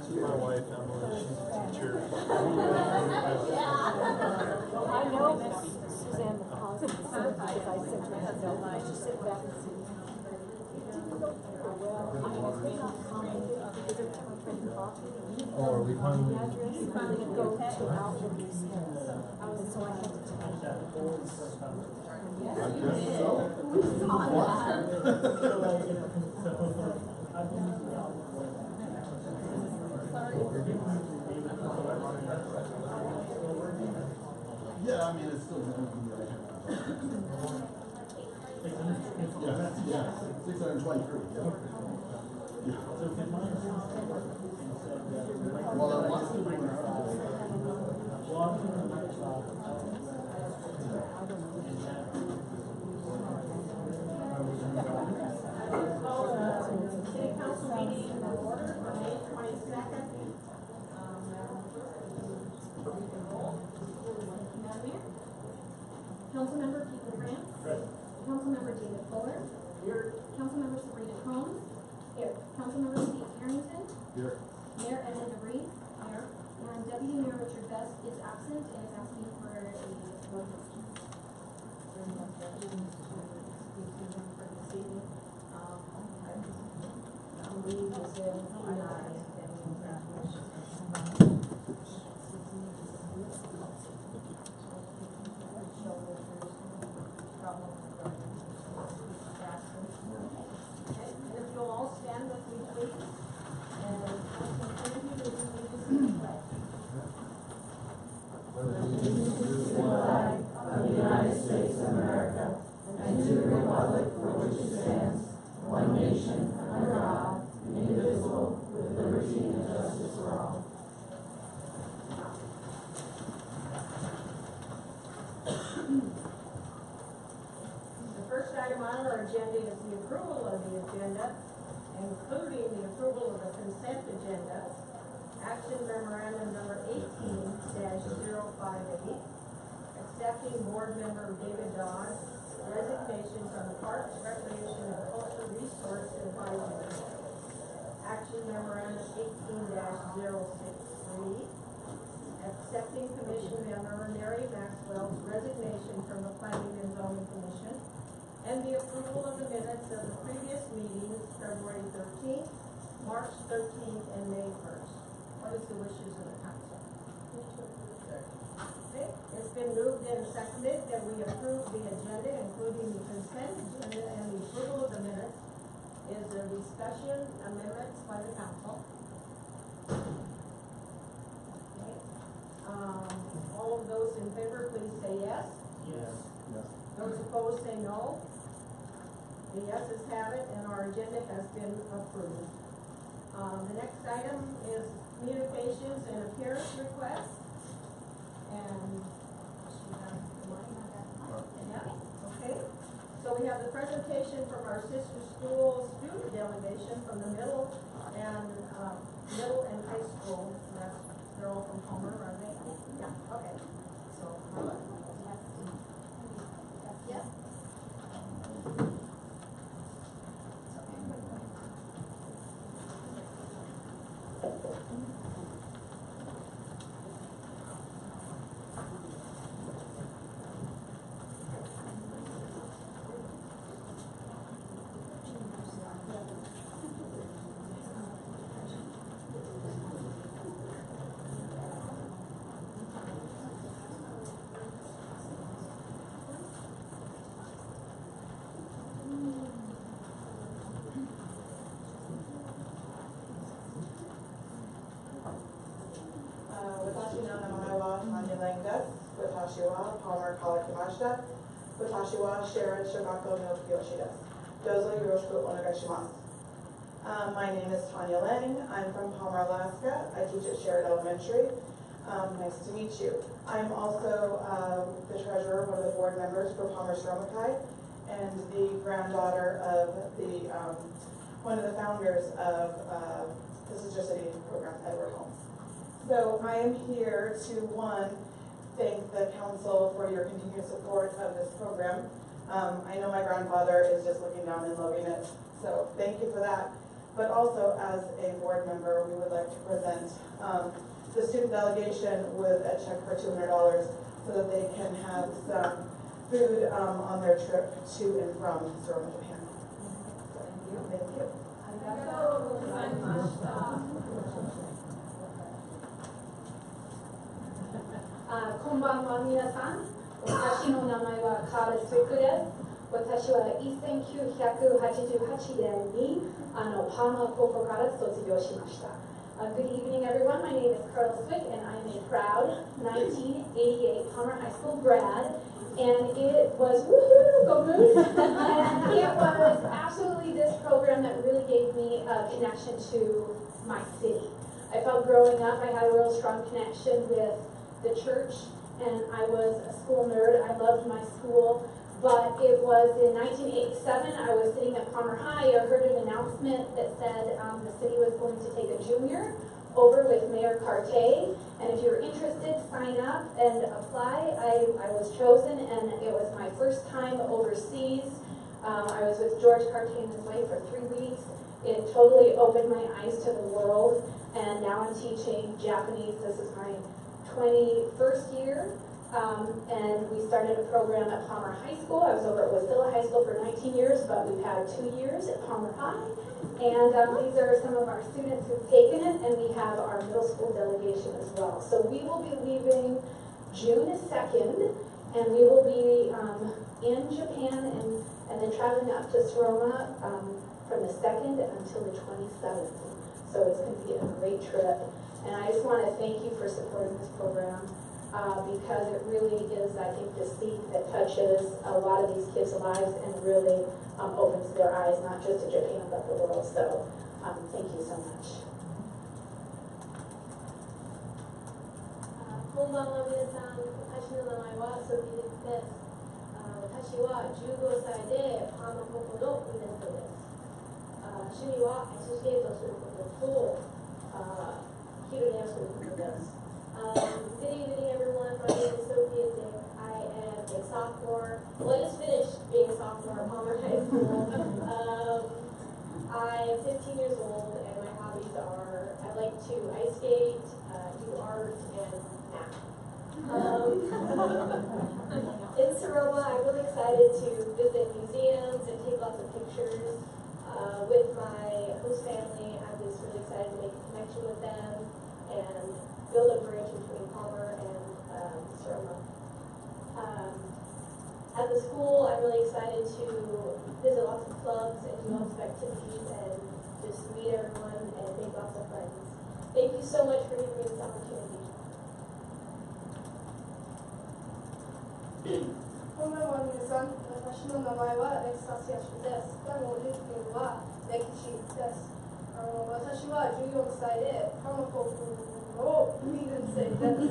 My wife, Emily, she's a teacher. I know Suzanne McCausey because I sent her that note. I should sit back and see. It didn't go very well. I mean, it's been not commented because they're trying to drink coffee. Oh, are we finally? The address and then go to Outlook and so I had to tell her. I guess so. Yeah, I mean, it's still going to be yeah, 623. Yeah. Well, I want to bring her up. City Council meeting in order for May 22nd. Madam Mayor? Councilmember Keith France. Councilmember David Fuller. Here. Councilmember Sabrina Combs. Here. Councilmember Steve Harrington. Here. Mayor Edmund DeVries. Here. And Deputy Mayor Richard Best is absent and is asking for a vote. Okay, and if you'll all stand with me, please. And continue to lead us in the pledge. Of the United States of America, and to the republic for which it stands, one nation, under God, indivisible, with liberty and justice for all. The first item on our agenda is the approval of the agenda, including the approval of the consent agenda. Action memorandum number 18-058. Accepting board member David Dodd's resignation from the Parks, Recreation, and Cultural Resource Advisory. Action memorandum 18-063. Accepting Commission member Mary Maxwell's resignation from the Planning and Zoning Commission. And the approval of the minutes of the previous meetings, February 13th, March 13th, and May 1st. What is the wishes of the council? Okay, it's been moved and seconded that we approve the agenda, including the consent agenda and the approval of the minutes. Is there discussion, amendments by the council? Okay. All of those in favor, please say yes. Yes. Yes. Those opposed say no. The yeses have it, and our agenda has been approved. The next item is communications and appearance requests. And yeah, okay. So we have the presentation from our sister school student delegation from the middle and high school. They're all from Homer, are they? Yeah, okay. So, yes. Watashiwa, Palmer Kalakimashita, Watashiwa, Sharon Shibako no Kiyoshida. Dozo Yoroshiku Onegaishimasu. My name is Tanya Lang. I'm from Palmer, Alaska. I teach at Sherrod Elementary. Nice to meet you. I'm also the treasurer, one of the board members for Palmer Stromakai, and the granddaughter of the one of the founders of the Sister City program, Edward Holmes. So I am here to, one, thank the council for your continued support of this program. I know my grandfather is just looking down and loving it, so thank you for that. but also as a board member, we would like to present the student delegation with a check for $200 so that they can have some food on their trip to and from Soroma, Japan. Thank you. ありがとうございました。こんばんは皆さん。私の名前はカール・スウィックです。私は1988年にパーマ高校から卒業しました。Good evening, everyone. My name is Carla Swick, and I am a proud 1988 Palmer High School grad. And it was, woohoo, go Moose! And it was absolutely this program that really gave me a connection to my city. I felt growing up I had a real strong connection with the church, and I was a school nerd. I loved my school. But it was in 1987, I was sitting at Palmer High. I heard an announcement that said the city was going to take a junior over with Mayor Carte. And if you're interested, sign up and apply. I was chosen, and it was my first time overseas. I was with George Carte and his wife for 3 weeks. It totally opened my eyes to the world. And now I'm teaching Japanese. This is my 21st year. And we started a program at Palmer High School. I was over at Wasilla High School for 19 years, but we've had 2 years at Palmer High. And these are some of our students who've taken it, and we have our middle school delegation as well. So we will be leaving June 2nd, and we will be in Japan and then traveling up to Soroma from the 2nd until the 27th. So it's going to be a great trip. And I just want to thank you for supporting this program. Because it really is, I think, the seed that touches a lot of these kids' lives and really opens their eyes, not just to Japan, but the world. So, thank you so much. こんばんは皆さん、私の名前はソフィーです。私は15歳でパーマ高校の2年生です。趣味はアイススケートをすることと、昼寝をすることです。Good evening, everyone. My name is Sophia Dick. I am a sophomore. Well, I just finished being a sophomore at Palmer High School. I'm 15 years old, and my hobbies are I like to ice skate, do art, and nap. In Soroma, I'm really excited to visit museums and take lots of pictures with my host family. I'm just really excited to make a connection with them and build a bridge between Palmer and Soroma. At the school, I'm really excited to visit lots of clubs and do lots of activities and just meet everyone and make lots of friends. Thank you so much for giving me this opportunity. こんばんは皆さん。私の名前はレクサシアシュです。今日の授業は歴史です。私は14歳でパーマ高校の2年生です。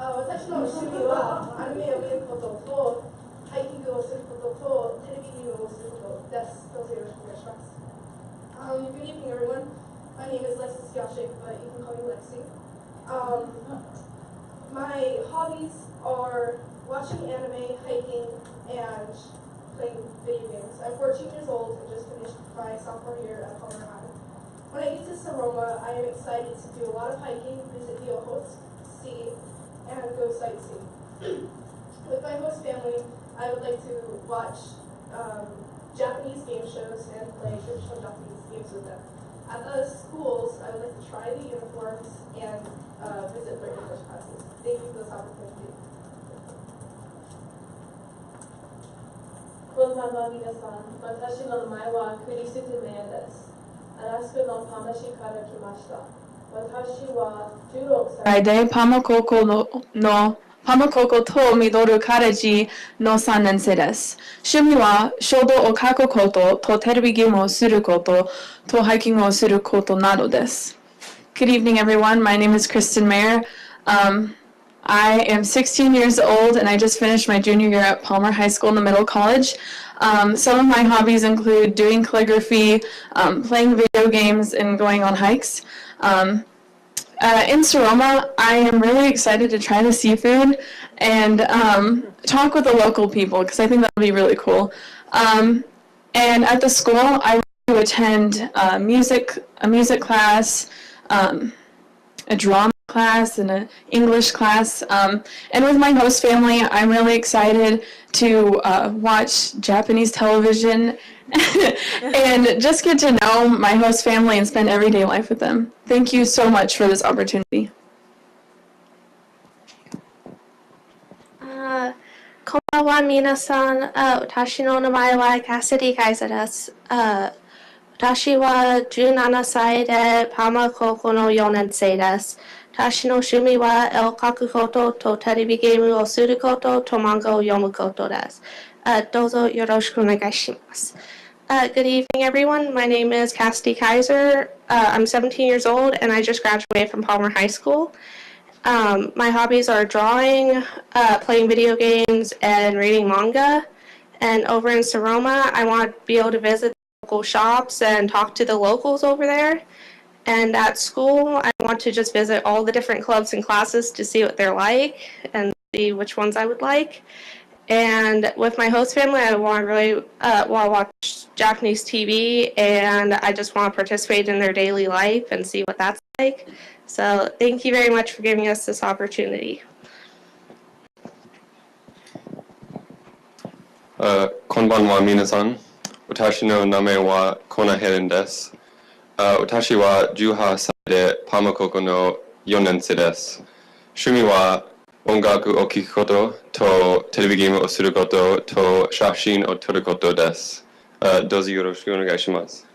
私の趣味はアニメを見ることと、ハイキングをすることと、テレビゲームをすることです。どうぞよろしくお願いします。Good evening, everyone. My name is Lexi Skiashik, but you can call me Lexi. My hobbies are watching anime, hiking, and playing video games. I'm 14 years old and just finished my sophomore year at Palmer High. When I get to Soroma, I am excited to do a lot of hiking, visit the host, see, and go sightseeing. With my host family, I would like to watch Japanese game shows and play traditional Japanese games with them. At the schools, I would like to try the uniforms and visit their English classes. Thank you for this opportunity. こんばんは皆さん。私の名前はクリスティメアです。アラスカのパマ市から来ました。私は16歳でパマ高校とミドルカレッジの3年生です。趣味は書道を書くこととテレビゲームをすることとハイキングをすることなどです。Good evening, everyone. My name is Kristen Mayer. I am 16 years old, and I just finished my junior year at Palmer High School in the middle college. Some of my hobbies include doing calligraphy, playing video games, and going on hikes. In Soroma, I am really excited to try the seafood and talk with the local people because I think that would be really cool. And at the school, I to attend a music class, a drama class, and an English class. And with my host family, I'm really excited to watch Japanese television and just get to know my host family and spend everyday life with them. Thank you so much for this opportunity. こんばんは、皆さん。私の名前はカシディ・カイザです。私は17歳でパーマ高校の4年生です。私の趣味は絵を描くこととテレビゲームをすることと漫画を読むことです。どうぞよろしくお願いします。Good evening, everyone. My name is Cassidy Kaiser. I'm 17 years old and I just graduated from Palmer High School. My hobbies are drawing, playing video games, and reading manga. And over in Soroma, I want to be able to visit local shops and talk to the locals over there. And at school, I want to just visit all the different clubs and classes to see what they're like and see which ones I would like. And with my host family, I want to really want to watch Japanese TV, and I just want to participate in their daily life and see what that's like. So thank you very much for giving us this opportunity. こんばんは、皆さん。私の名前はコナヘレンです。私は18歳でパーマ高校の4年生です。趣味は音楽を聴くこととテレビゲームをすることと写真を撮ることです。どうぞよろしくお願いします。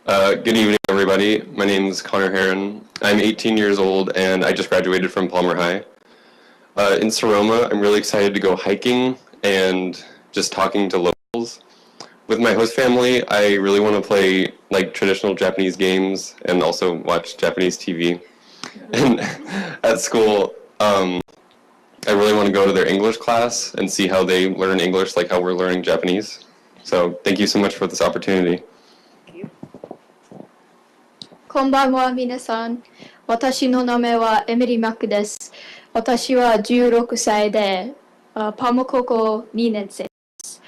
Good evening, everybody. My name is Connor Heron. I'm 18 years old and I just graduated from Palmer High. In Soroma, I'm really excited to go hiking and just talking to locals. With my host family, I really want to play like traditional Japanese games and also watch Japanese TV. And at school, I really want to go to their English class and see how they learn English like how we're learning Japanese. So thank you so much for this opportunity. こんばんは、皆さん。私の名前はエミリー・マックです。私は16歳で、パーマ高校2年生です。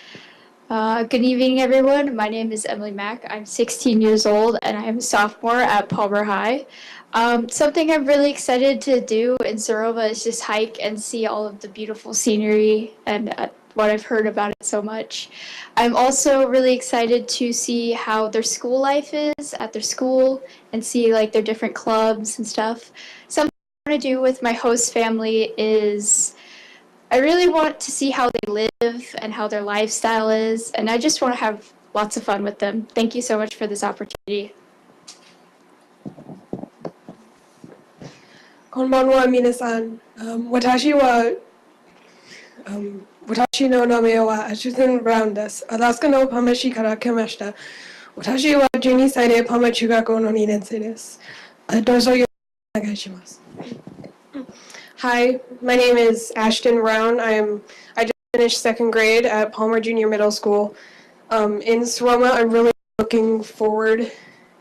Good evening, everyone. My name is Emily Mack. I'm 16 years old and I'm a sophomore at Palmer High. Something I'm really excited to do in Soroma is just hike and see all of the beautiful scenery and what I've heard about it so much. I'm also really excited to see how their school life is at their school and see like their different clubs and stuff. Something I want to do with my host family is I really want to see how they live and how their lifestyle is, and I just want to have lots of fun with them. Thank you so much for this opportunity. こんばんは、皆さん。私の名前はアシュテン・ブラウンです。アラスカのパーマ市から来ました。私は12歳でパーマ中学校の2年生です。どうぞよろしくお願いします。Hi, my name is Ashton Brown. I just finished second grade at Palmer Junior Middle School. In Soroma, I'm really looking forward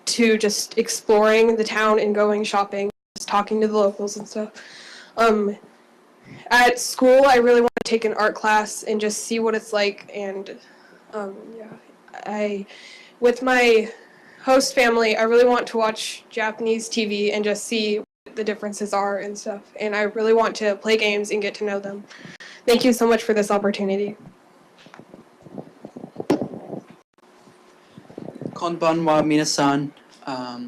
to just exploring the town and going shopping, just talking to the locals and stuff. At school, I really want to take an art class and just see what it's like. And with my host family, I really want to watch Japanese TV and just see what the differences are and stuff. And I really want to play games and get to know them. Thank you so much for this opportunity. こんばんは、皆さん。は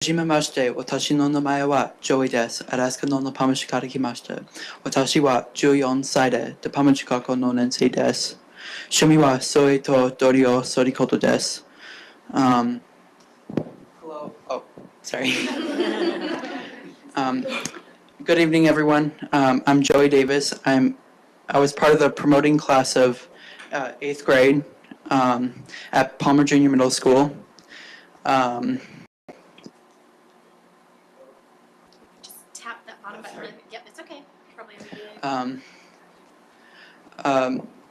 じめまして、私の名前はジョイです。アラスカのパーマ市から来ました。私は14歳でパーマ中学校の年生です。趣味はソイとドリをすることです。Hello. Oh, sorry. Good evening, everyone. I'm Joey Davis. I was part of the promoting class of 8th grade at Palmer Junior Middle School. Yep, it's okay. Probably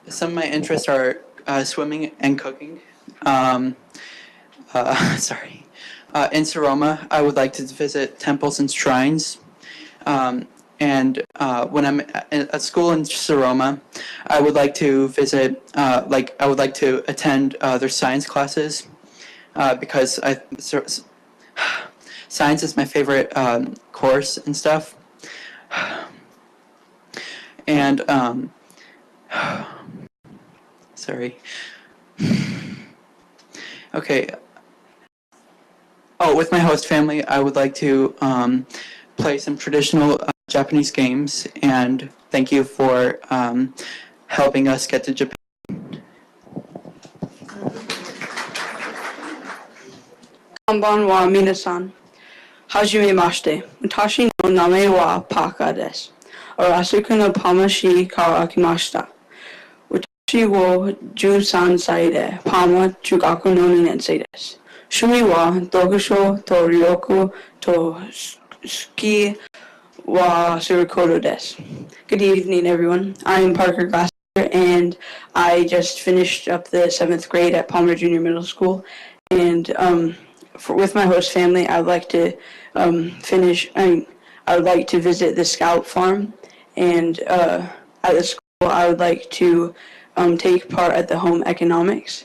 Some of my interests are swimming and cooking. In Soroma, I would like to visit temples and shrines. And when I'm at school in Saroma, I would like to visit, I would like to attend their science classes because science is my favorite course and stuff. And, sorry. Okay. Oh, with my host family, I would like to play some traditional Japanese games, and thank you for helping us get to Japan. こんばんは、皆さん。はじめまして。私の名前はパカです。アラスカのパーマ市から来ました。私は13歳でパーマ中学の2年生です。趣味は読書と旅行とスキーはすることです。Good evening, everyone. I'm Parker Glasser, and I just finished up the 7th grade at Palmer Junior Middle School. And with my host family, I would like to I would like to visit the Scout Farm, and at the school, I would like to take part at the home economics.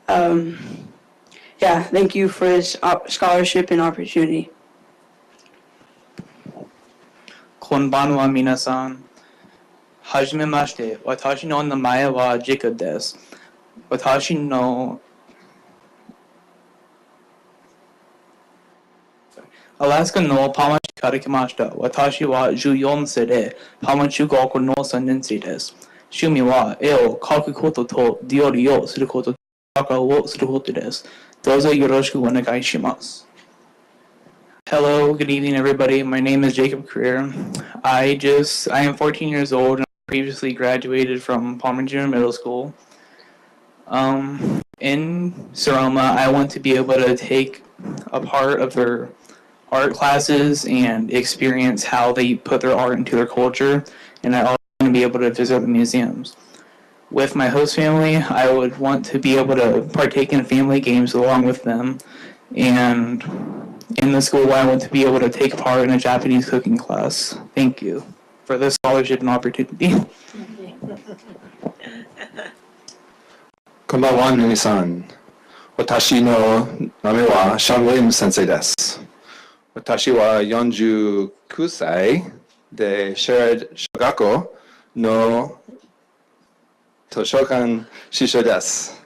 Yeah, thank you for this scholarship and opportunity. こんばんは、皆さん。はじめまして。私の名前はジェイコブです。私のアラスカのパーマ市から来ました。私は14歳でパーマ中学の3年生です。趣味は絵を描くことと料理をすることとサッカーをすることです。どうぞよろしくお願いします。Hello, good evening, everybody. My name is Jacob Creer. I am 14 years old and previously graduated from Palmer Junior Middle School. In Saroma, I want to be able to take a part of their art classes and experience how they put their art into their culture, and I also want to be able to visit the museums. With my host family, I would want to be able to partake in family games along with them, and in the school, I want to be able to take part in a Japanese cooking class. Thank you for this scholarship and opportunity. こんばんは、皆さん。私の名前はシャン・ウィリアム先生です。私は49歳でシェラード小学校の図書館司書です。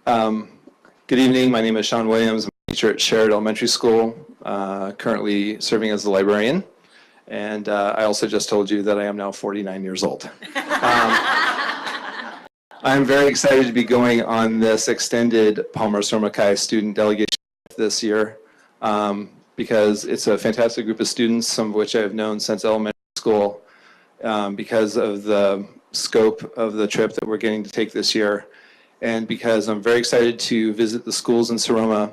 Good evening, my name is Sean Williams. I'm a teacher at Sherrod Elementary School, currently serving as the librarian. And I also just told you that I am now 49 years old. I'm very excited to be going on this extended Palmer Saroma Kai student delegation this year because it's a fantastic group of students, some of which I have known since elementary school because of the scope of the trip that we're getting to take this year. And because I'm very excited to visit the schools in Saroma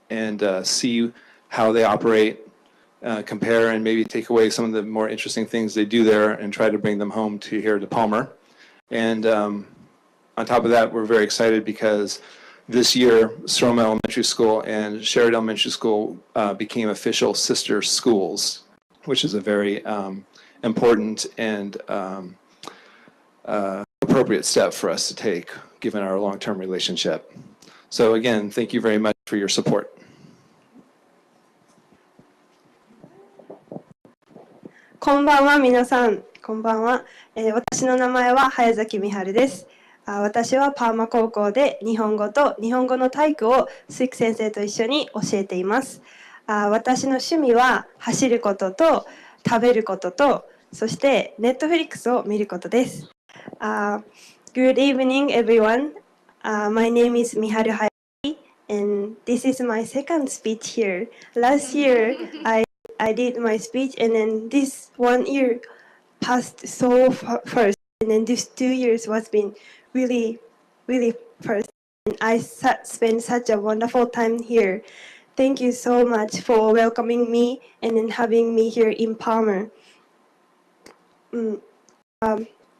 and see how they operate, compare and maybe take away some of the more interesting things they do there and try to bring them home to here to Palmer. And on top of that, we're very excited because this year, Saroma Elementary School and Sherrod Elementary School became official sister schools, which is a very important and appropriate step for us to take, given our long-term relationship. So again, thank you very much for your support. こんばんは、皆さん。こんばんは。私の名前は早崎美春です。私はパーマ高校で日本語と日本語の体育を鈴木先生と一緒に教えています。私の趣味は走ることと食べることと、そしてネットフリックスを見ることです。Good evening, everyone. My name is Miharu Hayaki, and this is my second speech here. Last year, I did my speech, and then this 1 year passed so fast, and then this 2 years was been really fast. And I spent such a wonderful time here. Thank you so much for welcoming me and then having me here in Palmer.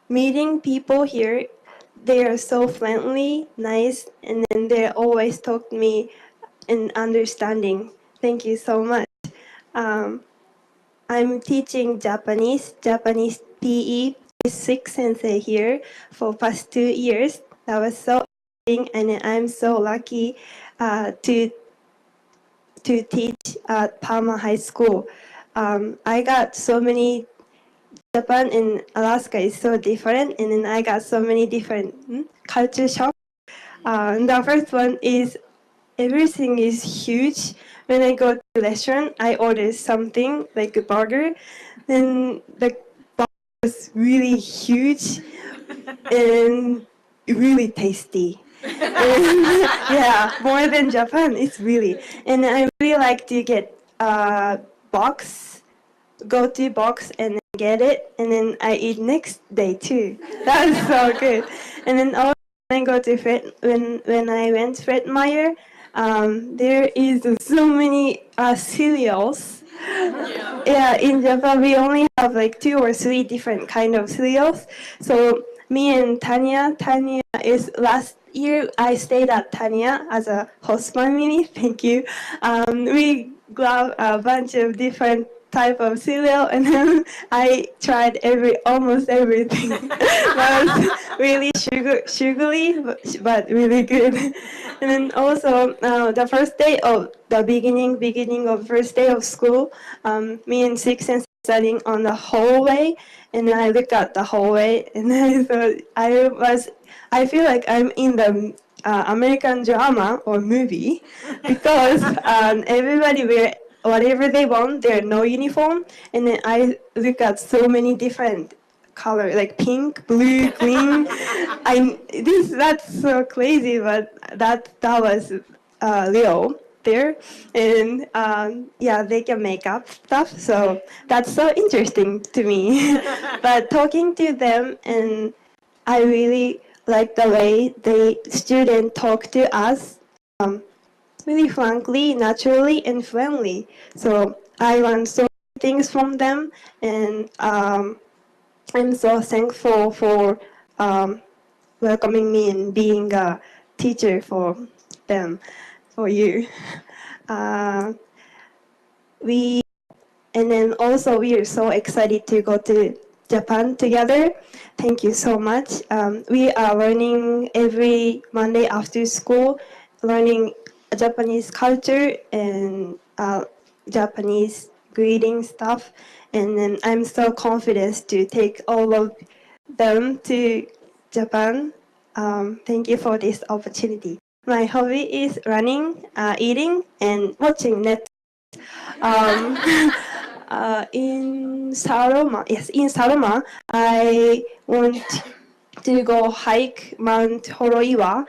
Meeting people here, they are so friendly, nice, and then they always talk to me and understanding. Thank you so much. I'm teaching Japanese PE with Six Sensei here for past 2 years. That was so amazing, and I'm so lucky to teach at Palmer High School. I got so many. Japan and Alaska is so different, and then I got so many different culture shock. The first one is everything is huge. When I go to a restaurant, I order something like a burger, then the burger is really huge and really tasty. And, yeah, more than Japan, it's really. And I really like to get a box, go to box and get it, and then I eat next day too. That's so good. And then also when I go to Fred, when I went Fred Meyer, there is so many cereals. Yeah, in Japan we only have like 2 or 3 different kind of cereals. So me and Tanya is last year I stayed at Tanya as a host family. Thank you. We grab a bunch of different type of cereal, and then I tried almost everything. That was really sugary, but really good. And then also the first day of the beginning of first day of school, me and Six and studying on the hallway, and I look at the hallway, and I thought I feel like I'm in the American drama or movie because everybody wear whatever they want. There are no uniform, and then I look at so many different color, like pink, blue, green. That's so crazy, but that was real there, and yeah, they can make up stuff. So that's so interesting to me. But talking to them, and I really like the way the student talk to us. Really frankly, naturally, and friendly. So I learned so many things from them, and I'm so thankful for welcoming me and being a teacher for them, for you. Uh, we and then also we are so excited to go to Japan together. Thank you so much. We are learning every Monday after school, learning Japanese culture and Japanese greeting stuff. And then I'm so confident to take all of them to Japan. Thank you for this opportunity. My hobby is running, eating, and watching Netflix. Um, in Saroma, I want to go hike Mount Horoiwa.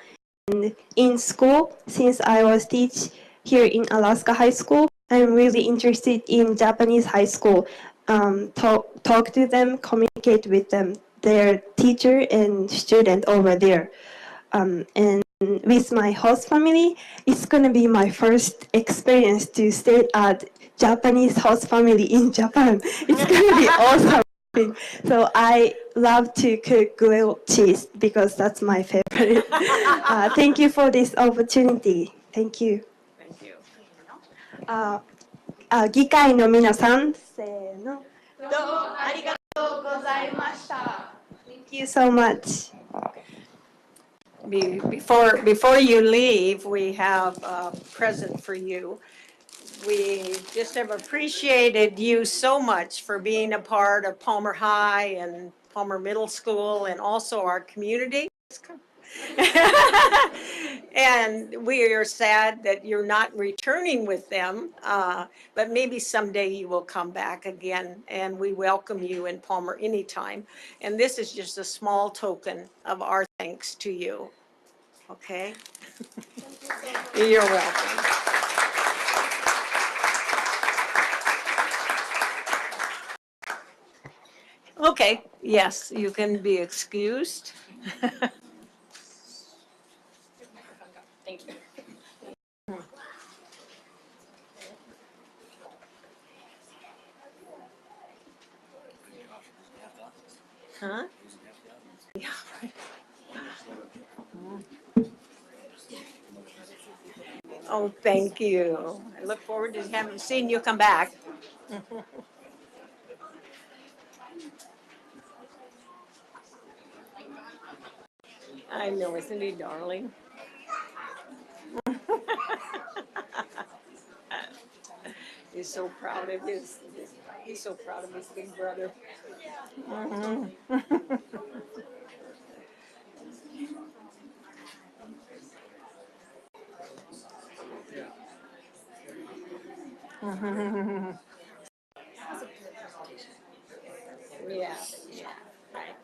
And in school, since I was teach here in Alaska High School, I'm really interested in Japanese high school. Talk to them, communicate with them, their teacher and student over there. And with my host family, it's gonna be my first experience to stay at Japanese host family in Japan. It's gonna be awesome. So I love to cook grilled cheese because that's my favorite. Thank you for this opportunity. Thank you. Thank you. 議会の皆さん、せーの。どうもありがとうございました。Thank you so much. Before you leave, we have a present for you. We just have appreciated you so much for being a part of Palmer High and Palmer Middle School and also our community. And we are sad that you're not returning with them, but maybe someday you will come back again, and we welcome you in Palmer anytime. And this is just a small token of our thanks to you. Okay? You're welcome. Okay, yes, you can be excused. Thank you. Huh? Yeah, right. Oh, thank you. I look forward to having seen you come back. I know, isn't he darling? He's so proud of he's so proud of his big brother. Mhm. Yeah, yeah, right.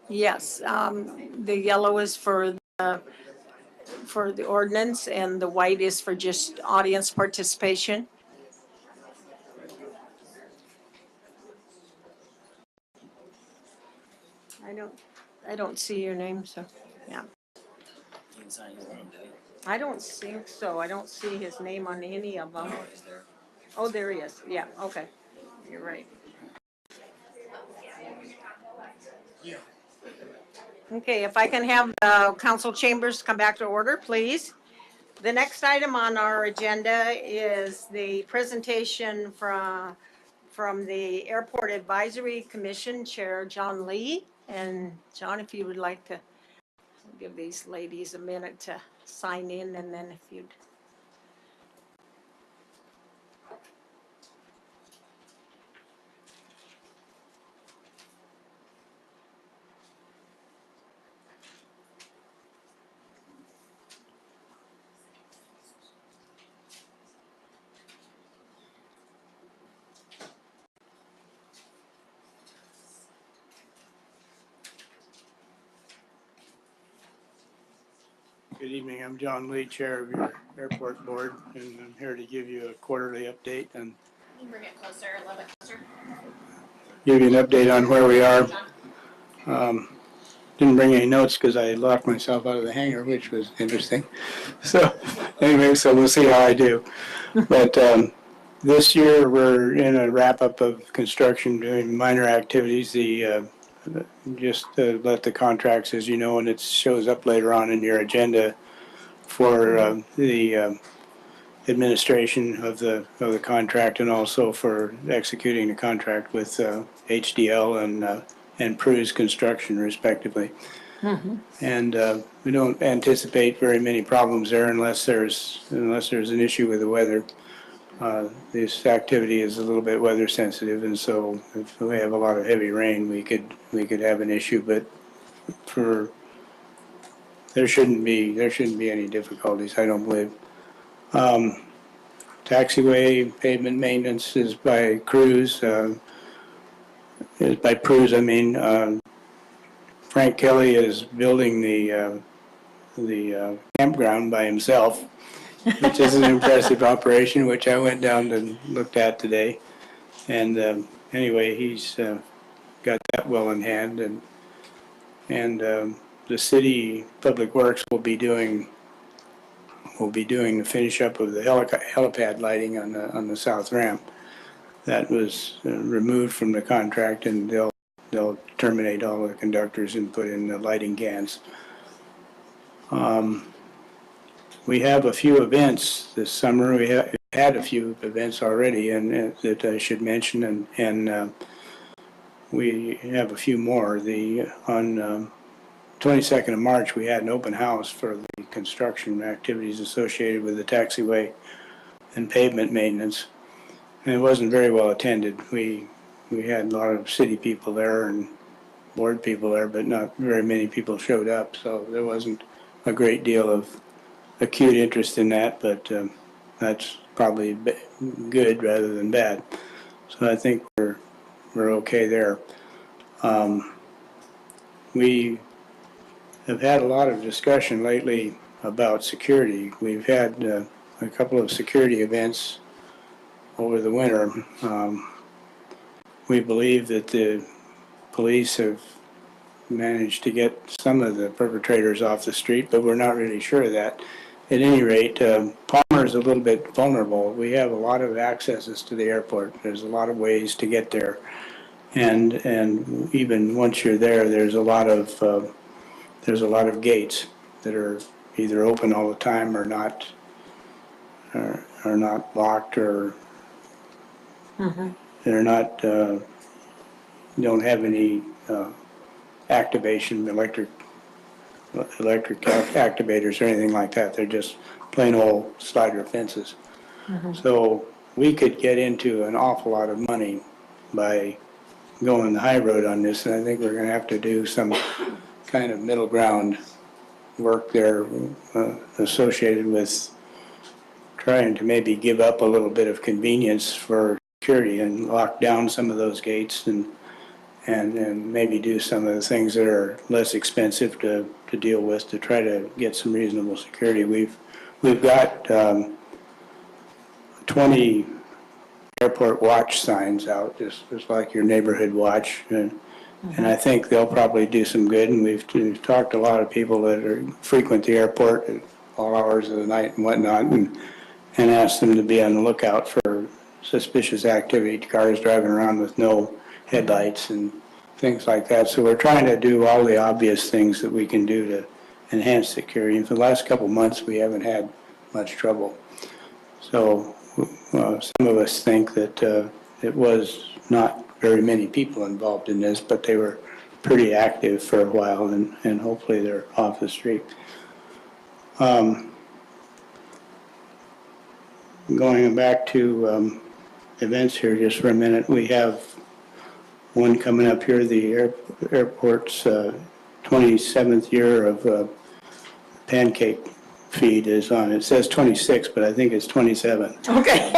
Yes, the yellow is for the ordinance and the white is for just audience participation. I don't, I don't see your name, so, yeah. I don't think so. I don't see his name on any of them. Oh, there he is. Yeah, okay. You're right. Okay, if I can have council chambers come back to order, please. The next item on our agenda is the presentation from the Airport Advisory Commission Chair, John Lee. And John, if you would like to give these ladies a minute to sign in, and then if you'd. Good evening. I'm John Lee, Chair of your Airport Board, and I'm here to give you a quarterly update and Can you bring it closer, a little bit closer? give you an update on where we are. Didn't bring any notes because I locked myself out of the hangar, which was interesting. So anyway, so we'll see how I do. But this year we're in a wrap-up of construction, doing minor activities. Just to let the contracts, as you know, and it shows up later on in your agenda for the administration of the contract, and also for executing the contract with HDL and Pru's Construction, respectively. And we don't anticipate very many problems there unless there's an issue with the weather. This activity is a little bit weather sensitive, and so if we have a lot of heavy rain, we could have an issue. But there shouldn't be any difficulties, I don't believe. Taxiway pavement maintenance is by Cruz. Is by Pru's, I mean. Frank Kelly is building the campground by himself, which is an impressive operation, which I went down and looked at today. And anyway, he's got that well in hand, and the city public works will be doing the finish up of the helipad lighting on the south ramp. That was removed from the contract, and they'll terminate all the conductors and put in the lighting cans. We have a few events this summer. We had a few events already, and that I should mention, and we have a few more. On 22nd of March, we had an open house for the construction activities associated with the taxiway and pavement maintenance, and it wasn't very well attended. We had a lot of city people there and board people there, but not very many people showed up, so there wasn't a great deal of acute interest in that, but that's probably good rather than bad. So I think we're okay there. We have had a lot of discussion lately about security. We've had a couple of security events over the winter. We believe that the police have managed to get some of the perpetrators off the street, but we're not really sure of that. At any rate, Palmer Palmer is a little bit vulnerable. We have a lot of accesses to the airport. There's a lot of ways to get there. And even once you're there, there's a lot of gates that are either open all the time or not locked, or they're not don't have any activation, electric activators or anything like that. They're just plain old slider fences. So we could get into an awful lot of money by going the high road on this, and I think we're going to have to do some kind of middle ground work there associated with trying to maybe give up a little bit of convenience for security and lock down some of those gates, and maybe do some of the things that are less expensive to deal with to try to get some reasonable security. We've got 20 airport watch signs out, just like your neighborhood watch, and I think they'll probably do some good. And we've talked to a lot of people that frequent the airport at all hours of the night and whatnot, and asked them to be on the lookout for suspicious activity, cars driving around with no headlights and things like that. So we're trying to do all the obvious things that we can do to enhance security. And for the last couple of months, we haven't had much trouble. So some of us think that it was not very many people involved in this, but they were pretty active for a while, and hopefully they're off the street. Going back to events here just for a minute, we have one coming up here. The airport's 27th year of pancake feed is on. It says 26, but I think it's 27. Okay.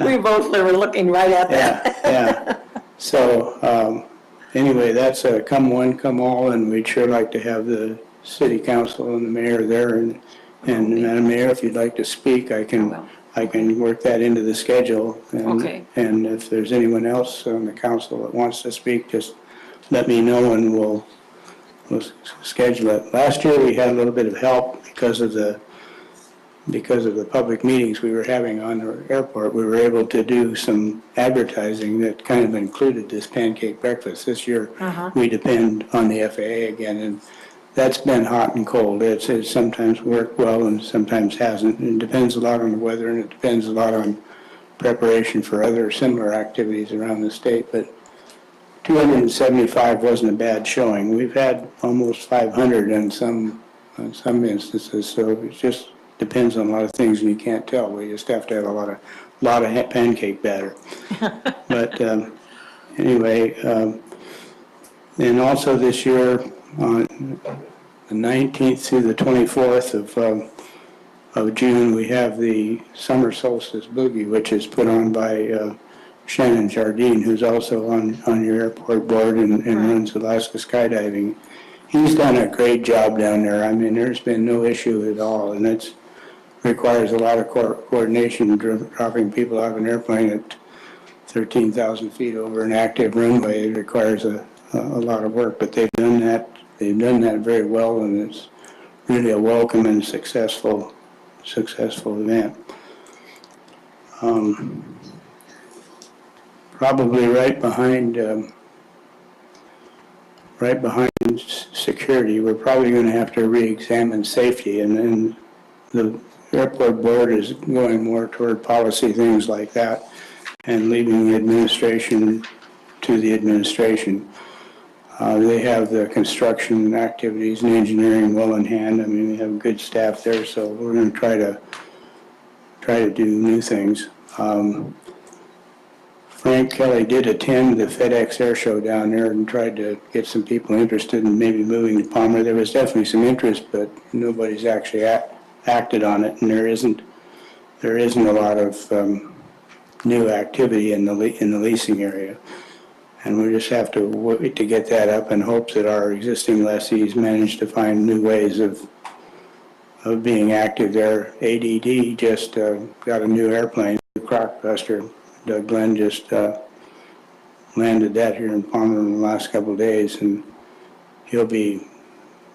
We both were looking right at that. Yeah. So anyway, that's a come one, come all, and we'd sure like to have the city council and the mayor there. And Madam Mayor, if you'd like to speak, I can work that into the schedule. And, Okay. And if there's anyone else on the council that wants to speak, just let me know and we'll schedule it. Last year we had a little bit of help because of the public meetings we were having on the airport. We were able to do some advertising that kind of included this pancake breakfast. This year we depend on the FAA again, and that's been hot and cold. It's sometimes worked well and sometimes hasn't. It depends a lot on the weather, and it depends a lot on preparation for other similar activities around the state. But 275 wasn't a bad showing. We've had almost 500 in some instances, so it just depends on a lot of things, and you can't tell. We just have to have a lot of pancake batter. But anyway, and also this year, on the 19th through the 24th of June, we have the Summer Solstice Boogie, which is put on by Shannon Jardine, who's also on your airport board and runs Alaska Skydiving. He's done a great job down there. I mean, there's been no issue at all, and it requires a lot of coordination, dropping people out of an airplane at 13,000 feet over an active runway. It requires a lot of work, but they've done that. They've done that very well, and it's really a welcome and successful event. Probably right behind security, we're probably going to have to re-examine safety, and then the airport board is going more toward policy things like that, and leaving the administration to the administration. They have the construction activities and engineering well in hand. I mean, we have good staff there, so we're going to try to do new things. Frank Kelly did attend the FedEx Air Show down there and tried to get some people interested in maybe moving to Palmer. There was definitely some interest, but nobody's actually acted on it, and there isn't a lot of new activity in the leasing area. And we just have to wait to get that up in hopes that our existing lessees manage to find new ways of being active there. ADD just got a new airplane, the Crocbuster. Doug Glenn just landed that here in Palmer in the last couple of days, and he'll be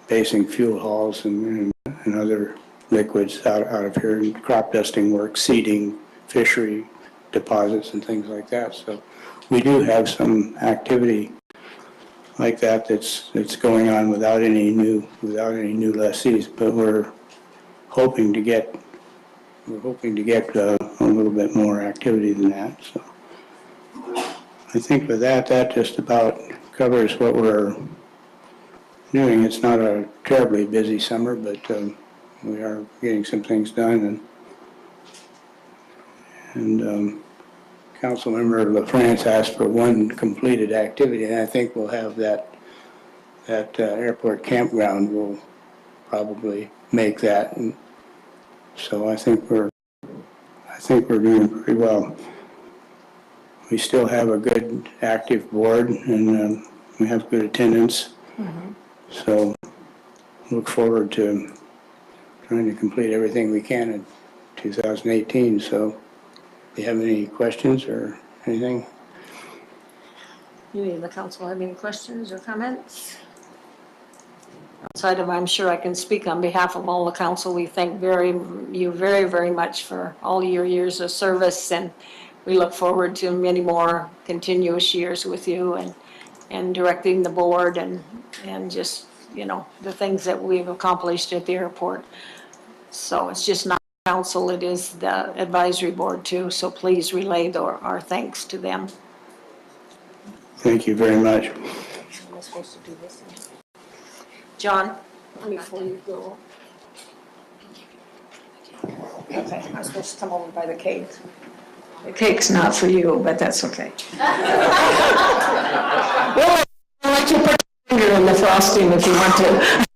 basing fuel hauls and other liquids out of here, and crop dusting work, seeding, fishery deposits and things like that. So we do have some activity like that that's going on without any new lessees, but we're hoping to get a little bit more activity than that. So I think with that just about covers what we're doing. It's not a terribly busy summer, but we are getting some things done, and Councilmember LaFrance asked for one completed activity, and I think we'll have that airport campground will probably make that. And so I think we're doing pretty well. We still have a good active board, and we have good attendance. So look forward to trying to complete everything we can in 2018. So do you have any questions or anything? Any of the council have any questions or comments? Outside of, I'm sure I can speak on behalf of all the council. We thank you very, very much for all your years of service, and we look forward to many more continuous years with you and directing the board and just, you know, the things that we've accomplished at the airport. So it's just not council, it is the advisory board too. So please relay our thanks to them. Thank you very much. Am I supposed to do this? John, before you go. Okay, I'm supposed to come over by the cake. The cake's not for you, but that's okay. Well, I'll let you put your finger in the frosting if you want to.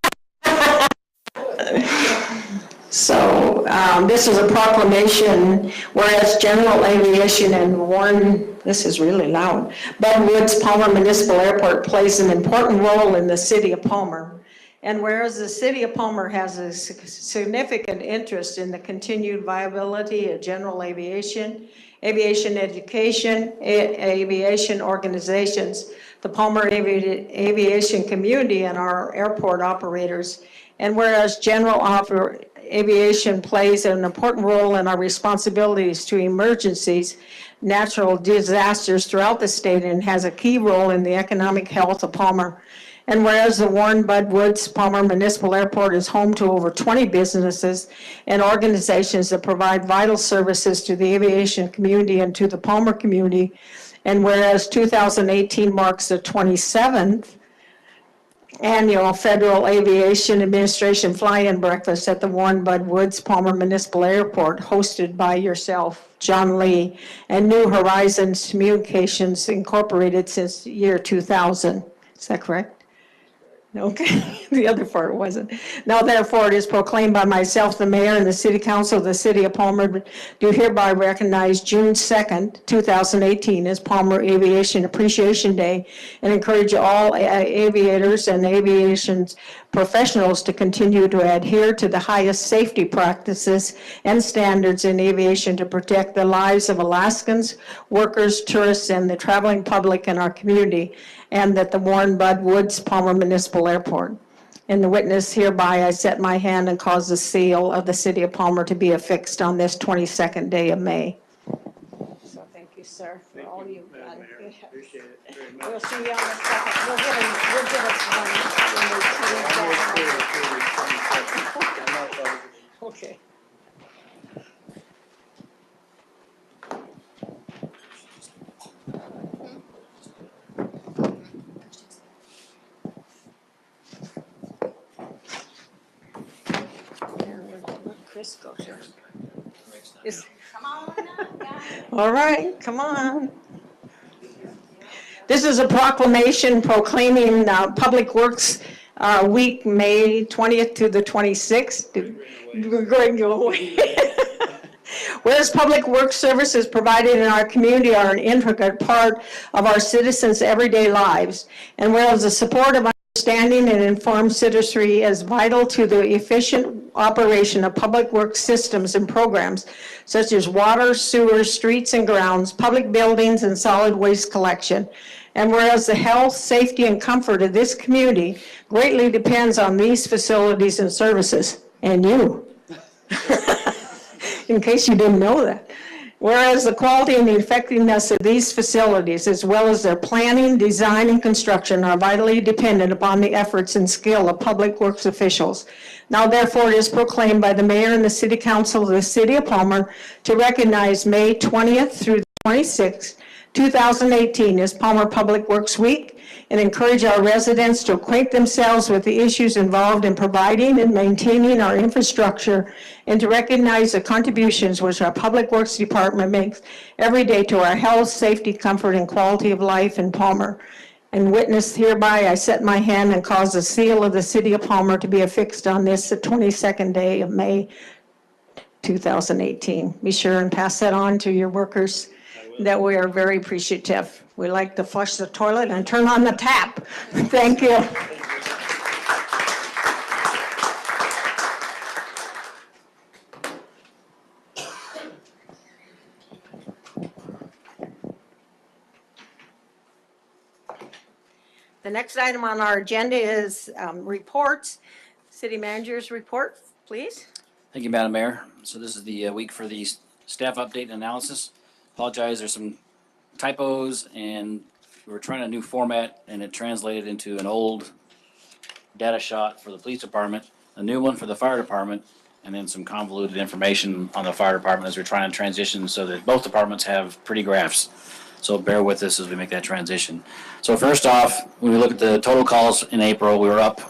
So this is a proclamation, whereas General Aviation and Warren, this is really loud, Bud Woods Palmer Municipal Airport plays an important role in the city of Palmer. And whereas the city of Palmer has a significant interest in the continued viability of general aviation, aviation education, aviation organizations, the Palmer aviation community, and our airport operators. And whereas general aviation plays an important role in our responsibilities to emergencies, natural disasters throughout the state, and has a key role in the economic health of Palmer. And whereas the Warren Bud Woods Palmer Municipal Airport is home to over 20 businesses and organizations that provide vital services to the aviation community and to the Palmer community, and whereas 2018 marks the 27th annual Federal Aviation Administration fly-in breakfast at the Warren Bud Woods Palmer Municipal Airport, hosted by yourself, John Lee, and New Horizons Communications Incorporated since the year 2000. Is that correct? Okay, the other part wasn't. Now therefore it is proclaimed by myself, the mayor, and the city council of the city of Palmer do hereby recognize June 2nd, 2018 as Palmer Aviation Appreciation Day, and encourage all aviators and aviation professionals to continue to adhere to the highest safety practices and standards in aviation to protect the lives of Alaskans, workers, tourists, and the traveling public in our community, and that the Warren Bud Woods Palmer Municipal Airport. In the witness hereby, I set my hand and cause the seal of the city of Palmer to be affixed on this 22nd day of May. So thank you, sir, for all you've done. Appreciate it very much. We'll see you on the second. We'll give us one. Okay. Chris goes here. Come on up, guys. All right, come on. This is a proclamation proclaiming Public Works Week, May 20th to the 26th. We're going to go away. Whereas public works services provided in our community are an intricate part of our citizens' everyday lives, and whereas the support of understanding and informed citizenry is vital to the efficient operation of public works systems and programs such as water, sewer, streets and grounds, public buildings, and solid waste collection. And whereas the health, safety, and comfort of this community greatly depends on these facilities and services, and you. In case you didn't know that. Whereas the quality and the effectiveness of these facilities, as well as their planning, design, and construction, are vitally dependent upon the efforts and skill of public works officials. Now therefore it is proclaimed by the mayor and the city council of the city of Palmer to recognize May 20th through the 26th, 2018 as Palmer Public Works Week, and encourage our residents to acquaint themselves with the issues involved in providing and maintaining our infrastructure, and to recognize the contributions which our Public Works Department makes every day to our health, safety, comfort, and quality of life in Palmer. And witness hereby, I set my hand and cause the seal of the city of Palmer to be affixed on this, the 22nd day of May 2018. Be sure and pass that on to your workers, that we are very appreciative. We like to flush the toilet and turn on the tap. Thank you. The next item on our agenda is reports. City manager's report, please. Thank you, Madam Mayor. So this is the week for the staff update and analysis. Apologize, there's some typos and we were trying a new format and it translated into an old data shot for the police department, a new one for the fire department, and then some convoluted information on the fire department as we're trying to transition so that both departments have pretty graphs. So bear with us as we make that transition. So first off, when we look at the total calls in April, we were up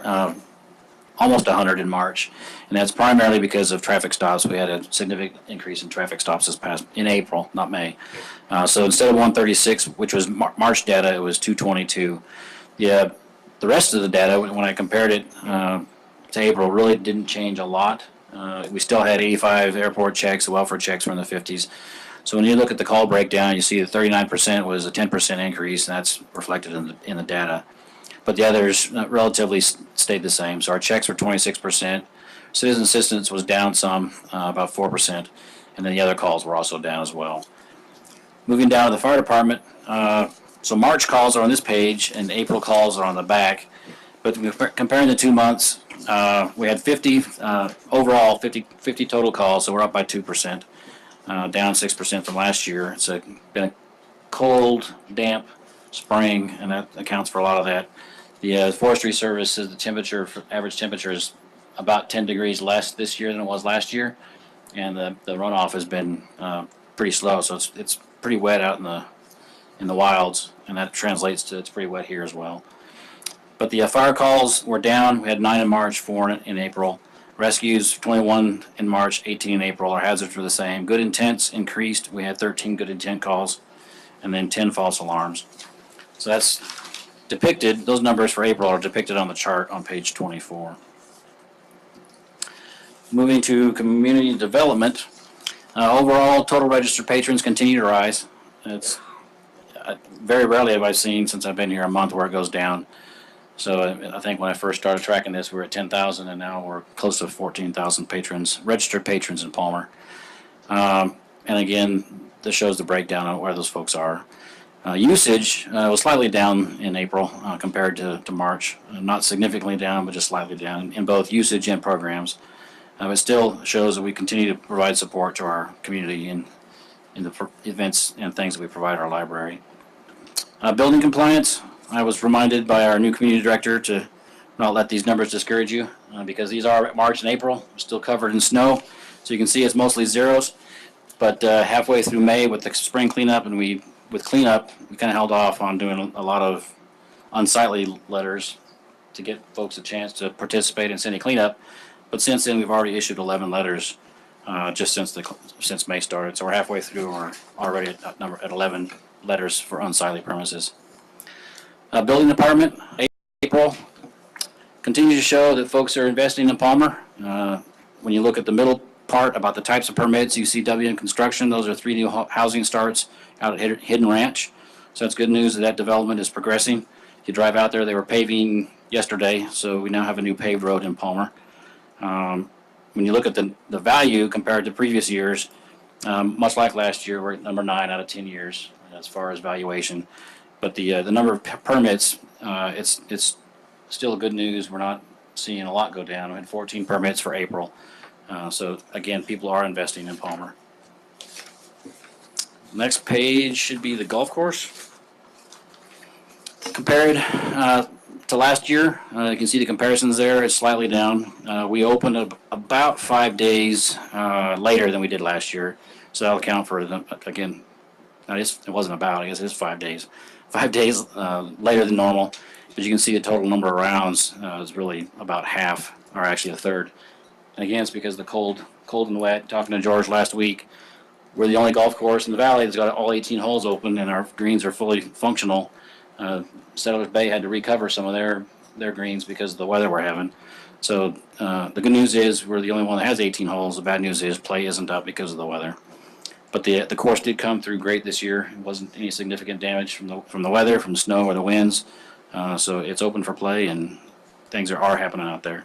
almost 100 in March. And that's primarily because of traffic stops. We had a significant increase in traffic stops in April, not May. So instead of 136, which was March data, it was 222. Yeah, the rest of the data, when I compared it to April, really didn't change a lot. We still had 85 airport checks, the welfare checks were in the 50s. So when you look at the call breakdown, you see that 39% was a 10% increase, and that's reflected in the data. But the others relatively stayed the same. So our checks were 26%. Citizen assistance was down some, about 4%. And then the other calls were also down as well. Moving down to the fire department, so March calls are on this page and April calls are on the back. But comparing the 2 months, we had 50, overall 50 total calls, so we're up by 2%, down 6% from last year. It's been a cold, damp spring, and that accounts for a lot of that. The Forestry Service says the average temperature is about 10 degrees less this year than it was last year, and the runoff has been pretty slow, so it's pretty wet out in the wilds, and that translates to it's pretty wet here as well. But the fire calls were down. We had 9 in March, 4 in April. Rescues 21 in March, 18 in April. Our hazards were the same. Good intents increased. We had 13 good intent calls, and then 10 false alarms. So that's depicted, those numbers for April are depicted on the chart on page 24. Moving to community development, overall total registered patrons continue to rise. It's very rarely have I seen since I've been here a month where it goes down. So I think when I first started tracking this, we were at 10,000, and now we're close to 14,000 patrons, registered patrons in Palmer. And again, this shows the breakdown of where those folks are. Usage was slightly down in April compared to March. Not significantly down, but just slightly down in both usage and programs. It still shows that we continue to provide support to our community in the events and things that we provide our library. Building compliance, I was reminded by our new community director to not let these numbers discourage you because these are March and April, still covered in snow. So you can see it's mostly zeros, but halfway through May with the spring cleanup and with cleanup, we kind of held off on doing a lot of unsightly letters to get folks a chance to participate in city cleanup. But since then, we've already issued 11 letters just since May started. So we're halfway through. We're already at 11 letters for unsightly premises. Building department, April, continue to show that folks are investing in Palmer. When you look at the middle part about the types of permits, you see WM Construction. Those are 3 new housing starts out at Hidden Ranch. So that's good news that development is progressing. If you drive out there, they were paving yesterday, so we now have a new paved road in Palmer. When you look at the value compared to previous years, much like last year, we're at number 9 out of 10 years as far as valuation. But the number of permits, it's still good news. We're not seeing a lot go down. We had 14 permits for April, So again, people are investing in Palmer. Next page should be the golf course. Compared to last year, you can see the comparisons there. It's slightly down. We opened about 5 days later than we did last year. So that'll account for, again, it wasn't about, I guess it's 5 days. 5 days later than normal. As you can see, the total number of rounds is really about half, or actually a third. And again, it's because of the cold and wet. Talking to George last week, we're the only golf course in the valley that's got all 18 holes open, and our greens are fully functional. Settlers Bay had to recover some of their greens because of the weather we're having. So the good news is we're the only one that has 18 holes. The bad news is play isn't up because of the weather. But the course did come through great this year. It wasn't any significant damage from the weather, from the snow or the winds. So it's open for play, and things are happening out there.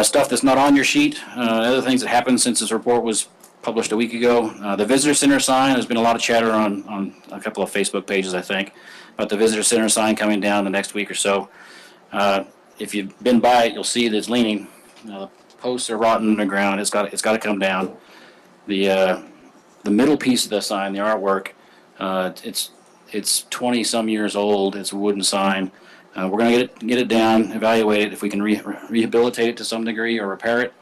Stuff that's not on your sheet, other things that happened since this report was published a week ago. The visitor center sign, there's been a lot of chatter on a couple of Facebook pages, I think, about the visitor center sign coming down the next week or so. If you've been by it, you'll see that it's leaning. The posts are rotten underground. It's got to come down. The middle piece of the sign, the artwork, it's 20 some years old. It's a wooden sign. We're going to get it down, evaluate it, if we can rehabilitate it to some degree or repair it.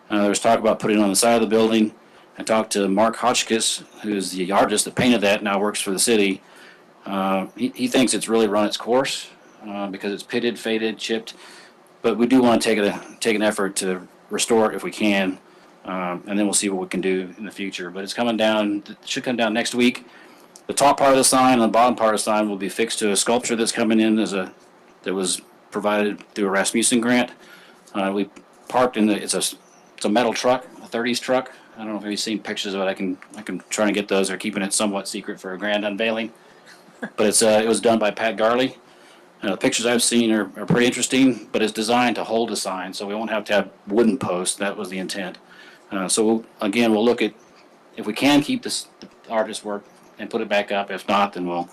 There was talk about putting it on the side of the building. I talked to Mark Hotchkiss, who's the artist that painted that, now works for the city. He thinks it's really run its course because it's pitted, faded, chipped. But we do want to take an effort to restore it if we can, and then we'll see what we can do in the future. But it's coming down. It should come down next week. The top part of the sign and the bottom part of the sign will be fixed to a sculpture that's coming in that was provided through a Rasmussen grant. We parked in it's a metal truck, a 30s truck. I don't know if you've seen pictures of it. I can try and get those. They're keeping it somewhat secret for a grand unveiling. But it was done by Pat Garley. The pictures I've seen are pretty interesting, but it's designed to hold a sign, so we won't have to have wooden posts. That was the intent. So we'll look at if we can keep the artist's work and put it back up. If not, then we'll.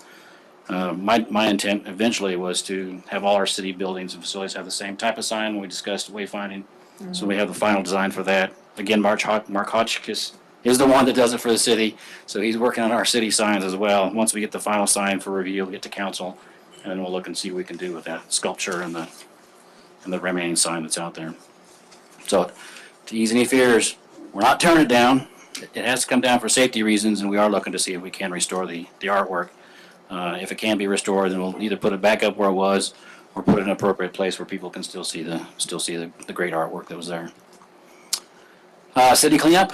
My intent eventually was to have all our city buildings and facilities have the same type of sign when we discussed wayfinding. Mm-hmm. So we have the final design for that. Again, Mark Hotchkiss is the one that does it for the city, so he's working on our city signs as well. Once we get the final sign for review, we'll get to council, and then we'll look and see what we can do with that sculpture and the remaining sign that's out there. So to ease any fears, we're not turning it down. It has to come down for safety reasons, and we are looking to see if we can restore the artwork. If it can be restored, then we'll either put it back up where it was, or put it in an appropriate place where people can still see the great artwork that was there. City cleanup.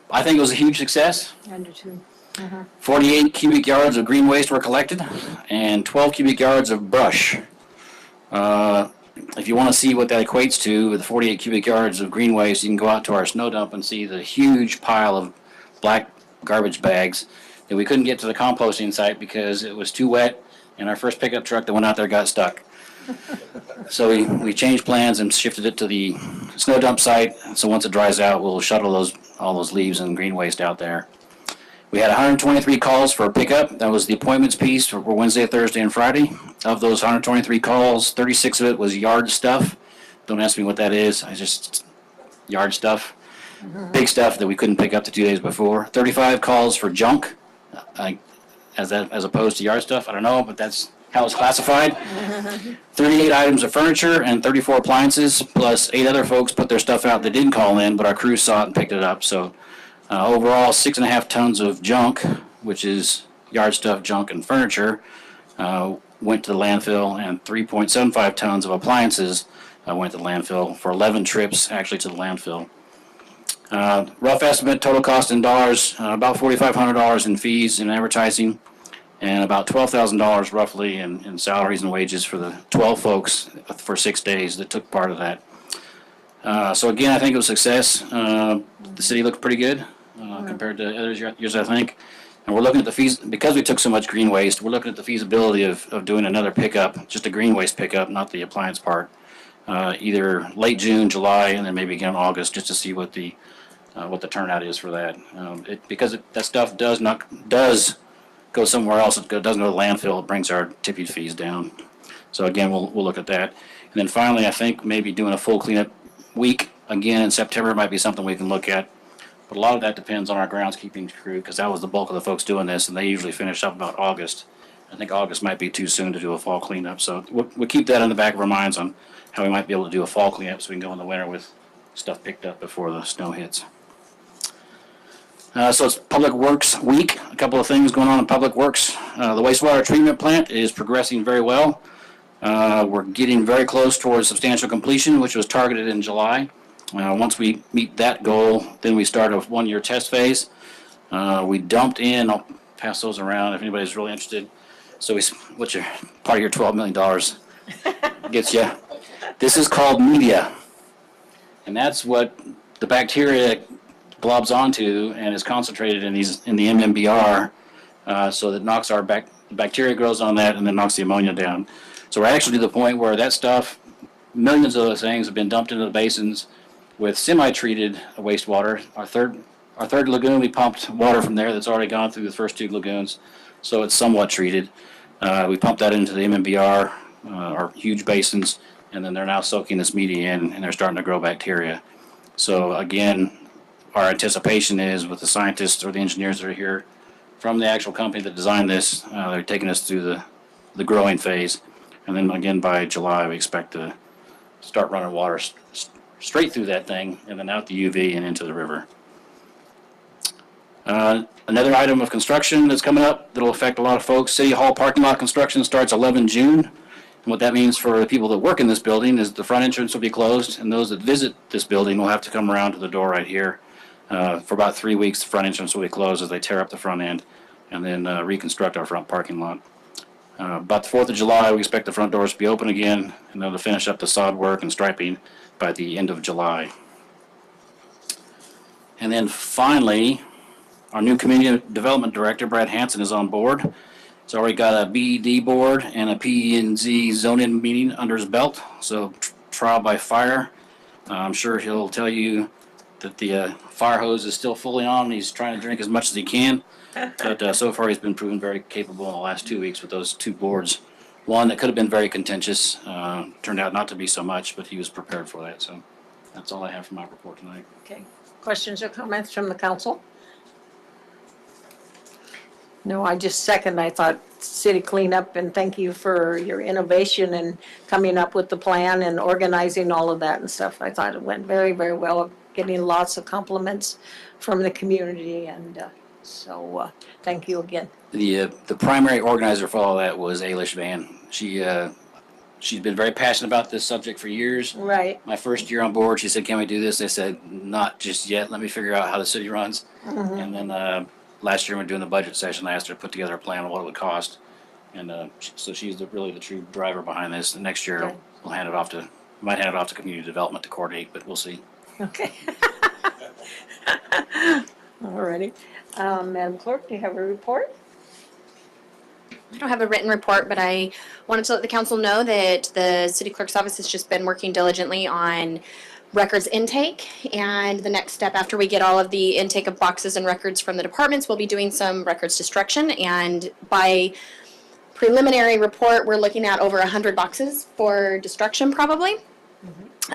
I think it was a huge success. 48 cubic yards of green waste were collected, and 12 cubic yards of brush. If you want to see what that equates to with 48 cubic yards of green waste, you can go out to our snow dump and see the huge pile of black garbage bags that we couldn't get to the composting site because it was too wet, and our first pickup truck that went out there got stuck. So we changed plans and shifted it to the snow dump site. So once it dries out, we'll shuttle all those leaves and green waste out there. We had 123 calls for a pickup. That was the appointments piece for Wednesday, Thursday, and Friday. Of those 123 calls, 36 of it was yard stuff. Don't ask me what that is. I just yard stuff. Big stuff that we couldn't pick up the 2 days before. 35 calls for junk, as opposed to yard stuff. I don't know, but that's how it's classified. 38 items of furniture and 34 appliances, plus 8 other folks put their stuff out that didn't call in, but our crew saw it and picked it up. So overall, 6.5 tons of junk, which is yard stuff, junk, and furniture, went to the landfill, and 3.75 tons of appliances went to the landfill for 11 trips actually to the landfill. Rough estimate, total cost in dollars, about $4,500 in fees and advertising, and about $12,000 roughly in salaries and wages for the 12 folks for 6 days that took part of that. So again, I think it was a success. The city looked pretty good compared to other years, I think. And we're looking at the fees, because we took so much green waste, we're looking at the feasibility of doing another pickup, just a green waste pickup, not the appliance part, either late June, July, and then maybe again in August, just to see what the turnout is for that. Because that stuff does go somewhere else. It doesn't go to the landfill. It brings our tipping fees down. So again, we'll look at that. And then finally, I think maybe doing a full cleanup week again in September might be something we can look at. But a lot of that depends on our groundskeeping crew, because that was the bulk of the folks doing this, and they usually finish up about August. I think August might be too soon to do a fall cleanup, so we'll keep that in the back of our minds on how we might be able to do a fall cleanup so we can go in the winter with stuff picked up before the snow hits. So it's Public Works Week. A couple of things going on in Public Works. The wastewater treatment plant is progressing very well. We're getting very close towards substantial completion, which was targeted in July. Once we meet that goal, then we start a one-year test phase. We dumped in, I'll pass those around if anybody's really interested. So what's your part of your $12 million gets you? This is called media. And that's what the bacteria globs onto and is concentrated in the MMBR, so that knocks our bacteria grows on that and then knocks the ammonia down. So we're actually to the point where that stuff, millions of those things have been dumped into the basins with semi-treated wastewater. Our third lagoon, we pumped water from there that's already gone through the first two lagoons, so it's somewhat treated. We pumped that into the MMBR, our huge basins, and then they're now soaking this media in, and they're starting to grow bacteria. So again, our anticipation is with the scientists or the engineers that are here from the actual company that designed this, they're taking us through the growing phase. And then again, by July, we expect to start running water straight through that thing and then out the UV and into the river. Another item of construction that's coming up that'll affect a lot of folks, City Hall parking lot construction starts 11 June. And what that means for the people that work in this building is the front entrance will be closed, and those that visit this building will have to come around to the door right here. For about 3 weeks, the front entrance will be closed as they tear up the front end and then reconstruct our front parking lot. About the 4th of July, we expect the front doors to be open again, and they'll finish up the sod work and striping by the end of July. And then finally, our new Community Development Director, Brad Hansen, is on board. He's already got a BED board and a P&Z zone-in meeting under his belt, so trial by fire. I'm sure he'll tell you that the fire hose is still fully on, and he's trying to drink as much as he can. But so far he's been proven very capable in the last 2 weeks with those two boards. One that could have been very contentious, turned out not to be so much, but he was prepared for that. So that's all I have for my report tonight. Okay. Questions or comments from the council? No, I just second. I thought city cleanup, and thank you for your innovation and coming up with the plan and organizing all of that and stuff. I thought it went very, very well, getting lots of compliments from the community, and so thank you again. The primary organizer for all that was Ailish Van. She's been very passionate about this subject for years. Right. My first year on board, she said, "Can we do this?" I said, "Not just yet. Let me figure out how the city runs." Mhm. And then last year when we were doing the budget session, I asked her to put together a plan on what it would cost. And so she's really the true driver behind this. And next year, Okay. we'll hand it off to, might hand it off to community development to coordinate, but we'll see. Okay. All righty. Madam Clerk, do you have a report? I don't have a written report, but I wanted to let the council know that the city clerk's office has just been working diligently on records intake, and the next step after we get all of the intake of boxes and records from the departments, we'll be doing some records destruction, and by preliminary report, we're looking at over 100 boxes for destruction probably.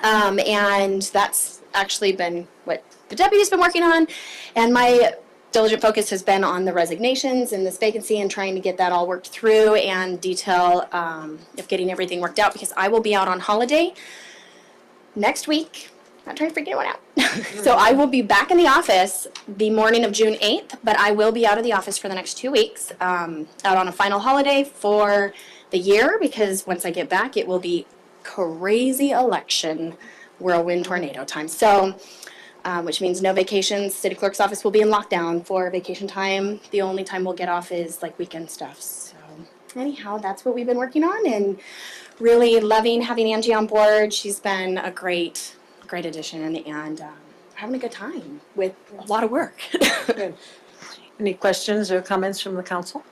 And that's actually been what the deputy's been working on, and my diligent focus has been on the resignations and this vacancy and trying to get that all worked through and detail of getting everything worked out, because I will be out on holiday next week. Not trying to figure one out. So I will be back in the office the morning of June 8th, but I will be out of the office for the next 2 weeks, out on a final holiday for the year, because once I get back, it will be crazy election whirlwind tornado time. So, which means no vacations. City clerk's office will be in lockdown for vacation time. The only time we'll get off is like weekend stuff. So anyhow, that's what we've been working on, and really loving having Angie on board. She's been a great addition, and having a good time with a lot of work. Good. Any questions or comments from the council?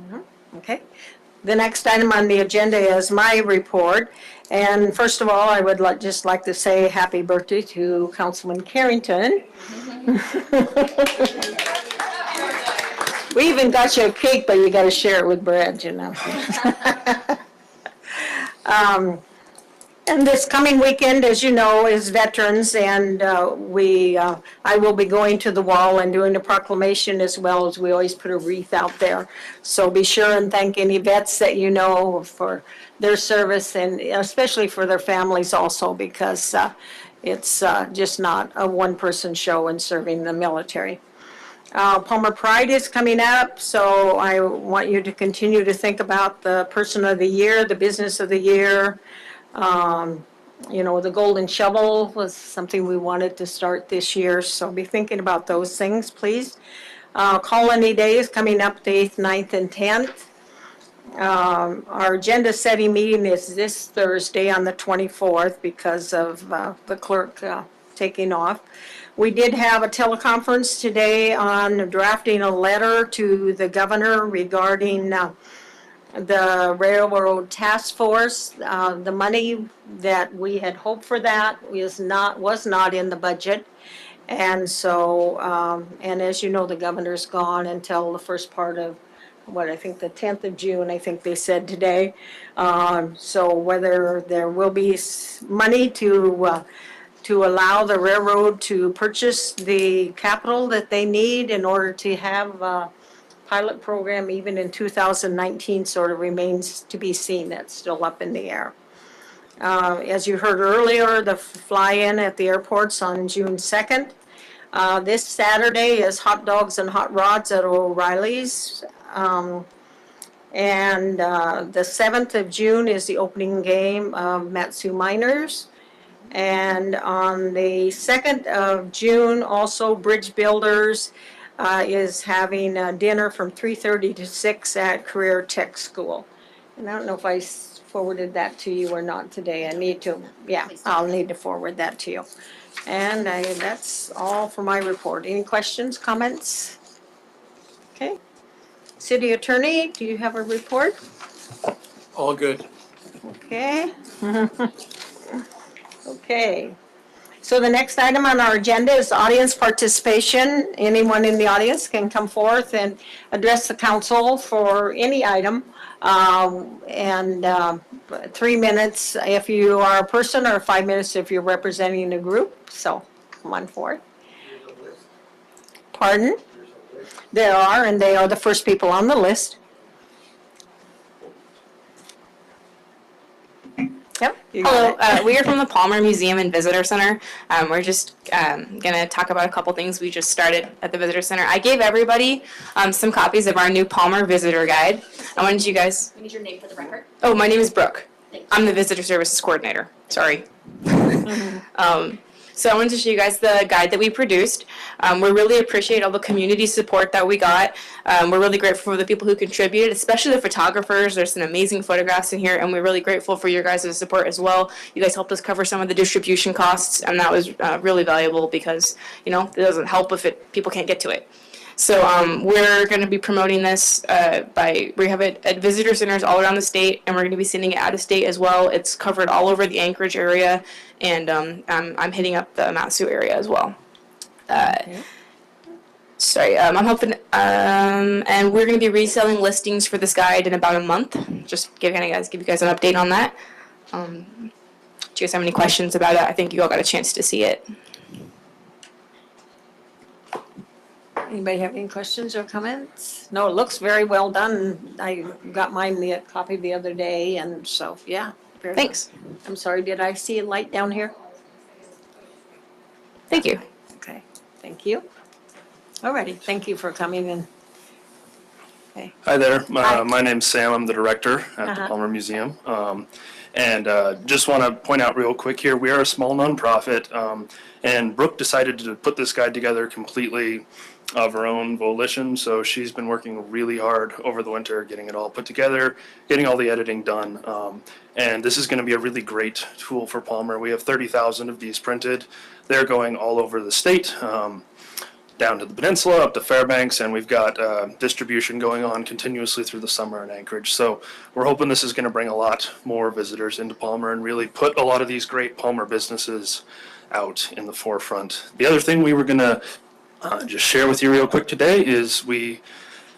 No? Okay. The next item on the agenda is my report. And first of all, I would just like to say happy birthday to Councilman Carrington. We even got you a cake, but you got to share it with Brad, you know. And this coming weekend, as you know, is Veterans, and I will be going to the wall and doing a proclamation as well, as we always put a wreath out there. So be sure and thank any vets that you know for their service, and especially for their families also, because it's just not a one-person show in serving the military. Palmer Pride is coming up, so I want you to continue to think about the person of the year, the business of the year. You know, the Golden Shovel was something we wanted to start this year, so be thinking about those things, please. Colony Day is coming up the 8th, 9th, and 10th. Our agenda setting meeting is this Thursday on the 24th because of the clerk taking off. We did have a teleconference today on drafting a letter to the governor regarding the railroad task force. The money that we had hoped for that was not in the budget. And so, and as you know, the governor's gone until the first part of, I think the 10th of June, I think they said today. So whether there will be money to allow the railroad to purchase the capital that they need in order to have a pilot program even in 2019 sort of remains to be seen. That's still up in the air. As you heard earlier, the fly-in at the airport's on June 2nd. This Saturday is hot dogs and hot rods at O'Reilly's. And the 7th of June is the opening game of Matsu Miners. And on the 2nd of June, also Bridge Builders is having a dinner from 3:30 to 6 at Career Tech School. And I don't know if I forwarded that to you or not today. I need to, yeah, I'll need to forward that to you. And that's all for my report. Any questions, comments? Okay. City Attorney, do you have a report? All good. Okay. Okay. So the next item on our agenda is audience participation. Anyone in the audience can come forth and address the council for any item. 3 minutes if you are a person, or 5 minutes if you're representing a group. So come on forward. Pardon? There are, and they are the first people on the list. Yep. Hello, we are from the Palmer Museum and Visitor Center. We're just going to talk about a couple things we just started at the Visitor Center. I gave everybody some copies of our new Palmer Visitor Guide. I wanted you guys... We need your name for the record. Oh, my name is Brooke. I'm the Visitor Services Coordinator. Sorry. So I wanted to show you guys the guide that we produced. We really appreciate all the community support that we got. We're really grateful for the people who contributed, especially the photographers. There's some amazing photographs in here, and we're really grateful for your guys' support as well. You guys helped us cover some of the distribution costs, and that was really valuable because, you know, it doesn't help if people can't get to it. So we're going to be promoting this we have it at visitor centers all around the state, and we're going to be sending it out of state as well. It's covered all over the Anchorage area, and I'm hitting up the Matsu area as well. Sorry, I'm hoping, and we're going to be reselling listings for this guide in about a month. Just give you guys an update on that. Do you guys have any questions about it? I think you all got a chance to see it. Anybody have any questions or comments? No, it looks very well done. I got mine copied the other day, and so, yeah. Thanks. Good. I'm sorry, did I see a light down here? Thank you. Okay, thank you. Alrighty, thank you for coming in. Okay. Hi there. Hi. My name's Sam. I'm the director at the Palmer Museum. And just want to point out real quick here, we are a small nonprofit, and Brooke decided to put this guide together completely of her own volition. So she's been working really hard over the winter, getting it all put together, getting all the editing done. And this is going to be a really great tool for Palmer. We have 30,000 of these printed. They're going all over the state, down to the peninsula, up to Fairbanks, and we've got distribution going on continuously through the summer in Anchorage. So we're hoping this is going to bring a lot more visitors into Palmer and really put a lot of these great Palmer businesses out in the forefront. The other thing we were going to just share with you real quick today is we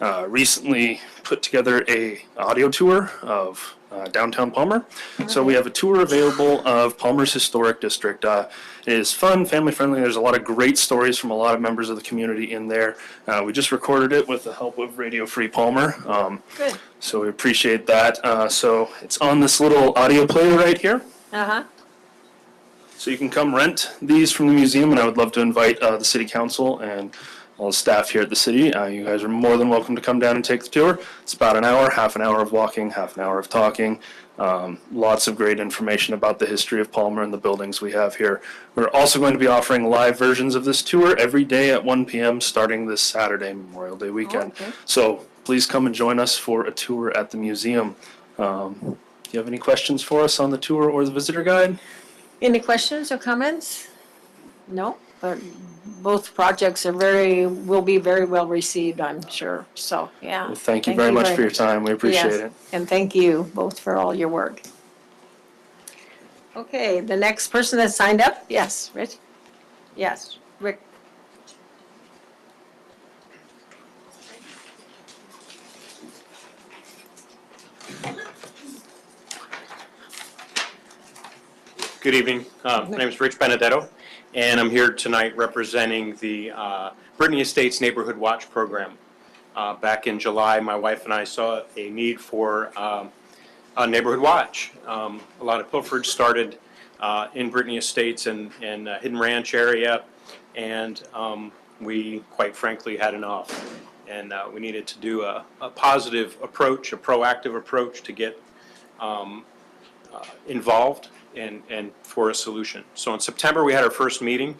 recently put together a audio tour of downtown Palmer. So we have a tour available of Palmer's historic district. It is fun, family friendly. There's a lot of great stories from a lot of members of the community in there. We just recorded it with the help of Radio Free Palmer. Good. So we appreciate that. So it's on this little audio player right here. Uh-huh. So you can come rent these from the museum, and I would love to invite the city council and all the staff here at the city. You guys are more than welcome to come down and take the tour. It's about an hour, half an hour of walking, half an hour of talking. Lots of great information about the history of Palmer and the buildings we have here. We're also going to be offering live versions of this tour every day at 1 p.m. starting this Saturday, Memorial Day weekend. Okay. So please come and join us for a tour at the museum. Do you have any questions for us on the tour or the visitor guide? Any questions or comments? No, but both projects will be very well received, I'm sure. So, yeah. Well, thank you very much for your time. We appreciate Yes, it. and thank you both for all your work. Okay, the next person that signed up? Yes, Rich? Yes, Rick. Good evening. My name is Rich Benedetto, and I'm here tonight representing the Brittany Estates Neighborhood Watch Program. Back in July, my wife and I saw a need for a neighborhood watch. A lot of pilferage started in Brittany Estates and Hidden Ranch area, and we quite frankly had enough. And we needed to do a positive approach, a proactive approach to get involved and for a solution. So in September, we had our first meeting.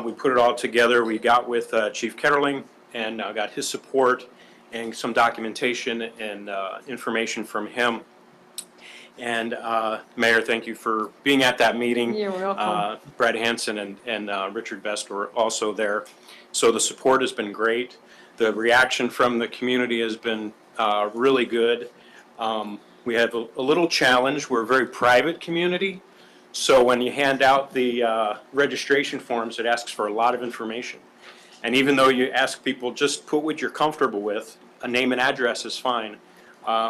We put it all together. We got with Chief Ketterling and got his support and some documentation and information from him. And Mayor, thank you for being at that meeting. You're welcome. Brad Hansen and Richard Best were also there. So the support has been great. The reaction from the community has been really good. We have a little challenge. We're a very private community. So when you hand out the registration forms, it asks for a lot of information. And even though you ask people just put what you're comfortable with, a name and address is fine,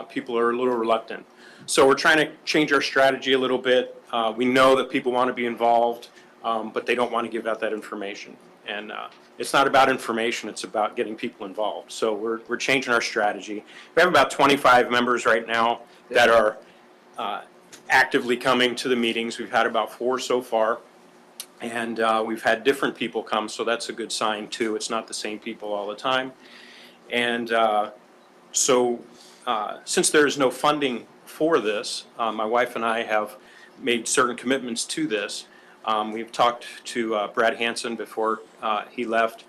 people are a little reluctant. So we're trying to change our strategy a little bit. We know that people want to be involved, but they don't want to give out that information. And it's not about information, it's about getting people involved. So we're changing our strategy. We have about 25 members right now that are actively coming to the meetings. We've had about 4 so far. And we've had different people come, so that's a good sign too. It's not the same people all the time. And so since there is no funding for this, my wife and I have made certain commitments to this. We've talked to Brad Hansen before he left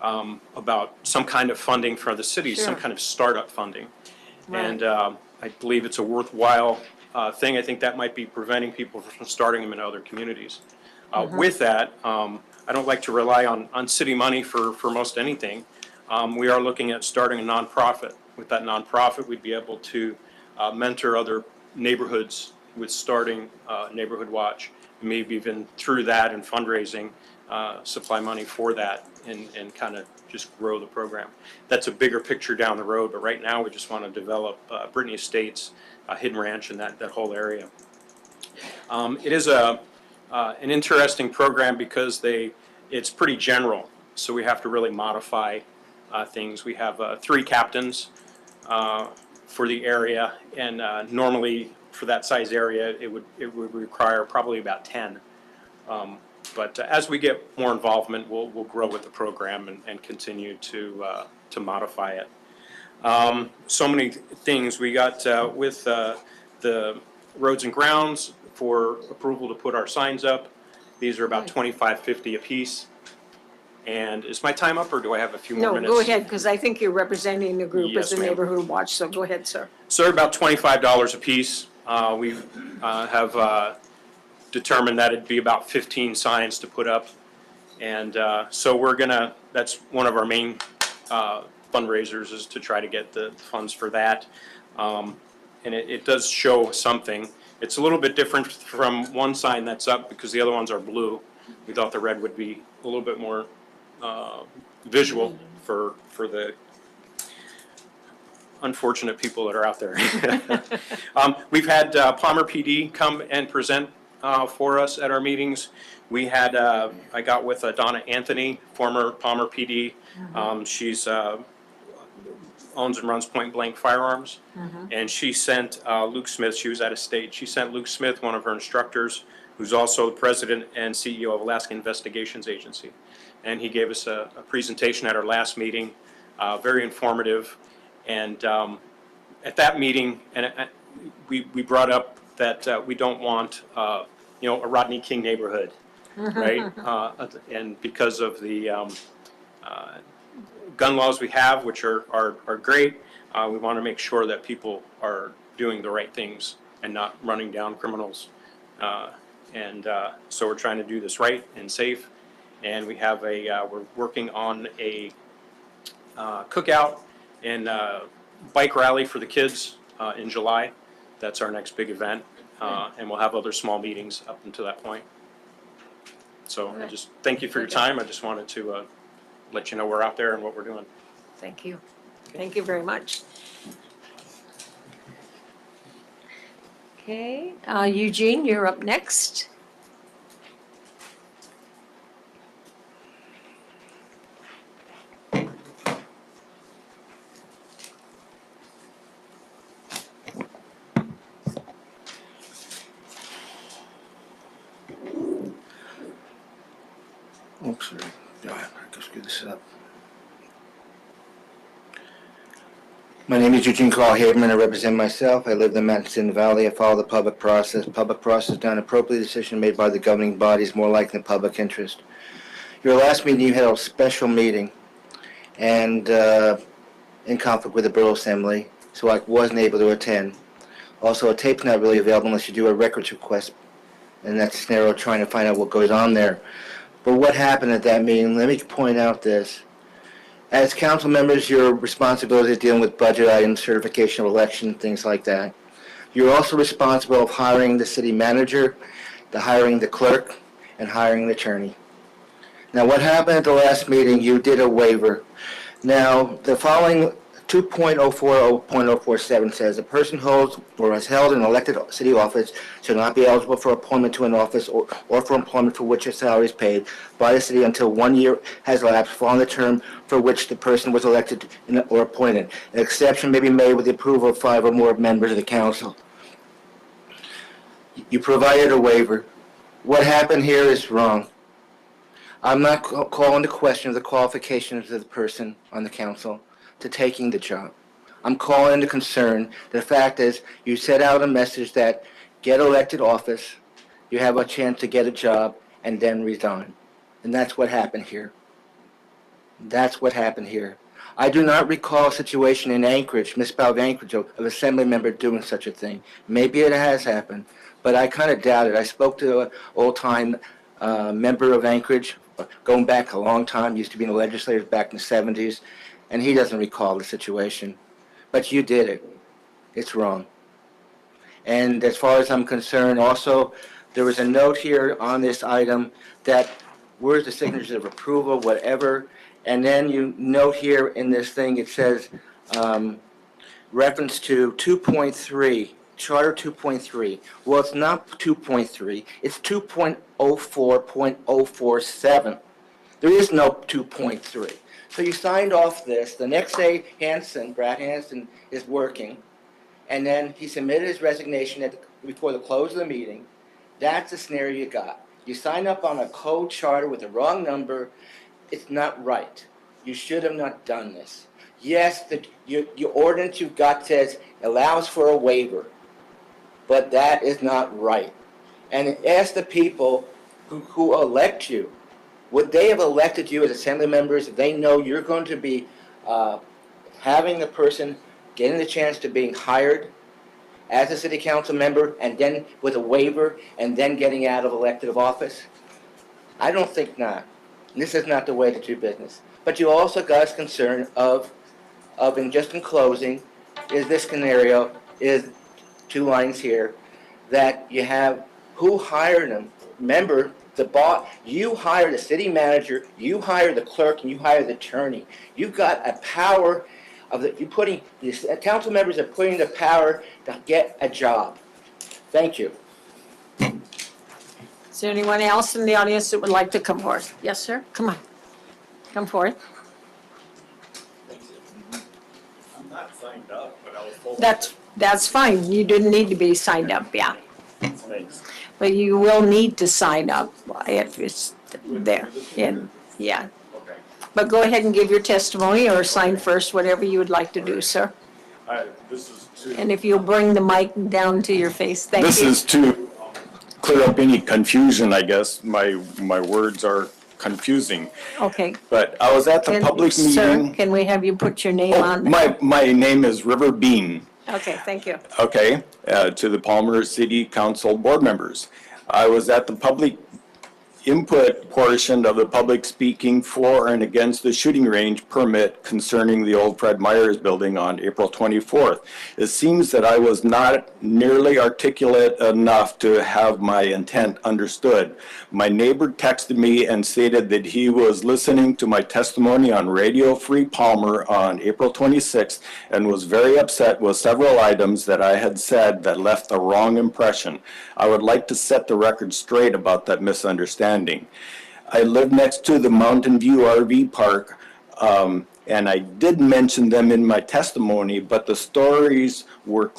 about some kind of funding for the city, some kind of startup funding. Right. And I believe it's a worthwhile thing. I think that might be preventing people from starting them in other communities. With that, I don't like to rely on city money for most anything. We are looking at starting a nonprofit. With that nonprofit, we'd be able to mentor other neighborhoods with starting Neighborhood Watch. Maybe even through that and fundraising, supply money for that and kind of just grow the program. That's a bigger picture down the road, but right now we just want to develop Brittany Estates, Hidden Ranch, and that whole area. It is an interesting program because it's pretty general, so we have to really modify things. We have 3 captains for the area, and normally for that size area it would require probably about 10. But as we get more involvement, we'll grow with the program and continue to modify it. So many things we got with the Roads and Grounds for approval to put our signs up. These are about $25.50 a piece. And is my time up, or do I have a few more minutes? No, go ahead, because I think you're representing the group Yes, as a ma'am. Neighborhood Watch, so go ahead, sir. So they're about $25 a piece. We have determined that it'd be about 15 signs to put up. And so that's one of our main fundraisers, is to try to get the funds for that. And it does show something. It's a little bit different from one sign that's up because the other ones are blue. We thought the red would be a little bit more visual for the unfortunate people that are out there. We've had Palmer PD come and present for us at our meetings. We had, I got with Donna Anthony, former Palmer PD. She's owns and runs Point Blank Firearms. And she sent Luke Smith, she was at a state, she sent Luke Smith, one of her instructors, who's also president and CEO of Alaska Investigations Agency. And he gave us a presentation at our last meeting, very informative. And at that meeting, we brought up that we don't want, you know, a Rodney King neighborhood, right? And because of the gun laws we have, which are great, we want to make sure that people are doing the right things and not running down criminals. So we're trying to do this right and safe. And we have we're working on a cookout and bike rally for the kids in July. That's our next big event. And we'll have other small meetings up until that point. So I just thank you for your time. I just wanted to let you know we're out there and what we're doing. Thank you. Thank you very much. Okay, Eugene, you're up next. Oops, sorry. I can screw this up. My name is Eugene Carl Haberman. I represent myself. I live in the Madison Valley. I follow the public process. Public process done appropriate decision made by the governing bodies more likely in public interest. Your last meeting, you had a special meeting and in conflict with the Borough Assembly, so I wasn't able to attend. Also, a tape's not really available unless you do a records request, and that's a scenario trying to find out what goes on there. But what happened at that meeting, let me point out this. As council members, your responsibility is dealing with budget items, certification of election, things like that. You're also responsible of hiring the city manager, hiring the clerk, and hiring the attorney. Now, what happened at the last meeting, you did a waiver. Now, the following 2.040.047 says, a person holds or has held an elected city office shall not be eligible for appointment to an office or for employment for which a salary is paid by the city until 1 year has elapsed following the term for which the person was elected or appointed. An exception may be made with the approval of 5 or more members of the council. You provided a waiver. What happened here is wrong. I'm not calling the question of the qualifications of the person on the council to taking the job. I'm calling into concern the fact is you set out a message that get elected office, you have a chance to get a job, and then resign. And that's what happened here. That's what happened here. I do not recall a situation in Anchorage, municipality of Anchorage, of an assembly member doing such a thing. Maybe it has happened, but I kind of doubt it. I spoke to an old-time member of Anchorage, going back a long time, used to be in the legislature back in the 70s, and he doesn't recall the situation. But you did it. It's wrong. And as far as I'm concerned, also, there was a note here on this item that where's the signatures of approval, whatever, and then you note here in this thing, it says reference to 2.3, Charter 2.3. Well, it's not 2.3, it's 2.04.047. There is no 2.3. So you signed off this. The next day, Brad Hanson, is working, and then he submitted his resignation before the close of the meeting. That's the scenario you got. You signed up on a code charter with the wrong number. It's not right. You should have not done this. Yes, your ordinance you've got says allows for a waiver, but that is not right. And ask the people who elect you. Would they have elected you as assembly members if they know you're going to be having the person getting the chance to being hired as a city council member and then with a waiver and then getting out of elected office? I don't think not. This is not the way to do business. But you also got us concerned of and just in closing, is this scenario, is 2 lines here, that you have who hired them. Remember, the boss, you hire the city manager, you hire the clerk, and you hire the attorney. You've got a power these council members are putting the power to get a job. Thank you. Is there anyone else in the audience that would like to come forth? Yes, sir? Come on. Come forth. I'm not signed up, but I was told. That's fine. You didn't need to be signed up, yeah. Thanks. But you will need to sign up if it's there. And, yeah. Okay. But go ahead and give your testimony or sign first, whatever you would like to do, sir. This is to. And if you'll bring the mic down to your face, thank you. This is to clear up any confusion, I guess. My words are confusing. Okay. But I was at the public Sir, meeting. can we have you put your name on? My name is River Bean. Okay, thank you. Okay, to the Palmer City Council board members. I was at the public input portion of the public speaking for and against the shooting range permit concerning the old Fred Meyers building on April 24th. It seems that I was not nearly articulate enough to have my intent understood. My neighbor texted me and stated that he was listening to my testimony on Radio Free Palmer on April 26th and was very upset with several items that I had said that left the wrong impression. I would like to set the record straight about that misunderstanding. I live next to the Mountain View RV Park, and I did mention them in my testimony, but the stories were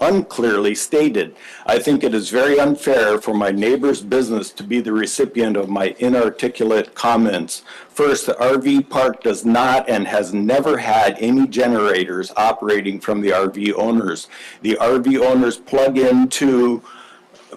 unclearly stated. I think it is very unfair for my neighbor's business to be the recipient of my inarticulate comments. First, the RV park does not and has never had any generators operating from the RV owners. The RV owners plug into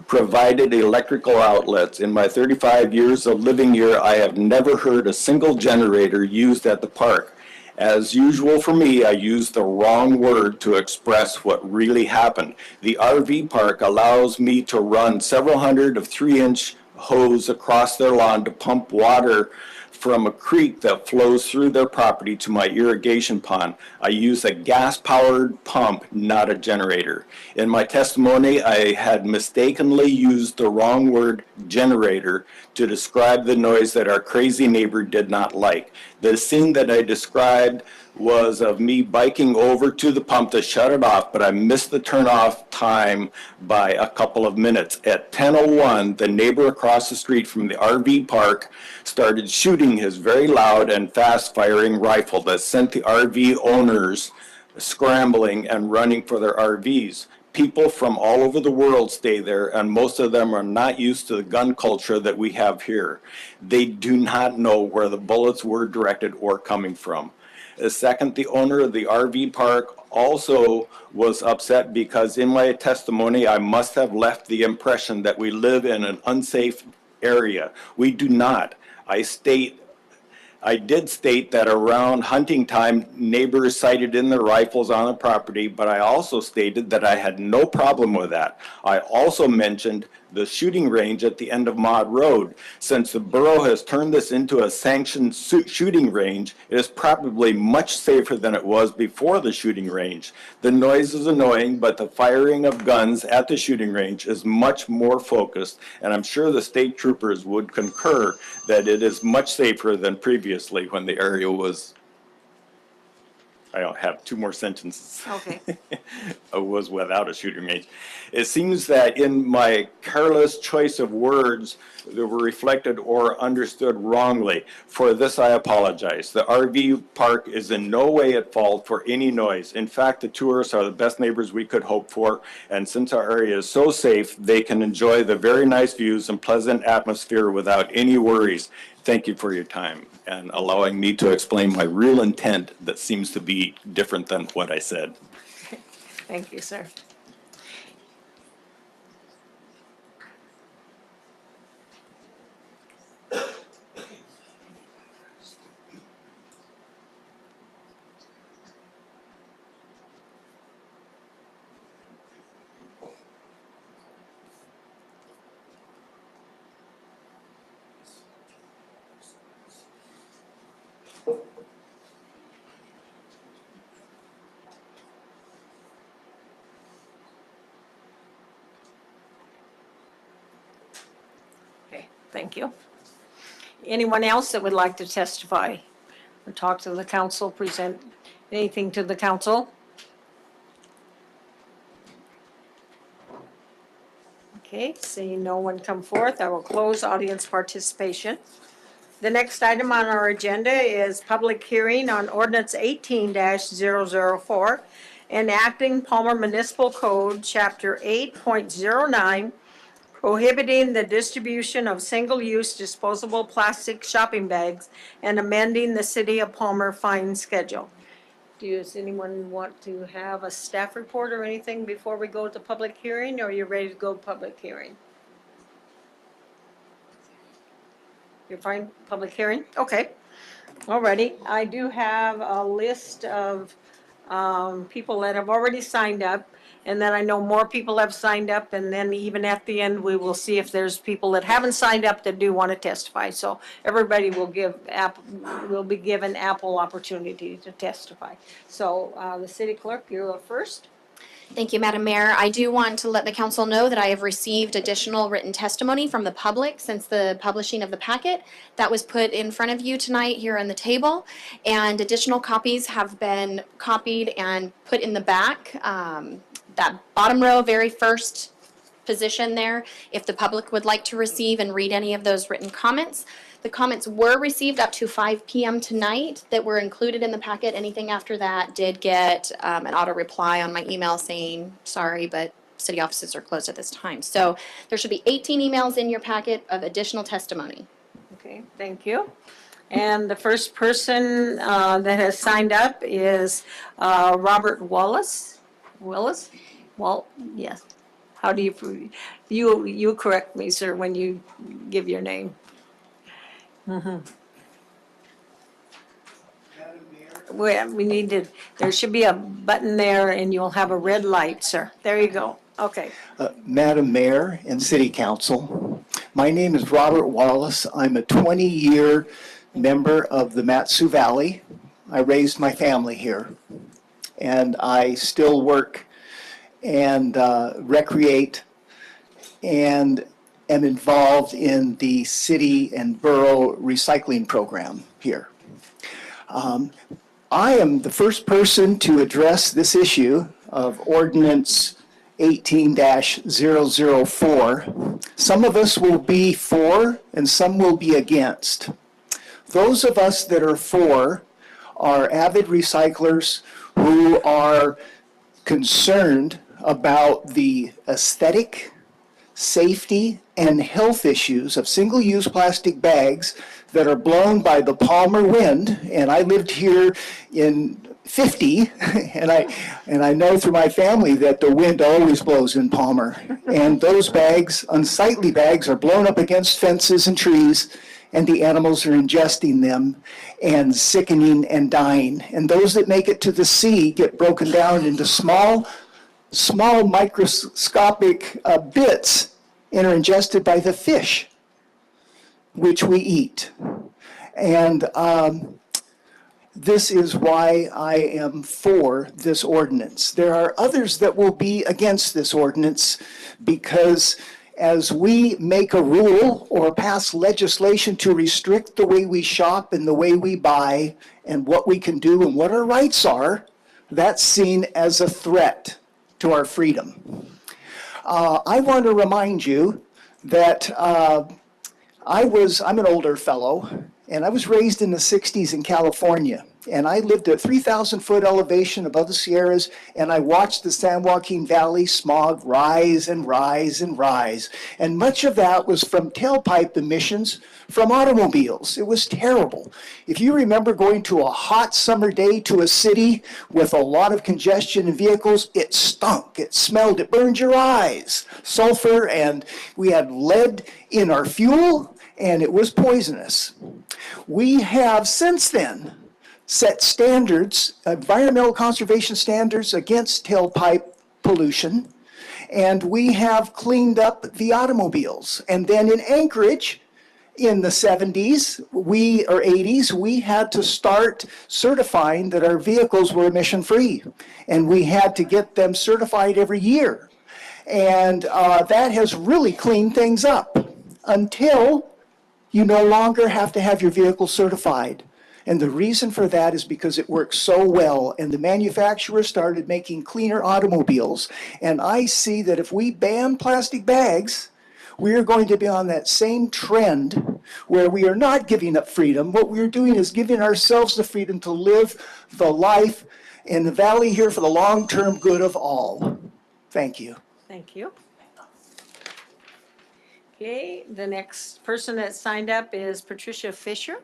provided electrical outlets. In my 35 years of living here, I have never heard a single generator used at the park. As usual for me, I used the wrong word to express what really happened. The RV park allows me to run several hundred of 3-inch hose across their lawn to pump water from a creek that flows through their property to my irrigation pond. I use a gas-powered pump, not a generator. In my testimony, I had mistakenly used the wrong word, generator, to describe the noise that our crazy neighbor did not like. The scene that I described was of me biking over to the pump to shut it off, but I missed the turn-off time by a couple of minutes. At 10:01, the neighbor across the street from the RV park started shooting his very loud and fast-firing rifle that sent the RV owners scrambling and running for their RVs. People from all over the world stay there, and most of them are not used to the gun culture that we have here. They do not know where the bullets were directed or coming from. Second, the owner of the RV park also was upset because in my testimony, I must have left the impression that we live in an unsafe area. We do not. I did state that around hunting time, neighbors sighted in their rifles on the property, but I also stated that I had no problem with that. I also mentioned the shooting range at the end of Maude Road. Since the borough has turned this into a sanctioned shooting range, it is probably much safer than it was before the shooting range. The noise is annoying, but the firing of guns at the shooting range is much more focused, and I'm sure the state troopers would concur that it is much safer than previously when the area was, I don't have 2 more sentences. Okay. Was without a shooting range. It seems that in my careless choice of words that were reflected or understood wrongly. For this, I apologize. The RV park is in no way at fault for any noise. In fact, the tourists are the best neighbors we could hope for, and since our area is so safe, they can enjoy the very nice views and pleasant atmosphere without any worries. Thank you for your time and allowing me to explain my real intent that seems to be different than what I said. Thank you, sir. Thank you. Anyone else that would like to testify talk to the council, present anything to the council? Okay, seeing no one come forth, I will close audience participation. The next item on our agenda is public hearing on ordinance 18-004, enacting Palmer Municipal Code, Chapter 8.09, prohibiting the distribution of single-use disposable plastic shopping bags and amending the City of Palmer fine schedule. Does anyone want to have a staff report or anything before we go to public hearing, or are you ready to go to public hearing? You're fine, public hearing? Okay. Alrighty, I do have a list of people that have already signed up, and then I know more people have signed up, and then even at the end, we will see if there's people that haven't signed up that do want to testify. So everybody will be given ample opportunity to testify. So the city clerk, you're up first. Thank you, Madam Mayor. I do want to let the council know that I have received additional written testimony from the public since the publishing of the packet that was put in front of you tonight here on the table. And additional copies have been copied and put in the back. That bottom row, very first position there, if the public would like to receive and read any of those written comments. The comments were received up to 5 p.m. tonight that were included in the packet. Anything after that did get an auto reply on my email saying, sorry, but city offices are closed at this time. So there should be 18 emails in your packet of additional testimony. Okay, thank you. And the first person that has signed up is Robert Wallace. Willis? Well, yes. How do you correct me, sir, when you give your name? We need to, there should be a button there and you'll have a red light, sir. There you go. Okay. Madam Mayor and City Council, my name is Robert Wallace. I'm a 20-year member of the Mat-Su Valley. I raised my family here, and I still work and recreate and am involved in the city and borough recycling program here. I am the first person to address this issue of ordinance 18-004. Some of us will be for and some will be against. Those of us that are for are avid recyclers who are concerned about the aesthetic, safety, and health issues of single-use plastic bags that are blown by the Palmer wind. And I lived here in 50, and I know through my family that the wind always blows in Palmer. And those bags, unsightly bags, are blown up against fences and trees, and the animals are ingesting them and sickening and dying. And those that make it to the sea get broken down into small microscopic bits and are ingested by the fish, which we eat. And this is why I am for this ordinance. There are others that will be against this ordinance because as we make a rule or pass legislation to restrict the way we shop and the way we buy and what we can do and what our rights are, that's seen as a threat to our freedom. I want to remind you that I'm an older fellow, and I was raised in the 60s in California. And I lived at 3,000-foot elevation above the Sierras, and I watched the San Joaquin Valley smog rise and rise and rise. And much of that was from tailpipe emissions from automobiles. It was terrible. If you remember going to a hot summer day to a city with a lot of congestion in vehicles, it stunk, it smelled, it burned your eyes. Sulfur, and we had lead in our fuel, and it was poisonous. We have since then set standards, environmental conservation standards against tailpipe pollution, and we have cleaned up the automobiles. And then in Anchorage, in the 70s, or 80s, we had to start certifying that our vehicles were emission-free, and we had to get them certified every year. And that has really cleaned things up until you no longer have to have your vehicle certified. And the reason for that is because it works so well, and the manufacturer started making cleaner automobiles. And I see that if we ban plastic bags, we are going to be on that same trend where we are not giving up freedom. What we are doing is giving ourselves the freedom to live the life in the valley here for the long-term good of all. Thank you. Thank you. Okay, the next person that signed up is Patricia Fisher.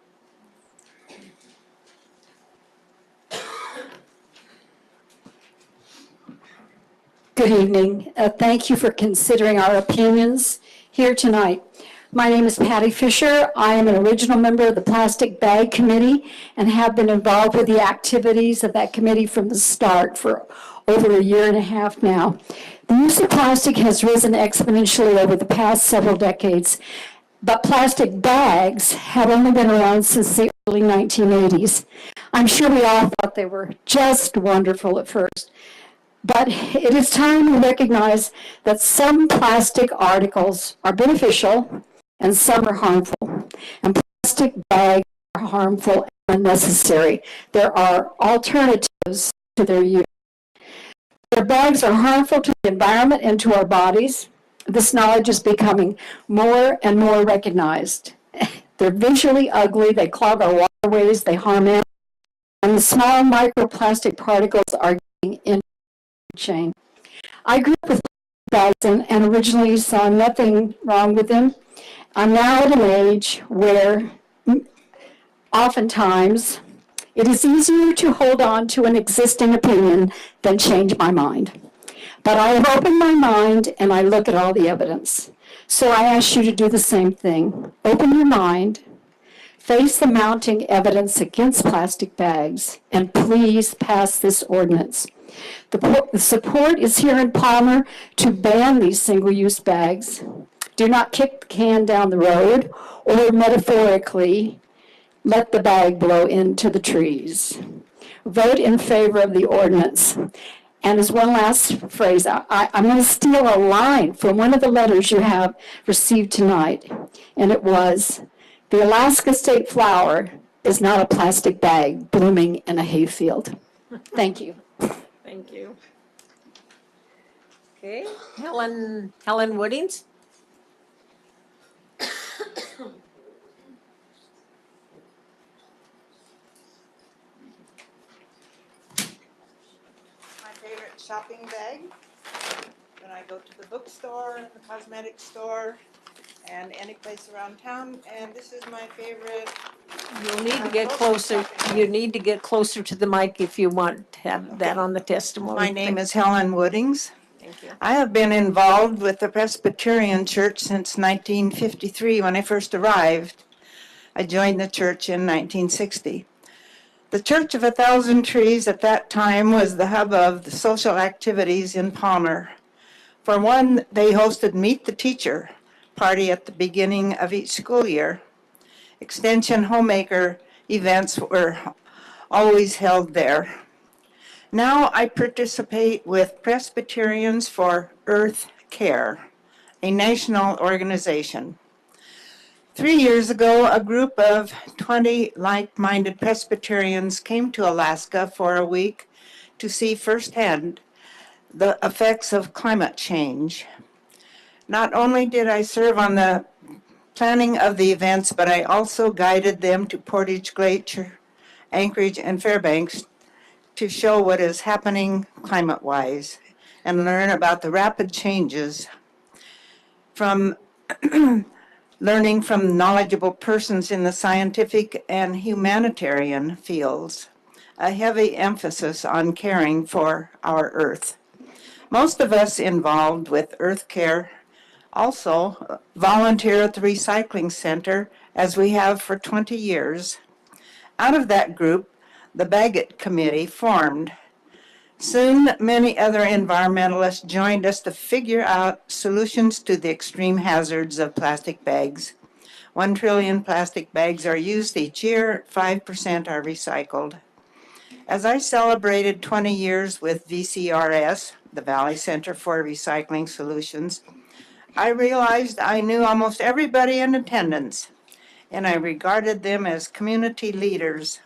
Good evening. Thank you for considering our opinions here tonight. My name is Patty Fisher. I am an original member of the Plastic Bag Committee and have been involved with the activities of that committee from the start for over a year and a half now. The use of plastic has risen exponentially over the past several decades, but plastic bags have only been around since the early 1980s. I'm sure we all thought they were just wonderful at first. But it is time we recognize that some plastic articles are beneficial and some are harmful. And plastic bags are harmful and unnecessary. There are alternatives to their use. Their bags are harmful to the environment and to our bodies. This knowledge is becoming more and more recognized. They're visually ugly, they clog our waterways, they harm animals, and the small microplastic particles are getting into chain. I grew up with bags and originally saw nothing wrong with them. I'm now at an age where oftentimes it is easier to hold on to an existing opinion than change my mind. But I have opened my mind and I look at all the evidence. So I ask you to do the same thing. Open your mind, face the mounting evidence against plastic bags, and please pass this ordinance. The support is here in Palmer to ban these single-use bags. Do not kick the can down the road or metaphorically let the bag blow into the trees. Vote in favor of the ordinance. And as one last phrase, I'm going to steal a line from one of the letters you have received tonight. And it was, the Alaska state flower is not a plastic bag blooming in a hayfield. Thank you. Thank you. Okay, Helen Woodings. My favorite shopping bag when I go to the bookstore, the cosmetic store, and any place around town. And this is my favorite. You'll need to get closer. You need to get closer to the mic if you want to have that on the testimony. My name is Helen Woodings. Thank you. I have been involved with the Presbyterian Church since 1953 when I first arrived. I joined the church in 1960. The Church of 1,000 Trees at that time was the hub of the social activities in Palmer. For one, they hosted Meet the Teacher party at the beginning of each school year. Extension homemaker events were always held there. Now I participate with Presbyterians for Earth Care, a national organization. 3 years ago, a group of 20 like-minded Presbyterians came to Alaska for a week to see firsthand the effects of climate change. Not only did I serve on the planning of the events, but I also guided them to Portage Glacier, Anchorage, and Fairbanks to show what is happening climate-wise and learn about the rapid changes from learning from knowledgeable persons in the scientific and humanitarian fields, a heavy emphasis on caring for our Earth. Most of us involved with Earth Care also volunteer at the recycling center, as we have for 20 years. Out of that group, the Baggett Committee formed. Soon, many other environmentalists joined us to figure out solutions to the extreme hazards of plastic bags. 1 trillion plastic bags are used each year, 5% are recycled. As I celebrated 20 years with VCRS, the Valley Center for Recycling Solutions, I realized I knew almost everybody in attendance, and I regarded them as community leaders.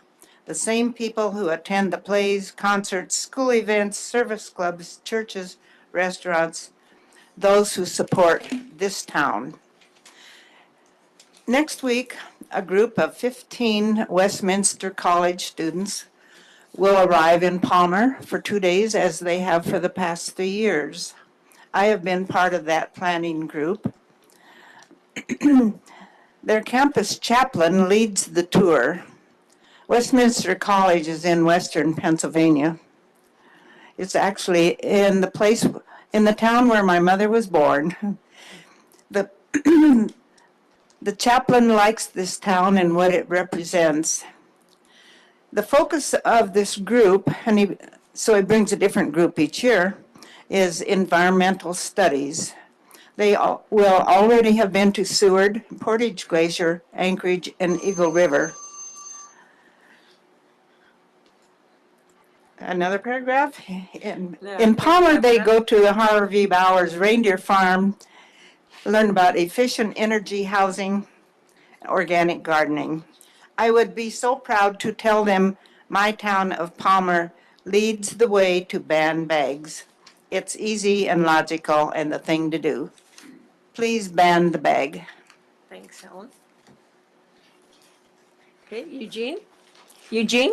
The same people who attend the plays, concerts, school events, service clubs, churches, restaurants, those who support this town. Next week, a group of 15 Westminster College students will arrive in Palmer for 2 days, as they have for the past 3 years. I have been part of that planning group. Their campus chaplain leads the tour. Westminster College is in western Pennsylvania. It's actually in the town where my mother was born. The chaplain likes this town and what it represents. The focus of this group, so he brings a different group each year, is environmental studies. They will already have been to Seward, Portage Glacier, Anchorage, and Eagle River. Another paragraph. In Palmer, they go to the Harvey Bowers Reindeer Farm, learn about efficient energy housing, organic gardening. I would be so proud to tell them my town of Palmer leads the way to ban bags. It's easy and logical and the thing to do. Please ban the bag. Thanks, Helen. Okay, Eugene? Eugene?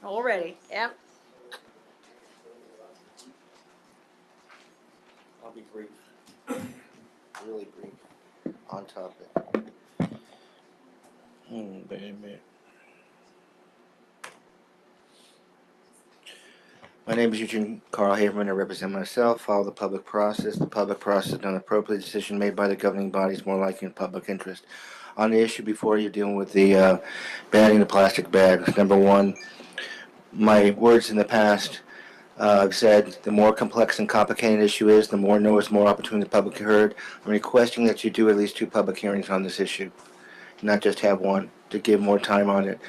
All ready, yep. I'll be brief, really brief, on topic. Baby. My name is Eugene Carl Haverman. I represent myself. Follow the public process. The public process is an appropriate decision made by the governing bodies more likely in public interest. On the issue before you, dealing with the banning the plastic bags. Number one, my words in the past, I've said the more complex and complicated an issue is, the more notice, more opportunity the public heard. I'm requesting that you do at least 2 public hearings on this issue, not just have one, to give more time on it.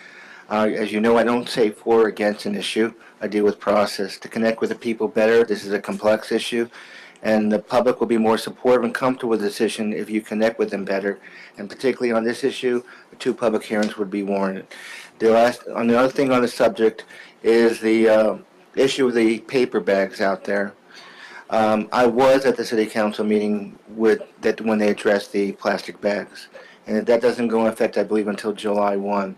As you know, I don't say for or against an issue. I deal with process. To connect with the people better, this is a complex issue, and the public will be more supportive and comfortable with the decision if you connect with them better. And particularly on this issue, 2 public hearings would be warranted. The other thing on the subject is the issue of the paper bags out there. I was at the city council meeting when they addressed the plastic bags, and that doesn't go in effect, I believe, until July 1.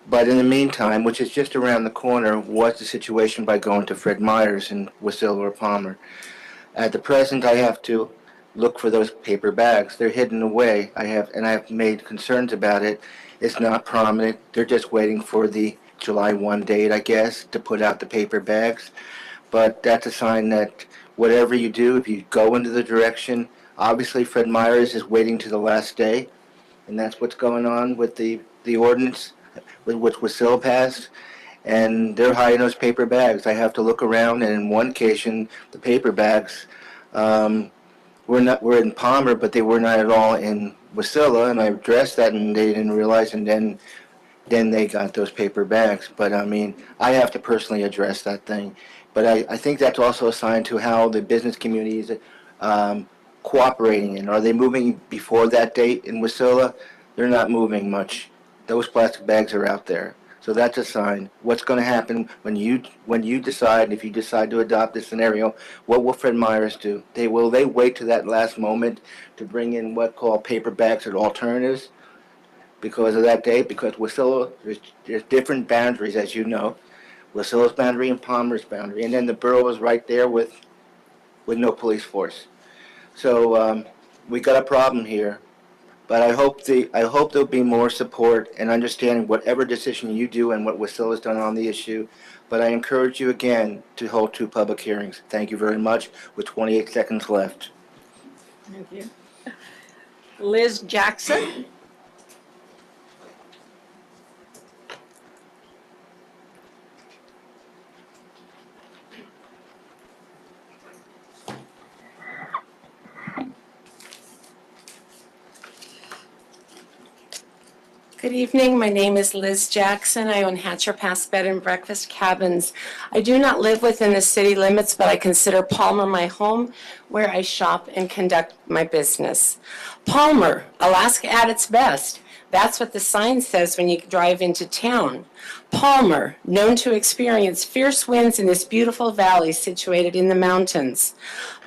But in the meantime, which is just around the corner, was the situation by going to Fred Meyer's in Wasilla or Palmer. At the present, I have to look for those paper bags. They're hidden away. I have made concerns about it. It's not prominent. They're just waiting for the July 1 date, I guess, to put out the paper bags. But that's a sign that whatever you do, if you go into the direction, obviously Fred Meyer's is waiting to the last day, and that's what's going on with the ordinance with which Wasilla passed, and they're hiding those paper bags. I have to look around, and in one occasion, the paper bags were in Palmer, but they were not at all in Wasilla, and I addressed that, and they didn't realize, and then they got those paper bags. But I mean, I have to personally address that thing. But I think that's also a sign to how the business community is cooperating. And are they moving before that date in Wasilla? They're not moving much. Those plastic bags are out there. So that's a sign. What's going to happen when you decide, if you decide to adopt this scenario, what will Fred Meyer's do? Will they wait to that last moment to bring in what called paper bags or alternatives because of that date? Because Wasilla, there's different boundaries, as you know. Wasilla's boundary and Palmer's boundary. And then the borough is right there with no police force. So we got a problem here. But I hope there'll be more support and understanding whatever decision you do and what Wasilla's done on the issue. But I encourage you again to hold 2 public hearings. Thank you very much. With 28 seconds left. Thank you. Liz Jackson? Good evening. My name is Liz Jackson. I own Hatcher Pass Bed and Breakfast Cabins. I do not live within the city limits, but I consider Palmer my home, where I shop and conduct my business. Palmer, Alaska at its best. That's what the sign says when you drive into town. Palmer, known to experience fierce winds in this beautiful valley situated in the mountains.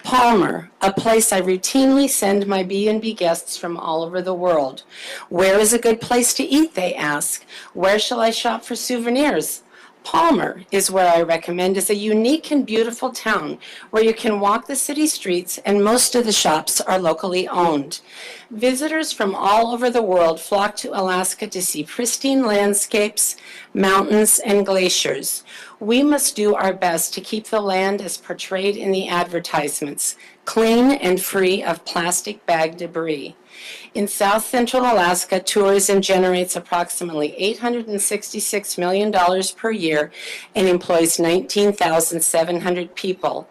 Palmer, a place I routinely send my B&B guests from all over the world. Where is a good place to eat, they ask. Where shall I shop for souvenirs? Palmer is where I recommend is a unique and beautiful town where you can walk the city streets and most of the shops are locally owned. Visitors from all over the world flock to Alaska to see pristine landscapes, mountains, and glaciers. We must do our best to keep the land as portrayed in the advertisements, clean and free of plastic bag debris. In South Central Alaska, tourism generates approximately $866 million per year and employs 19,700 people.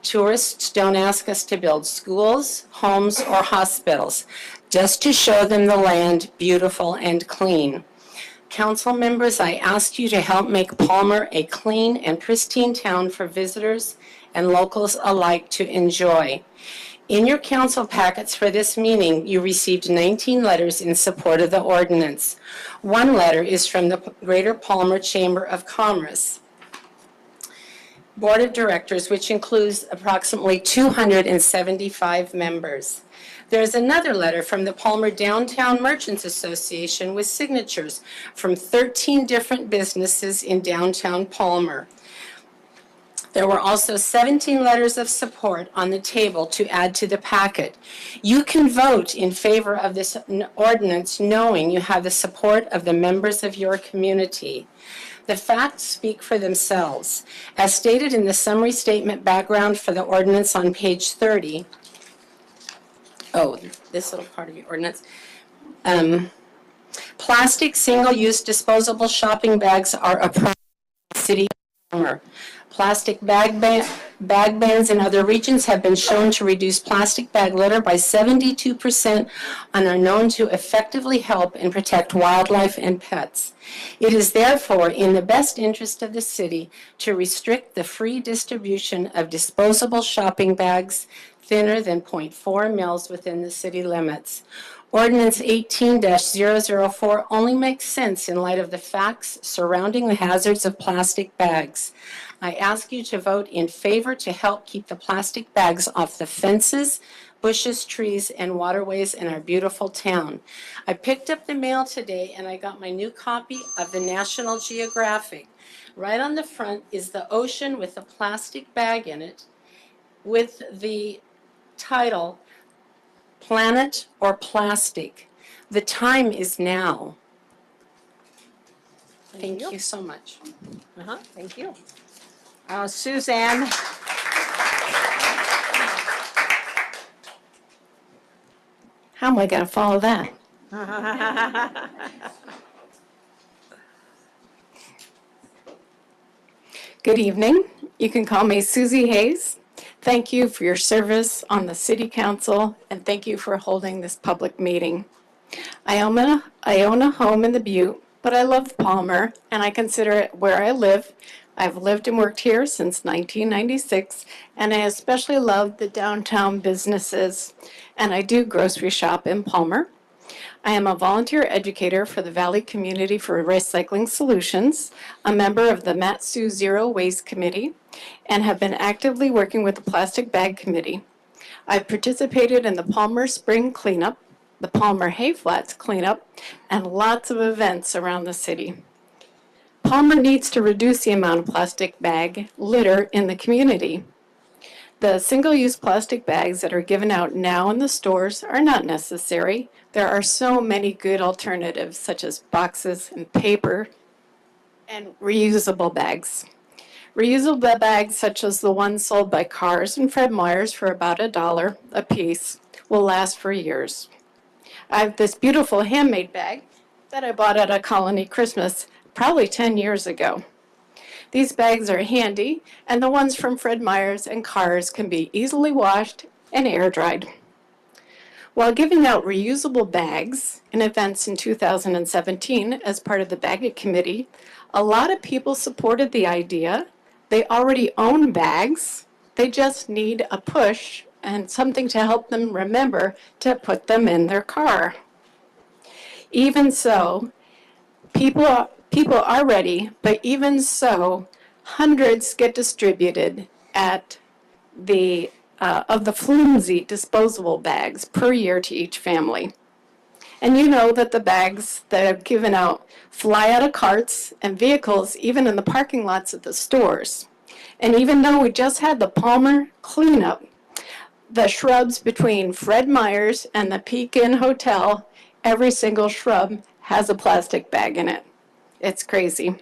Tourists don't ask us to build schools, homes, or hospitals, just to show them the land beautiful and clean. Council members, I ask you to help make Palmer a clean and pristine town for visitors and locals alike to enjoy. In your council packets for this meeting, you received 19 letters in support of the ordinance. One letter is from the Greater Palmer Chamber of Commerce Board of Directors, which includes approximately 275 members. There is another letter from the Palmer Downtown Merchants Association with signatures from 13 different businesses in downtown Palmer. There were also 17 letters of support on the table to add to the packet. You can vote in favor of this ordinance knowing you have the support of the members of your community. The facts speak for themselves. As stated in the summary statement background for the ordinance on page 30, this little part of the ordinance, plastic single-use disposable shopping bags are a problem in the city of Palmer. Plastic bag bans in other regions have been shown to reduce plastic bag litter by 72% and are known to effectively help and protect wildlife and pets. It is therefore in the best interest of the city to restrict the free distribution of disposable shopping bags thinner than 0.4 mils within the city limits. Ordinance 18-004 only makes sense in light of the facts surrounding the hazards of plastic bags. I ask you to vote in favor to help keep the plastic bags off the fences, bushes, trees, and waterways in our beautiful town. I picked up the mail today and I got my new copy of the National Geographic. Right on the front is the ocean with a plastic bag in it with the title, Planet or Plastic. The time is now. Thank you so much. Thank you. Suzanne. How am I going to follow that? Good evening. You can call me Susie Hayes. Thank you for your service on the City Council, and thank you for holding this public meeting. I own a home in the Butte, but I love Palmer, and I consider it where I live. I've lived and worked here since 1996, and I especially love the downtown businesses, and I do grocery shop in Palmer. I am a volunteer educator for the Valley Community for Recycling Solutions, a member of the Mat-Su Zero Waste Committee, and have been actively working with the Plastic Bag Committee. I've participated in the Palmer Spring Cleanup, the Palmer Hay Flats Cleanup, and lots of events around the city. Palmer needs to reduce the amount of plastic bag litter in the community. The single-use plastic bags that are given out now in the stores are not necessary. There are so many good alternatives such as boxes and paper and reusable bags. Reusable bags such as the ones sold by Cars and Fred Meyers for about $1 a piece will last for years. I have this beautiful handmade bag that I bought at a Colony Christmas probably 10 years ago. These bags are handy, and the ones from Fred Meyers and Cars can be easily washed and air dried. While giving out reusable bags in events in 2017 as part of the Baggett Committee, a lot of people supported the idea. They already own bags. They just need a push and something to help them remember to put them in their car. even so, people are ready, but even so, hundreds get distributed at the of the flimsy disposable bags per year to each family. And you know that the bags that are given out fly out of carts and vehicles, even in the parking lots at the stores. And even though we just had the Palmer cleanup, the shrubs between Fred Meyer's and the Peak Inn Hotel, every single shrub has a plastic bag in it. It's crazy.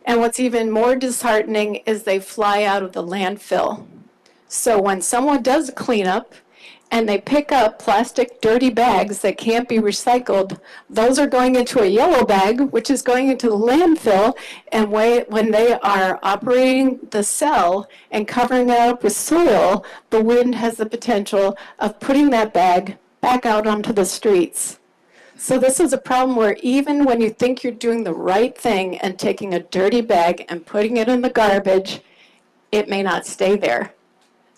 And what's even more disheartening is they fly out of the landfill. So when someone does a cleanup and they pick up plastic dirty bags that can't be recycled, those are going into a yellow bag, which is going into the landfill, and when they are operating the cell and covering it up with soil, the wind has the potential of putting that bag back out onto the streets. So this is a problem where even when you think you're doing the right thing and taking a dirty bag and putting it in the garbage, it may not stay there.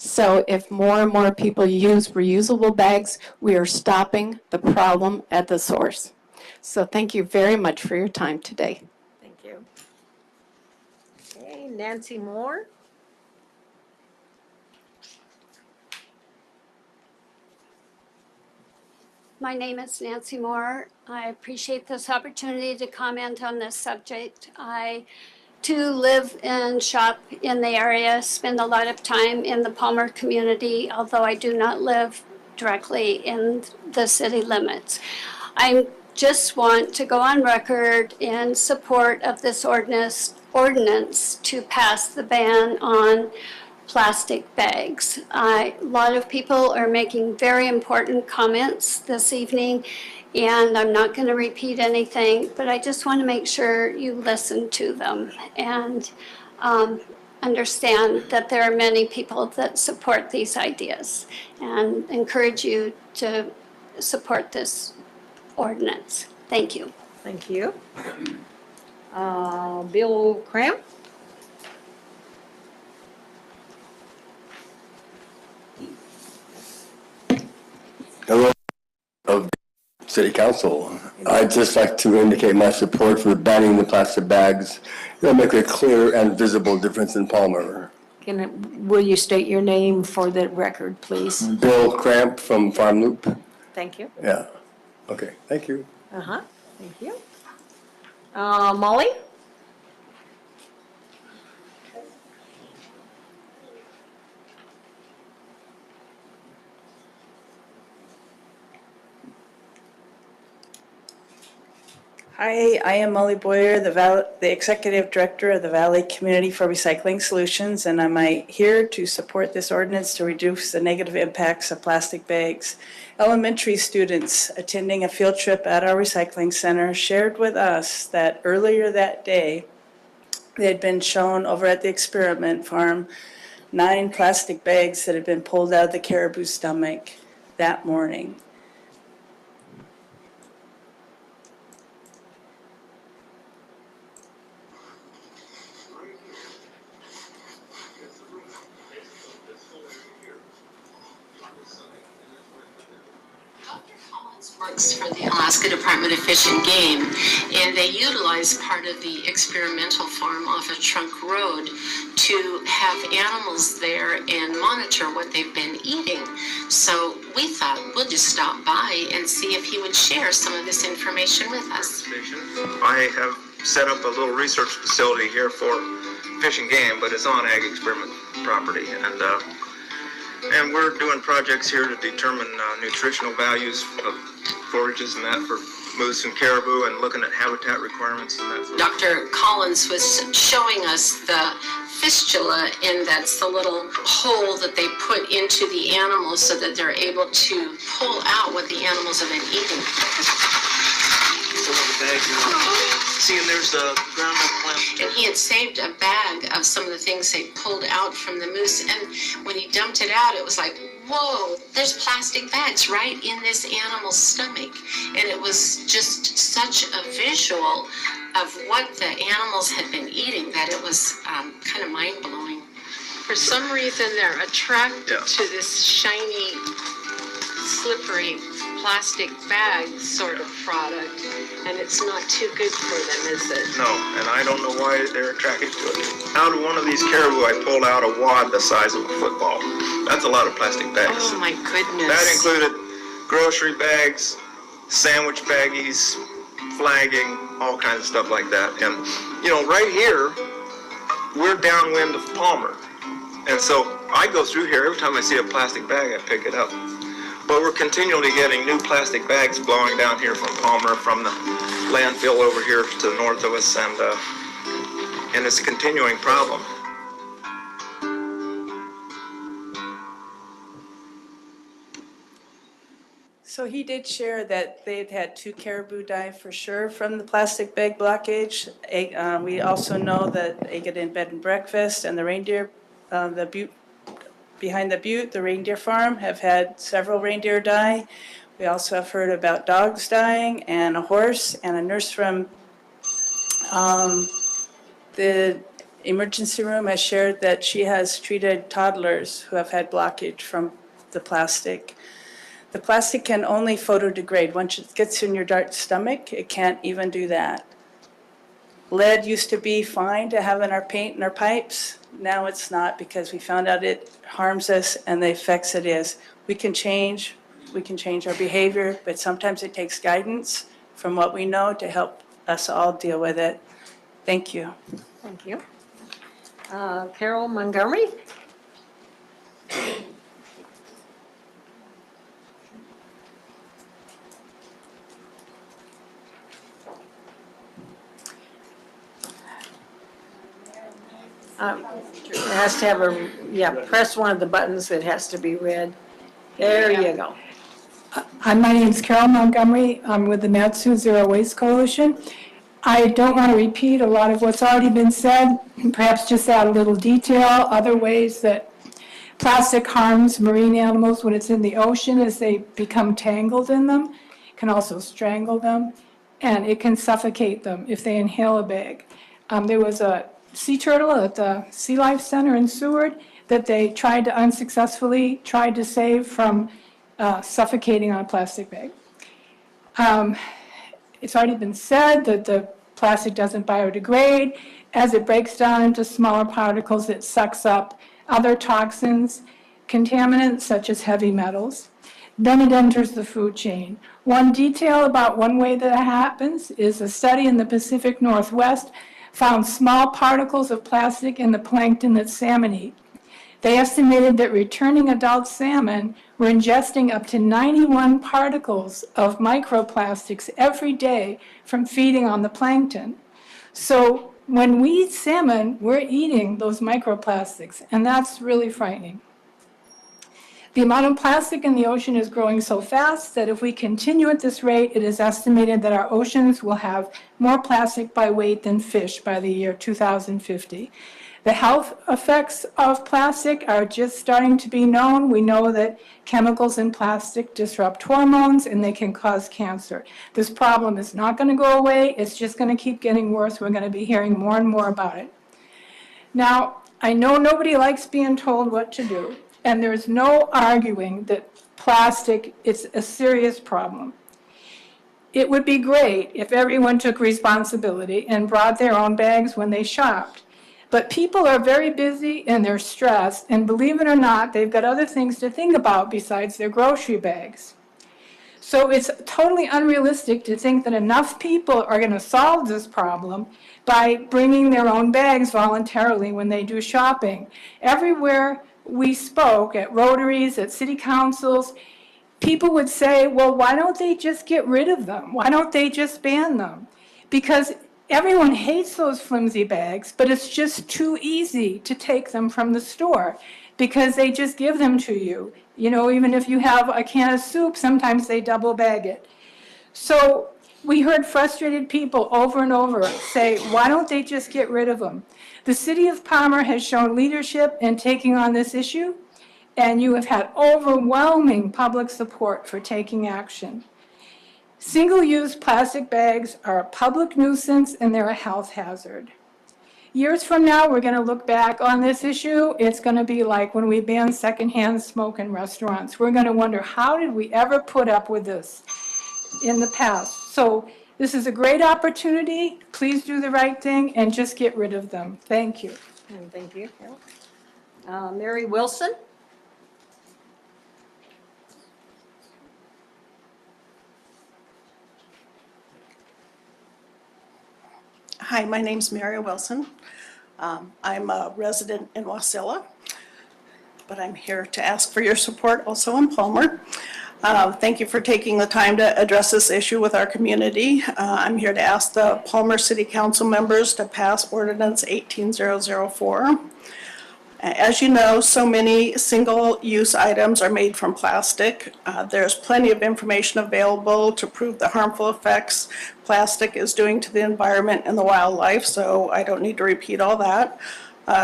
So if more and more people use reusable bags, we are stopping the problem at the source. So thank you very much for your time today. Thank you. Okay, Nancy Moore. My name is Nancy Moore. I appreciate this opportunity to comment on this subject. I too live and shop in the area, spend a lot of time in the Palmer community, although I do not live directly in the city limits. I just want to go on record in support of this ordinance to pass the ban on plastic bags. A lot of people are making very important comments this evening, and I'm not going to repeat anything, but I just want to make sure you listen to them and understand that there are many people that support these ideas, and encourage you to support this ordinance. Thank you. Thank you. Bill Cramp. Hello, of City Council. I'd just like to indicate my support for banning the plastic bags. It'll make a clear and visible difference in Palmer. Will you state your name for the record, please? Bill Cramp from Farm Loop. Thank you. Yeah. Okay, thank you. Uh-huh, thank you. Molly? Hi, I am Molly Boyer, the Executive Director of the Valley Community for Recycling Solutions, and I'm here to support this ordinance to reduce the negative impacts of plastic bags. Elementary students attending a field trip at our recycling center shared with us that earlier that day, they had been shown over at the experiment farm 9 plastic bags that had been pulled out of the caribou stomach that morning. Works for the Alaska Department of Fish and Game, and they utilize part of the experimental farm off of Trunk Road to have animals there and monitor what they've been eating. So we thought we'll just stop by and see if he would share some of this information with us. I have set up a little research facility here for Fish and Game, but it's on ag experiment property, and we're doing projects here to determine nutritional values of forages and that for moose and caribou, and looking at habitat requirements and that. Dr. Collins was showing us the fistula, and that's the little hole that they put into the animals so that they're able to pull out what the animals have been eating. See, and there's the ground up plant. And he had saved a bag of some of the things they pulled out from the moose, and when he dumped it out, it was like, whoa, there's plastic bags right in this animal's stomach. And it was just such a visual of what the animals had been eating that it was kind of mind-blowing. For some reason, they're attracted to this shiny slippery plastic bag sort of product, and it's not too good for them, is it? No, and I don't know why they're attracted to it. Out of one of these caribou, I pulled out a wad the size of a football. That's a lot of plastic bags. Oh my goodness. That included grocery bags, sandwich baggies, flagging, all kinds of stuff like that. And, you know, right here, we're downwind of Palmer. And so I go through here, every time I see a plastic bag, I pick it up. But we're continually getting new plastic bags blowing down here from Palmer, from the landfill over here to the north of us, and it's a continuing problem. So he did share that they'd had 2 caribou die for sure from the plastic bag blockage. We also know that Agaden Bed and Breakfast and the reindeer, the butte, behind the butte, the reindeer farm, have had several reindeer die. We also have heard about dogs dying and a horse, and a nurse from the emergency room has shared that she has treated toddlers who have had blockage from the plastic. The plastic can only photodegrade. Once it gets in your dark stomach, it can't even do that. Lead used to be fine to have in our paint and our pipes. Now it's not, because we found out it harms us and the effects it is. We can change our behavior, but sometimes it takes guidance from what we know to help us all deal with it. Thank you. Thank you. Carol Montgomery? It has to have press one of the buttons that has to be red. There you go. Hi, my name is Carol Montgomery. I'm with the Mat-Su Zero Waste Coalition. I don't want to repeat a lot of what's already been said, perhaps just add a little detail. Other ways that plastic harms marine animals when it's in the ocean is they become tangled in them, can also strangle them, and it can suffocate them if they inhale a bag. There was a sea turtle at the Sea Life Center in Seward that they tried to unsuccessfully save from suffocating on a plastic bag. It's already been said that the plastic doesn't biodegrade. As it breaks down into smaller particles, it sucks up other toxins, contaminants such as heavy metals. Then it enters the food chain. One detail about one way that it happens is a study in the Pacific Northwest found small particles of plastic in the plankton that salmon eat. They estimated that returning adult salmon were ingesting up to 91 particles of microplastics every day from feeding on the plankton. So when we eat salmon, we're eating those microplastics, and that's really frightening. The amount of plastic in the ocean is growing so fast that if we continue at this rate, it is estimated that our oceans will have more plastic by weight than fish by the year 2050. The health effects of plastic are just starting to be known. We know that chemicals in plastic disrupt hormones and they can cause cancer. This problem is not going to go away. It's just going to keep getting worse. We're going to be hearing more and more about it. Now, I know nobody likes being told what to do, and there's no arguing that plastic is a serious problem. It would be great if everyone took responsibility and brought their own bags when they shopped. But people are very busy and they're stressed, and believe it or not, they've got other things to think about besides their grocery bags. So it's totally unrealistic to think that enough people are going to solve this problem by bringing their own bags voluntarily when they do shopping. Everywhere we spoke, at Rotaries, at city councils, people would say, well, why don't they just get rid of them? Why don't they just ban them? Because everyone hates those flimsy bags, but it's just too easy to take them from the store because they just give them to you. You know, even if you have a can of soup, sometimes they double bag it. So we heard frustrated people over and over say, why don't they just get rid of them? The city of Palmer has shown leadership in taking on this issue, and you have had overwhelming public support for taking action. Single-use plastic bags are a public nuisance and they're a health hazard. years from now, we're going to look back on this issue. It's going to be like when we banned secondhand smoke in restaurants. We're going to wonder, how did we ever put up with this in the past? So this is a great opportunity. Please do the right thing and just get rid of them. Thank you. And thank you. Mary Wilson? Hi, my name's Mary Wilson. I'm a resident in Wasilla, but I'm here to ask for your support also in Palmer. Thank you for taking the time to address this issue with our community. I'm here to ask the Palmer City Council members to pass Ordinance 18004. As you know, so many single-use items are made from plastic. There's plenty of information available to prove the harmful effects plastic is doing to the environment and the wildlife, so I don't need to repeat all that.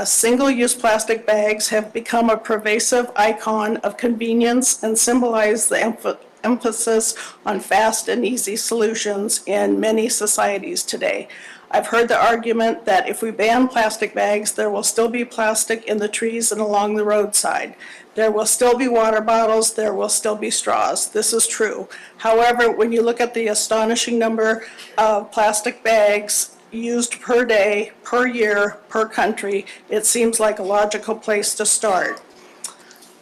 Single-use plastic bags have become a pervasive icon of convenience and symbolize the emphasis on fast and easy solutions in many societies today. I've heard the argument that if we ban plastic bags, there will still be plastic in the trees and along the roadside. There will still be water bottles, there will still be straws. This is true. However, when you look at the astonishing number of plastic bags used per day, per year, per country, it seems like a logical place to start.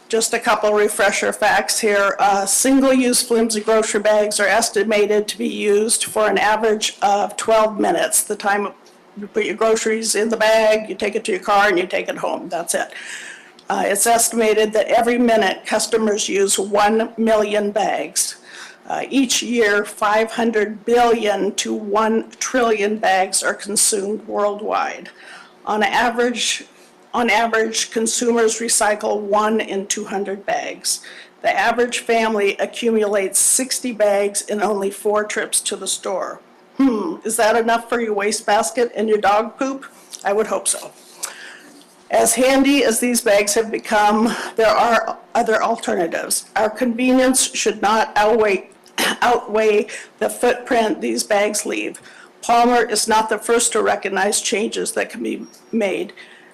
Just a couple refresher facts here. Single-use flimsy grocery bags are estimated to be used for an average of 12 minutes. The time you put your groceries in the bag, you take it to your car, and you take it home. That's it. It's estimated that every minute customers use 1 million bags. Each year, 500 billion to 1 trillion bags are consumed worldwide. On average, consumers recycle 1 in 200 bags. The average family accumulates 60 bags in only 4 trips to the store. Is that enough for your wastebasket and your dog poop? I would hope so. As handy as these bags have become, there are other alternatives. Our convenience should not outweigh the footprint these bags leave. Palmer is not the first to recognize changes that can be made.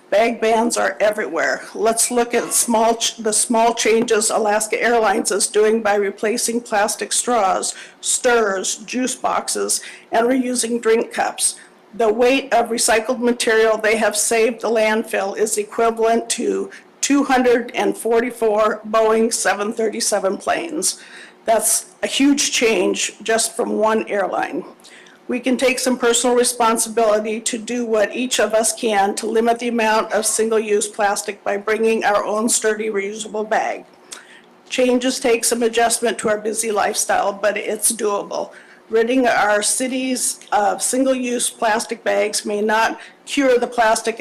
Bag bans are everywhere. Let's look at the small changes Alaska Airlines is doing by replacing plastic straws, stirrers, juice boxes, and reusing drink cups. The weight of recycled material they have saved the landfill is equivalent to 244 Boeing 737 planes. That's a huge change just from one airline. We can take some personal responsibility to do what each of us can to limit the amount of single-use plastic by bringing our own sturdy reusable bag. Changes take some adjustment to our busy lifestyle, but it's doable. Ridding our cities of single-use plastic bags may not cure the plastic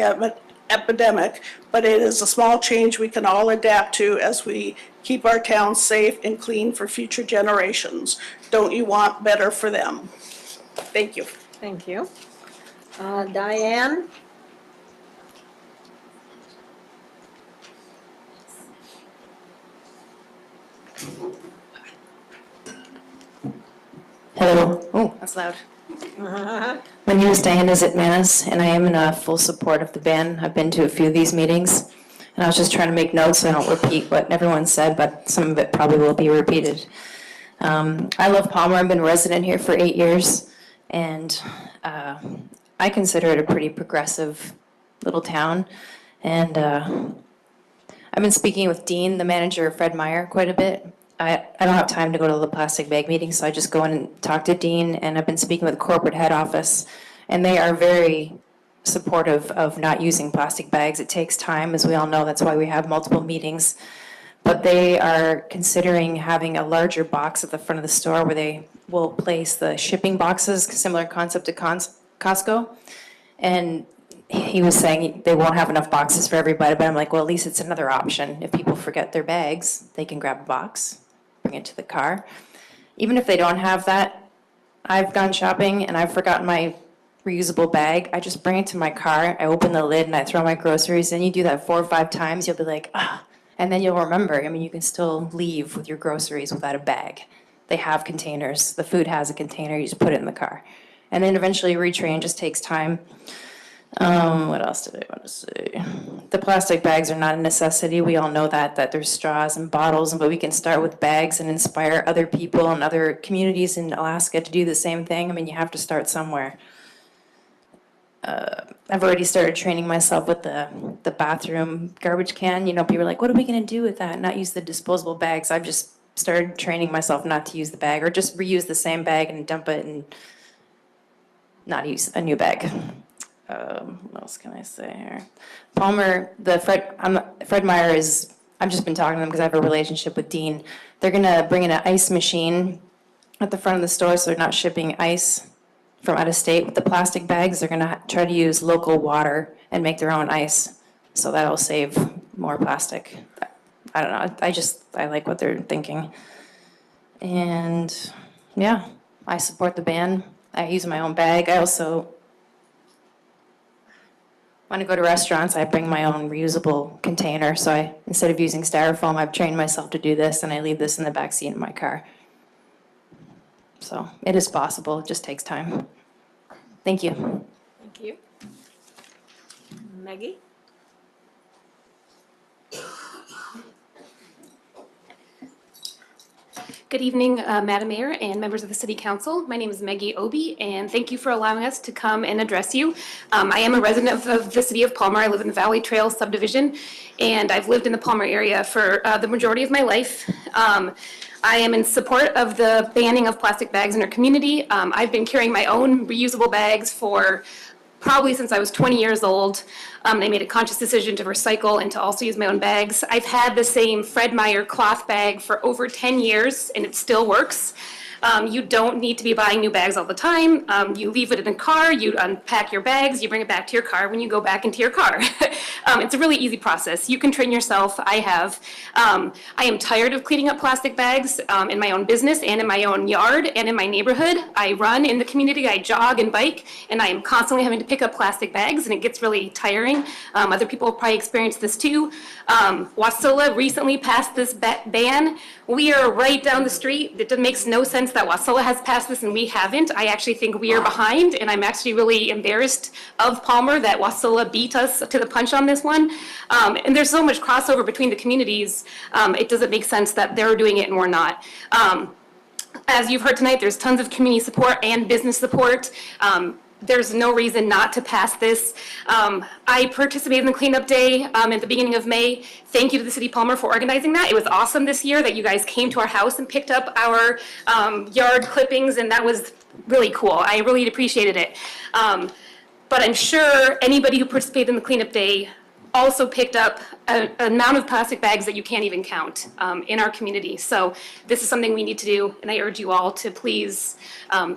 epidemic, but it is a small change we can all adapt to as we keep our towns safe and clean for future generations. Don't you want better for them? Thank you. Thank you. Diane? Hello. Oh, that's loud. My name is Diana Zitmanis, and I am in full support of the ban. I've been to a few of these meetings, and I was just trying to make notes so I don't repeat what everyone said, but some of it probably will be repeated. I love Palmer. I've been a resident here for 8 years. And I consider it a pretty progressive little town. And I've been speaking with Dean, the manager, Fred Meyer, quite a bit. I don't have time to go to the plastic bag meeting, so I just go in and talk to Dean. And I've been speaking with the corporate head office, and they are very supportive of not using plastic bags. It takes time, as we all know. That's why we have multiple meetings. But they are considering having a larger box at the front of the store where they will place the shipping boxes, similar concept to Costco. And he was saying they won't have enough boxes for everybody, but I'm like, well, at least it's another option. If people forget their bags, they can grab a box, bring it to the car. Even if they don't have that, I've gone shopping and I've forgotten my reusable bag. I just bring it to my car, I open the lid and I throw my groceries in. You do that 4 or 5 times, you'll be like, ah. And then you'll remember, I mean, you can still leave with your groceries without a bag. They have containers. The food has a container. You just put it in the car. And then eventually retrain just takes time. What else did I want to say? The plastic bags are not a necessity. We all know that there's straws and bottles, but we can start with bags and inspire other people and other communities in Alaska to do the same thing. I mean, you have to start somewhere. I've already started training myself with the bathroom garbage can. You know, people are like, what are we going to do with that? Not use the disposable bags. I've just started training myself not to use the bag, or just reuse the same bag and dump it and not use a new bag. What else can I say here? Palmer, Fred Meyer is, I've just been talking to them because I have a relationship with Dean. They're gonna bring in an ice machine at the front of the store, so they're not shipping ice from out of state. With the plastic bags, they're gonna try to use local water and make their own ice. So that'll save more plastic. I don't know, I like what they're thinking. And yeah, I support the ban. I use my own bag. I also, when I go to restaurants, I bring my own reusable container. So instead of using styrofoam, I've trained myself to do this, and I leave this in the back seat of my car. So it is possible, it just takes time. Thank you. Thank you. Maggie? Good evening, Madam Mayor and members of the City Council. My name is Maggie Obie, and thank you for allowing us to come and address you. I am a resident of the City of Palmer. I live in the Valley Trail subdivision, and I've lived in the Palmer area for the majority of my life. I am in support of the banning of plastic bags in our community. I've been carrying my own reusable bags for probably since I was 20 years old. I made a conscious decision to recycle and to also use my own bags. I've had the same Fred Meyer cloth bag for over 10 years, and it still works. You don't need to be buying new bags all the time. You leave it in a car, you unpack your bags, you bring it back to your car when you go back into your car. It's a really easy process. You can train yourself. I have. I am tired of cleaning up plastic bags in my own business and in my own yard and in my neighborhood. I run in the community, I jog and bike, and I am constantly having to pick up plastic bags, and it gets really tiring. Other people have probably experienced this too. Wasilla recently passed this ban. We are right down the street. It makes no sense that Wasilla has passed this and we haven't. I actually think we are behind, and I'm actually really embarrassed of Palmer that Wasilla beat us to the punch on this one. And there's so much crossover between the communities, it doesn't make sense that they're doing it and we're not. As you've heard tonight, there's tons of community support and business support. There's no reason not to pass this. I participated in the cleanup day at the beginning of May. Thank you to the City of Palmer for organizing that. It was awesome this year that you guys came to our house and picked up our yard clippings, and that was really cool. I really appreciated it. But I'm sure anybody who participated in the cleanup day also picked up an amount of plastic bags that you can't even count in our community. So this is something we need to do, and I urge you all to please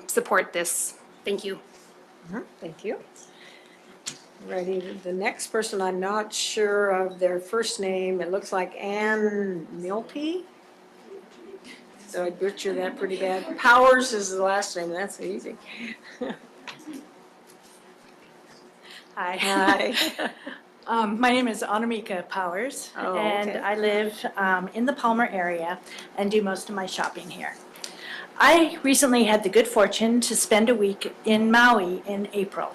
support this. Thank you. Thank you. Ready, the next person, I'm not sure of their first name. It looks like Ann Milpy. So I butchered that pretty bad. Powers is the last name, that's easy. Hi. Hi. My name is Anamika Powers, Oh, and okay. I live in the Palmer area and do most of my shopping here. I recently had the good fortune to spend a week in Maui in April.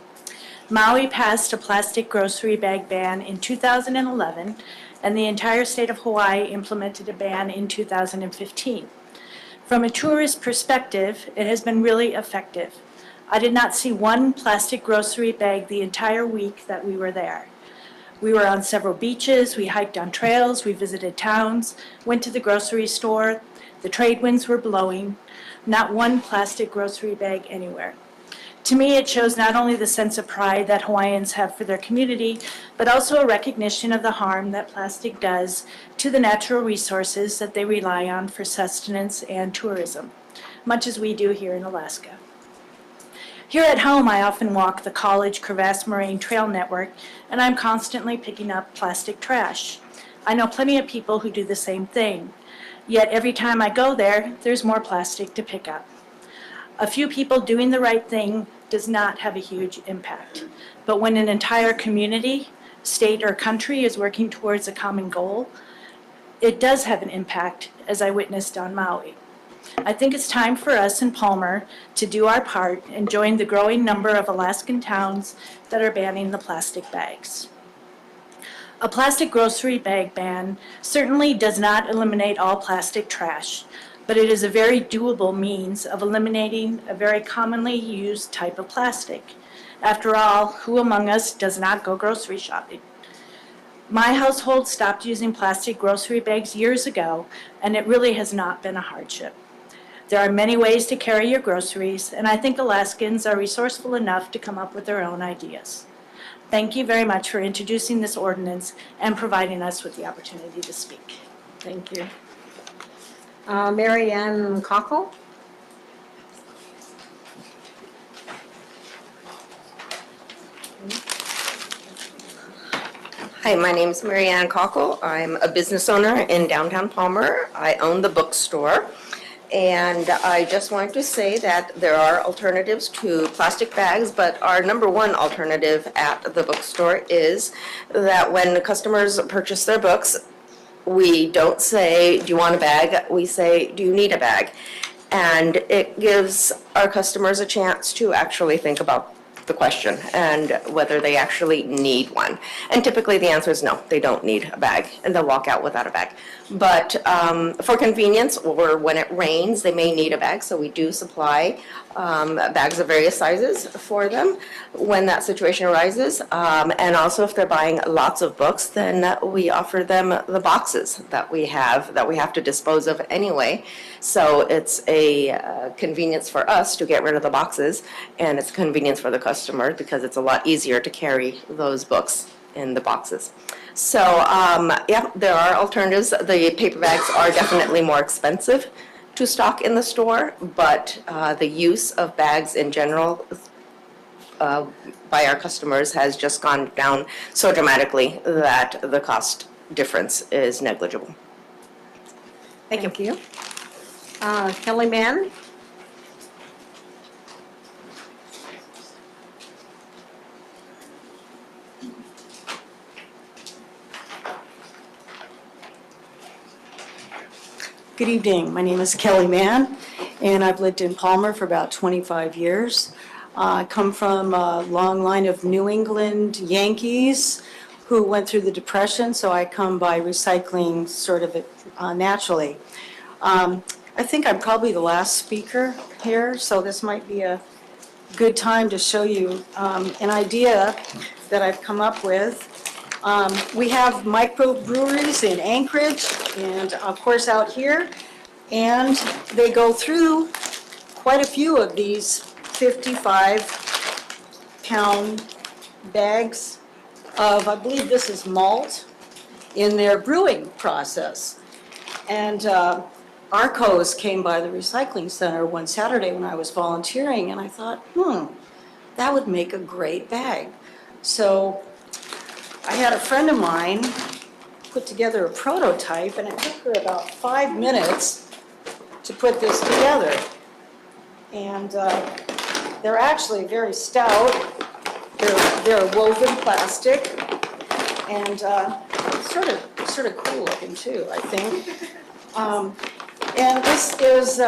Maui passed a plastic grocery bag ban in 2011, and the entire state of Hawaii implemented a ban in 2015. From a tourist perspective, it has been really effective. I did not see one plastic grocery bag the entire week that we were there. We were on several beaches, we hiked on trails, we visited towns, went to the grocery store, the trade winds were blowing, not one plastic grocery bag anywhere. To me, it shows not only the sense of pride that Hawaiians have for their community, but also a recognition of the harm that plastic does to the natural resources that they rely on for sustenance and tourism, much as we do here in Alaska. Here at home, I often walk the College Crevasse Moraine Trail Network, and I'm constantly picking up plastic trash. I know plenty of people who do the same thing. Yet every time I go there, there's more plastic to pick up. A few people doing the right thing does not have a huge impact. But when an entire community, state, or country is working towards a common goal, it does have an impact, as I witnessed on Maui. I think it's time for us in Palmer to do our part and join the growing number of Alaskan towns that are banning the plastic bags. A plastic grocery bag ban certainly does not eliminate all plastic trash, but it is a very doable means of eliminating a very commonly used type of plastic. After all, who among us does not go grocery shopping? My household stopped using plastic grocery bags years ago, and it really has not been a hardship. There are many ways to carry your groceries, and I think Alaskans are resourceful enough to come up with their own ideas. Thank you very much for introducing this ordinance and providing us with the opportunity to speak. Thank you. Mary Ann Cockle? Hi, my name is Mary Ann Cockle. I'm a business owner in downtown Palmer. I own the bookstore. And I just wanted to say that there are alternatives to plastic bags, but our number one alternative at the bookstore is that when the customers purchase their books, we don't say, do you want a bag? We say, do you need a bag? And it gives our customers a chance to actually think about the question and whether they actually need one. And typically the answer is no, they don't need a bag, and they'll walk out without a bag. But for convenience, or when it rains, they may need a bag, so we do supply bags of various sizes for them when that situation arises. And also if they're buying lots of books, then we offer them the boxes that we have to dispose of anyway. So it's a convenience for us to get rid of the boxes, and it's a convenience for the customer because it's a lot easier to carry those books in the boxes. So yeah, there are alternatives. The paper bags are definitely more expensive to stock in the store, but the use of bags in general by our customers has just gone down so dramatically that the cost difference is negligible. Thank you. Kelly Mann? Good evening. My name is Kelly Mann, and I've lived in Palmer for about 25 years. I come from a long line of New England Yankees who went through the Depression, so I come by recycling sort of naturally. I think I'm probably the last speaker here, so this might be a good time to show you an idea that I've come up with. We have microbreweries in Anchorage and of course out here, and they go through quite a few of these 55-pound bags of, I believe this is malt, in their brewing process. And Arcos came by the recycling center one Saturday when I was volunteering, and I thought, that would make a great bag. So I had a friend of mine put together a prototype, and it took her about 5 minutes to put this together. And they're actually very stout. They're woven plastic, and sort of cool looking too, I think. And this is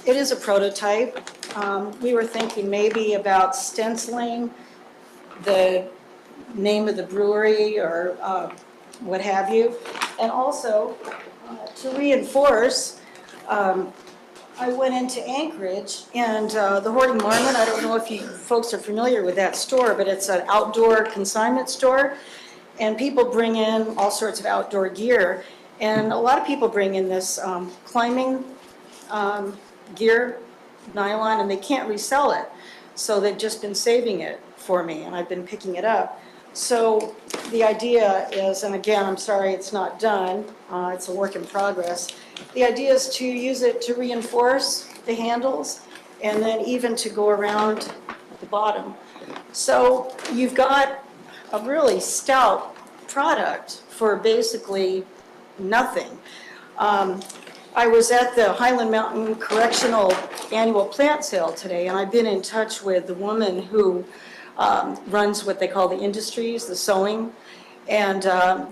it is a prototype. We were thinking maybe about stenciling the name of the brewery or what have you. And also, to reinforce, I went into Anchorage and the Hoarding Marmot, I don't know if you folks are familiar with that store, but it's an outdoor consignment store. And people bring in all sorts of outdoor gear. And a lot of people bring in this climbing gear, nylon, and they can't resell it. So they've just been saving it for me, and I've been picking it up. So the idea is, and again, I'm sorry it's not done, it's a work in progress. The idea is to use it to reinforce the handles and then even to go around the bottom. So you've got a really stout product for basically nothing. I was at the Highland Mountain Correctional annual plant sale today, and I've been in touch with the woman who runs what they call the industries, the sewing, And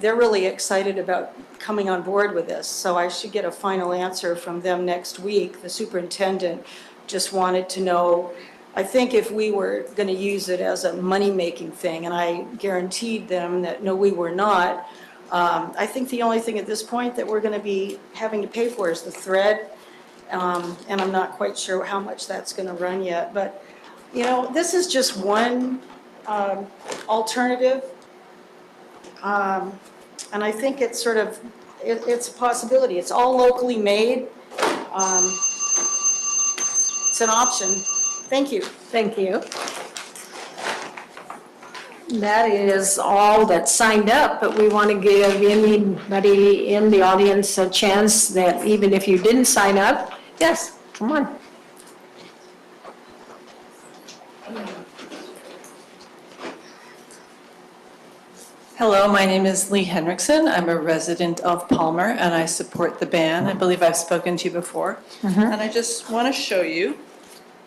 they're really excited about coming on board with this. So I should get a final answer from them next week. The superintendent just wanted to know, I think if we were going to use it as a money-making thing, and I guaranteed them that, no, we were not. I think the only thing at this point that we're going to be having to pay for is the thread. And I'm not quite sure how much that's going to run yet. But, you know, this is just one alternative. And I think it's sort of, it's a possibility. It's all locally made. It's an option. Thank you. Thank you. That is all that signed up, but we want to give anybody in the audience a chance that even if you didn't sign up, yes, come on. Hello, my name is Lee Henriksen. I'm a resident of Palmer and I support the ban. I believe I've spoken to you before. And I just want to show you,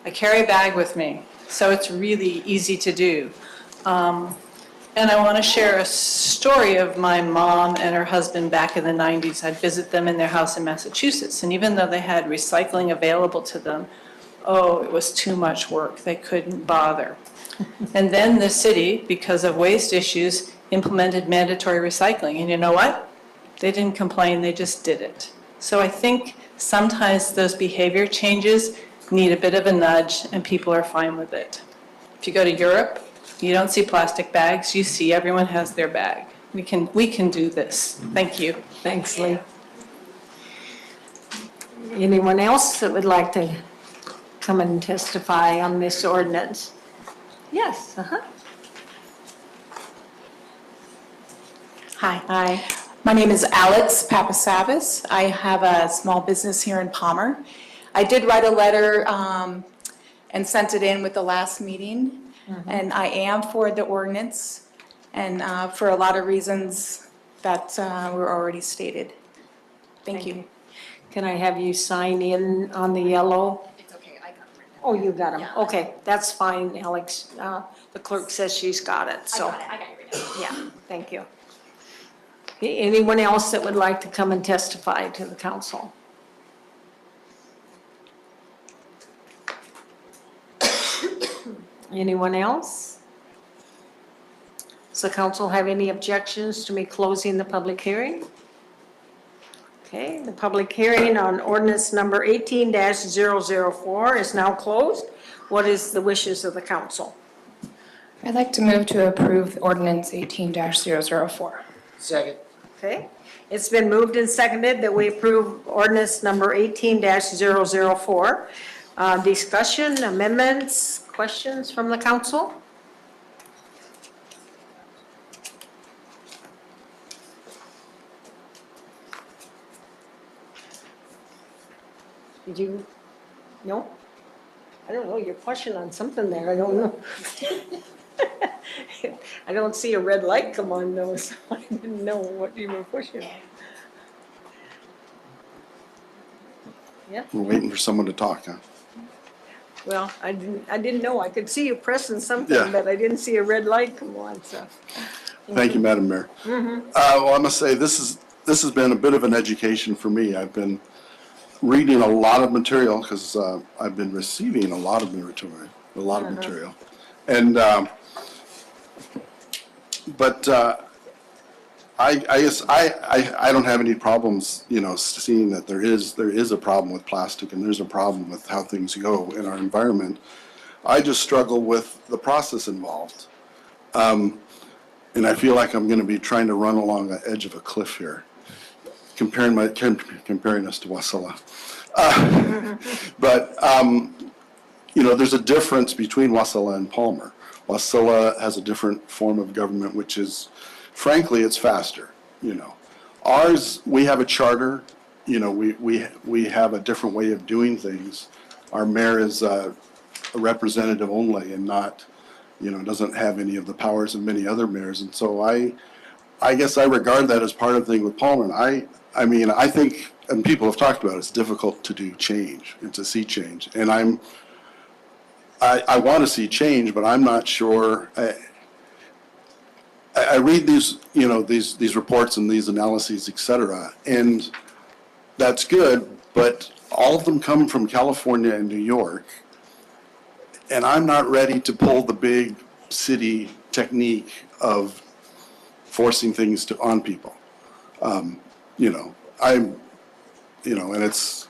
I carry a bag with me, so it's really easy to do. And I want to share a story of my mom and her husband back in the 90s. I'd visit them in their house in Massachusetts, and even though they had recycling available to them, oh, it was too much work. They couldn't bother. And then the city, because of waste issues, implemented mandatory recycling. And you know what? They didn't complain, they just did it. So I think sometimes those behavior changes need a bit of a nudge and people are fine with it. If you go to Europe, you don't see plastic bags, you see everyone has their bag. We can do this. Thank you. Thanks, Lee. Anyone else that would like to come and testify on this ordinance? Yes, Hi. Hi. My name is Alex Papasavis. I have a small business here in Palmer. I did write a letter and sent it in with the last meeting. And I am for the ordinance and for a lot of reasons that were already stated. Thank you. Can I have you sign in on the yellow? It's okay, I got it. Oh, you got them. Okay, that's fine, Alex. The clerk says she's got it, so. I got it right now. Yeah, thank you. Anyone else that would like to come and testify to the council? Anyone else? Does the council have any objections to me closing the public hearing? Okay, the public hearing on ordinance number 18-004 is now closed. What is the wishes of the council? I'd like to move to approve ordinance 18-004. Second. Okay, it's been moved and seconded that we approve ordinance number 18-004. Discussion, amendments, questions from the council? Did you, no? I don't know, your question on something there, I don't know. I don't see a red light come on though, so I didn't know what you were pushing. Yeah, We're waiting for someone to talk, huh? well, I didn't know, I could see you pressing something, Yeah. but I didn't see a red light come on, so. Thank you, Madam Mayor. Well, I must say, this has been a bit of an education for me. I've been reading a lot of material because I've been receiving a lot of material. And, but I guess I don't have any problems, seeing that there is a problem with plastic and there's a problem with how things go in our environment. I just struggle with the process involved. And I feel like I'm going to be trying to run along the edge of a cliff here, comparing us to Wasilla. But, there's a difference between Wasilla and Palmer. Wasilla has a different form of government, which is, frankly, it's faster, Ours, we have a charter, we have a different way of doing things. Our mayor is a representative only and not, doesn't have any of the powers of many other mayors. And so I guess I regard that as part of the thing with Palmer. And I think, and people have talked about it, it's difficult to do change and to see change. And I want to see change, but I'm not sure. I read these, these reports and these analyses, et cetera, and that's good, but all of them come from California and New York, and I'm not ready to pull the big city technique of forcing things on people. And it's,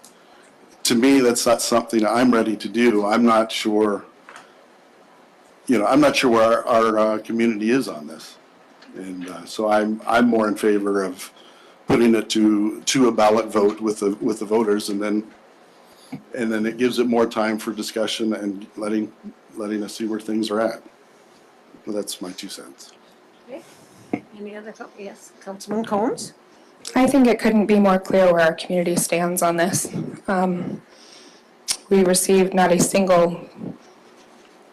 to me, that's not something I'm ready to do. I'm not sure, where our community is on this. And so I'm more in favor of putting it to a ballot vote with the voters, and then it gives it more time for discussion and letting us see where things are at. Well, that's my 2 cents. Okay. Any other, yes, Councilman Combs? I think it couldn't be more clear where our community stands on this. We received not a single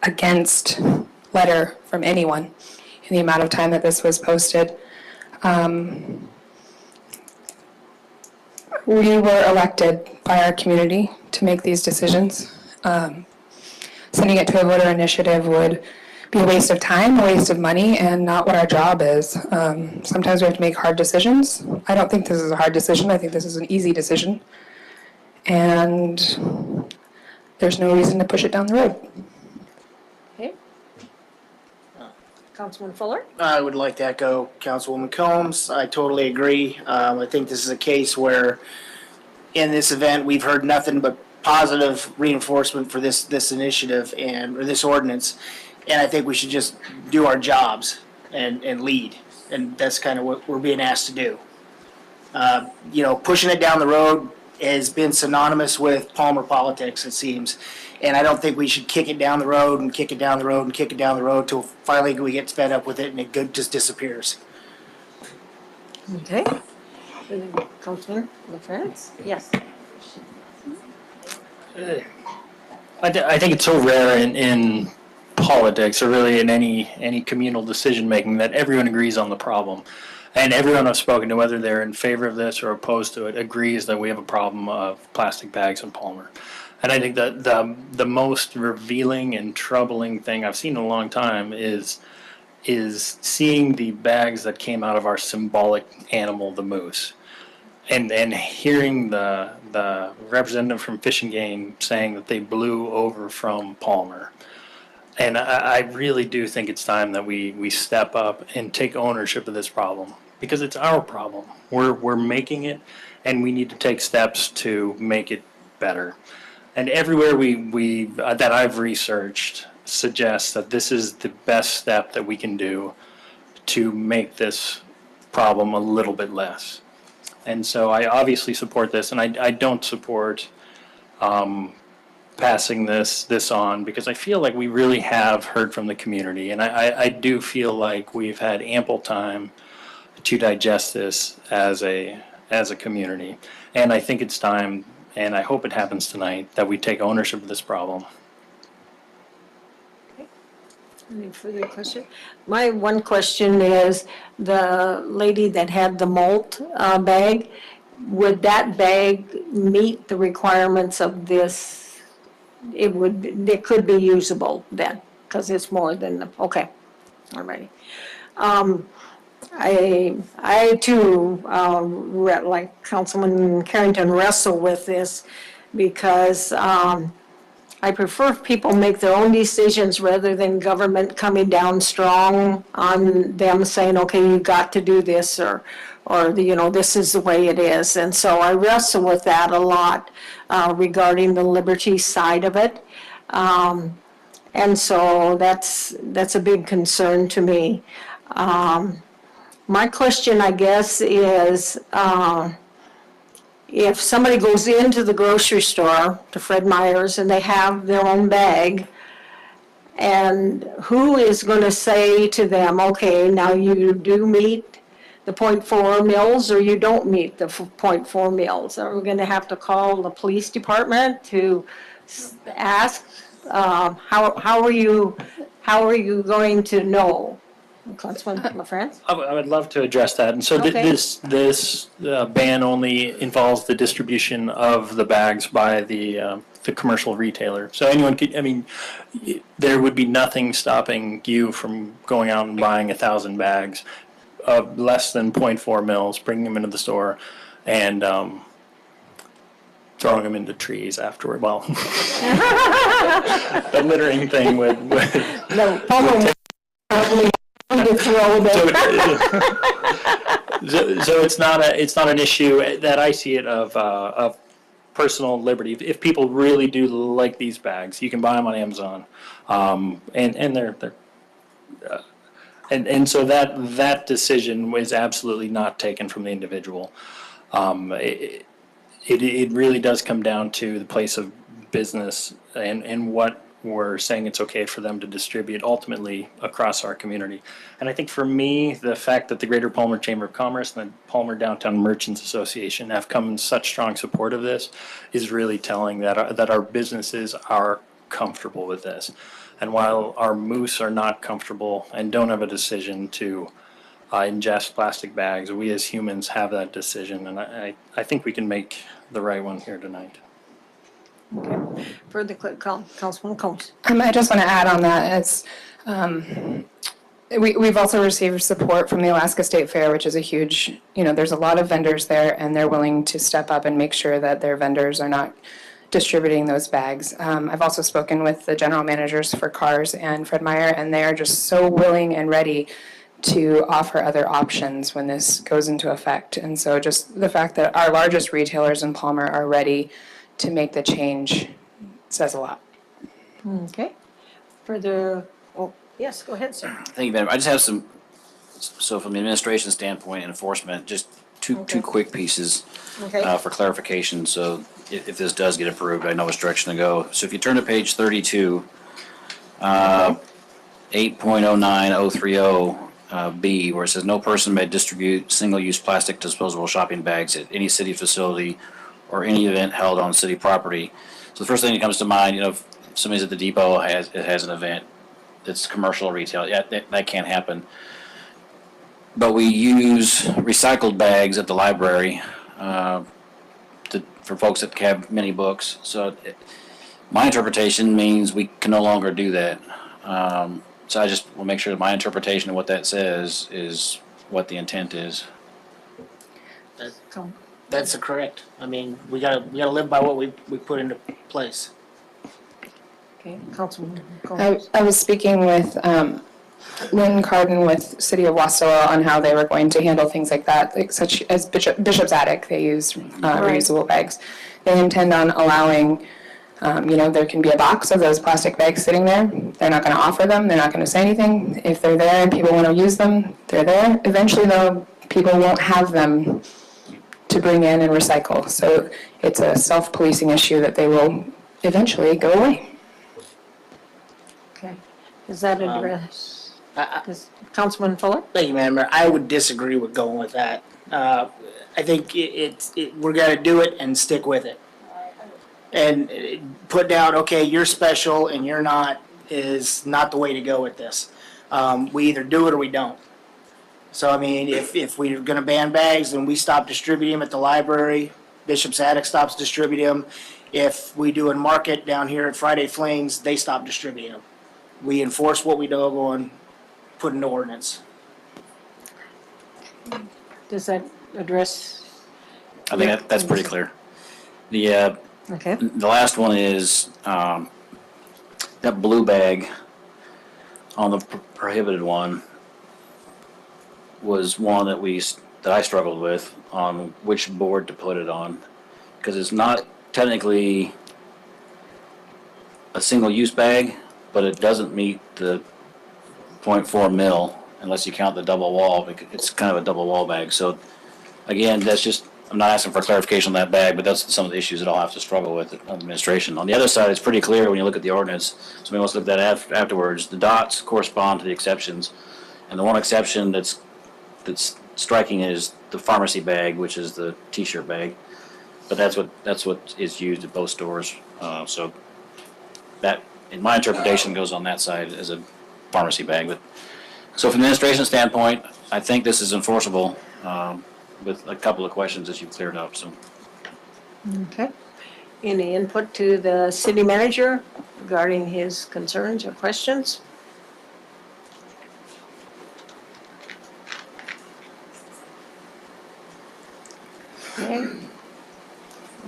against letter from anyone in the amount of time that this was posted. We were elected by our community to make these decisions. Sending it to a voter initiative would be a waste of time, a waste of money, and not what our job is. Sometimes we have to make hard decisions. I don't think this is a hard decision. I think this is an easy decision. And there's no reason to push it down the road. Okay. Councilman Fuller? I would like to echo Councilwoman Combs. I totally agree. I think this is a case where in this event, we've heard nothing but positive reinforcement for this initiative or this ordinance. And I think we should just do our jobs and lead. And that's kind of what we're being asked to do. Pushing it down the road has been synonymous with Palmer politics, it seems. And I don't think we should kick it down the road and kick it down the road and kick it down the road till finally we get fed up with it and it just disappears. Okay. Councilman LaFrance? Yes. I think it's so rare in politics, or really in any communal decision making, that everyone agrees on the problem. And everyone I've spoken to, whether they're in favor of this or opposed to it, agrees that we have a problem of plastic bags in Palmer. And I think that the most revealing and troubling thing I've seen in a long time is seeing the bags that came out of our symbolic animal, the moose. And hearing the representative from Fish and Game saying that they blew over from Palmer. And I really do think it's time that we step up and take ownership of this problem, because it's our problem. We're making it, and we need to take steps to make it better. And everywhere that I've researched suggests that this is the best step that we can do to make this problem a little bit less. And so I obviously support this, and I don't support passing this on, because I feel like we really have heard from the community, and I do feel like we've had ample time to digest this as a community. And I think it's time, and I hope it happens tonight, that we take ownership of this problem. Any further question? My one question is, the lady that had the malt bag, would that bag meet the requirements of this? It could be usable then, because it's more than, okay, all righty. I too, like Councilman Carrington, wrestle with this, because I prefer if people make their own decisions rather than government coming down strong on them saying, okay, you got to do this, or this is the way it is. And so I wrestle with that a lot regarding the liberty side of it. And so that's a big concern to me. My question, I guess, is if somebody goes into the grocery store, to Fred Meyer's, and they have their own bag, and who is going to say to them, okay, now you do meet the 0.4 mils or you don't meet the 0.4 mils? Are we going to have to call the police department to ask, how are you going to know Councilman LaFrance? I would love to address that. And so Okay. this ban only involves the distribution of the bags by the commercial retailer. So anyone could, I mean, there would be nothing stopping you from going out and buying 1,000 bags of less than 0.4 mils, bringing them into the store, and throwing them into trees afterward. Well, the littering thing would No, Palmer probably to throw So it's not an issue that I see it of personal liberty. If people really do like these bags, you can buy them on Amazon, and they're and so that decision was absolutely not taken from the individual. It really does come down to the place of business and what we're saying it's okay for them to distribute ultimately across our community. And I think for me, the fact that the Greater Palmer Chamber of Commerce and the Palmer Downtown Merchants Association have come in such strong support of this is really telling that our businesses are comfortable with this. And while our moose are not comfortable and don't have a decision to ingest plastic bags, we as humans have that decision, and I think we can make the right one here tonight. Okay. Further, Councilwoman Combs. I just want to add on that, it's, we've also received support from the Alaska State Fair, which is a huge, there's a lot of vendors there, and they're willing to step up and make sure that their vendors are not distributing those bags. I've also spoken with the general managers for Cars and Fred Meyer, and they are just so willing and ready to offer other options when this goes into effect. And so just the fact that our largest retailers in Palmer are ready to make the change says a lot. Okay. Further, yes, go ahead, sir. Thank you, Madam. I just have so from the administration standpoint and enforcement, just two quick pieces for clarification. So if this does get approved, I know which direction to go. So if you turn to page 32, 8.09030B, where it says no person may distribute single-use plastic disposable shopping bags at any city facility or any event held on city property. So the first thing that comes to mind, if somebody's at the depot has an event that's commercial retail, yeah, that can't happen. But we use recycled bags at the library for folks that have many books. So my interpretation means we can no longer do that. So I just will make sure that my interpretation of what that says is what the intent is. That's correct. I mean, we gotta live by what we put into place. Okay, Councilwoman Combs. I was speaking with Lynn Carden with City of Wasilla on how they were going to handle things like that, like such as Bishop's Attic. They use reusable bags. They intend on allowing, there can be a box of those plastic bags sitting there. They're not going to offer them. They're not going to say anything. If they're there and people want to use them, they're there. Eventually, though, people won't have them to bring in and recycle. So it's a self-policing issue that they will eventually go away. Okay. Does that address? Councilman Fuller? Thank you, Madam Mayor. I would disagree with going with that. I think we're going to do it and stick with it. And put down, okay, you're special and you're not, is not the way to go with this. We either do it or we don't. So, I mean, if we're going to ban bags, then we stop distributing them at the library. Bishop's Attic stops distributing them. If we do a market down here at Friday Flings, they stop distributing them. We enforce what we do and put into ordinance. Does that address? I think that's pretty clear. The last one is that blue bag on the prohibited one was one that I struggled with on which board to put it on, because it's not technically a single-use bag, but it doesn't meet the 0.4 mil unless you count the double wall. It's kind of a double wall bag. So again, that's just, I'm not asking for clarification on that bag, but that's some of the issues that I'll have to struggle with on administration. On the other side, it's pretty clear when you look at the ordinance. Somebody wants to look at that afterwards. The dots correspond to the exceptions, and the one exception that's striking is the pharmacy bag, which is the T-shirt bag. But that's what is used at both stores. So that, in my interpretation, goes on that side as a pharmacy bag. But So from the administration standpoint, I think this is enforceable, with a couple of questions that you've cleared up, so. Okay. Any input to the city manager regarding his concerns or questions? Okay.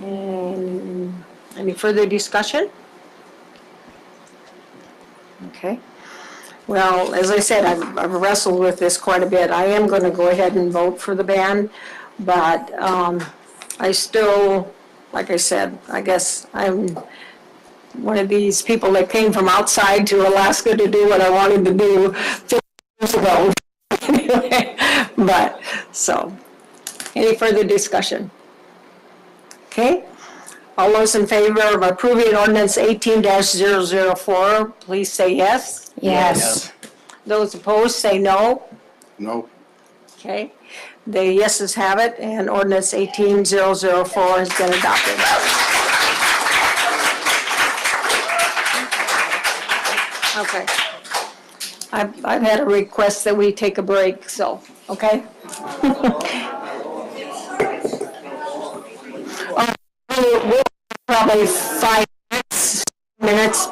And any further discussion? Okay. Well, as I said, I've wrestled with this quite a bit. I am going to go ahead and vote for the ban, but I still, like I said, I guess I'm one of these people that came from outside to Alaska to do what I wanted to do 50 years ago. Anyway, but, so, any further discussion? Okay. All those in favor of approving ordinance 18-004, please say yes. Yes. Those opposed, say no. No. Okay. The yeses have it, and ordinance 18-004 has been adopted. Okay. I've had a request that we take a break, so, okay? We'll probably 5 minutes.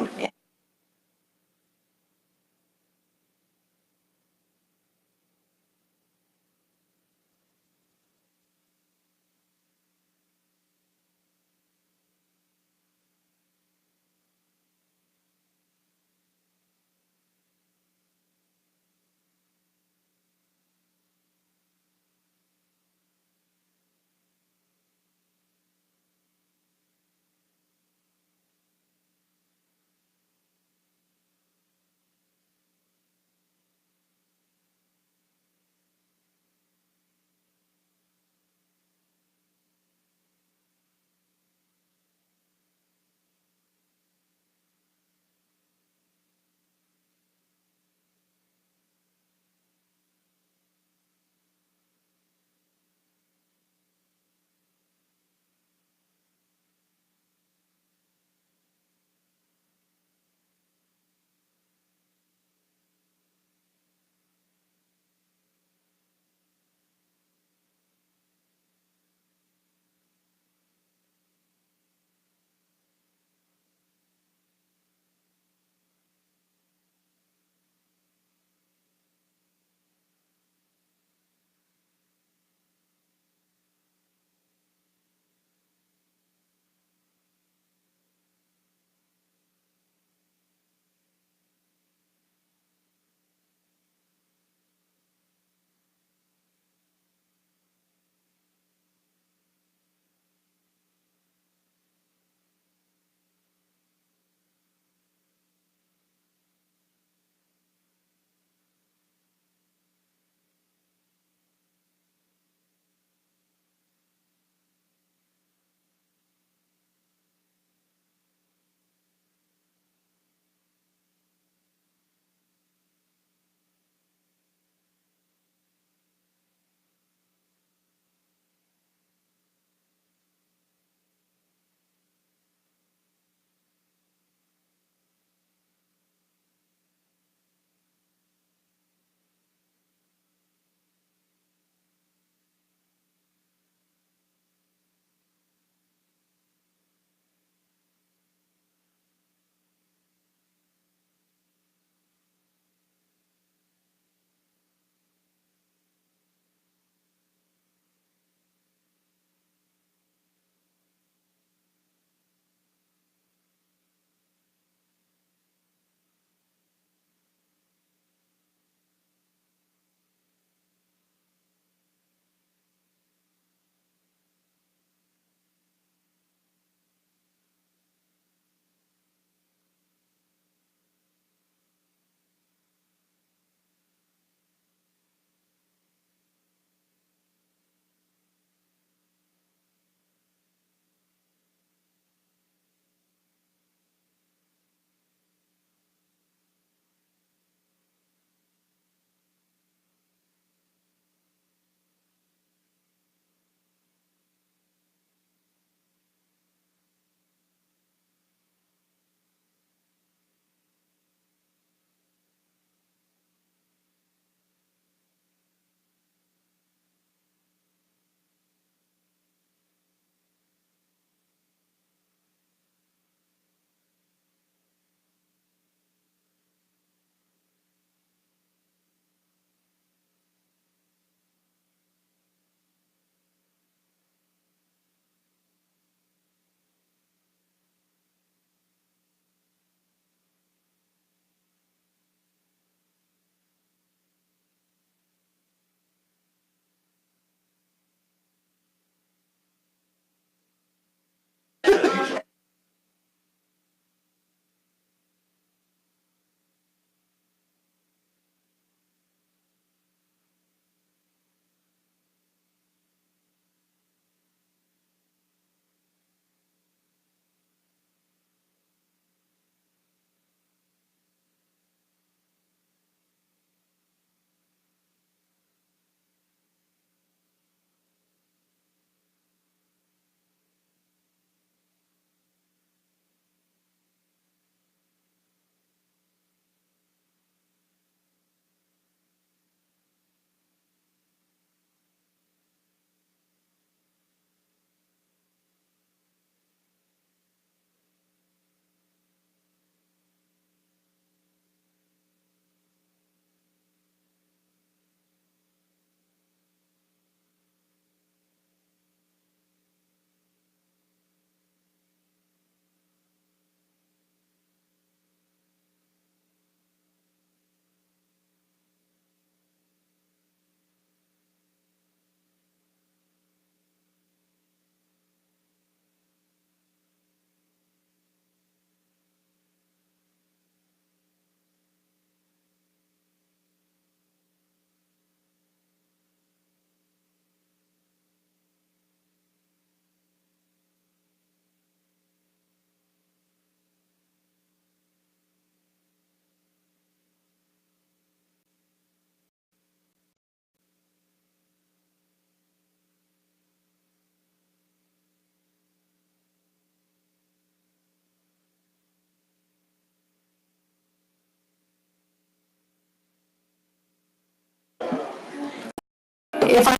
If I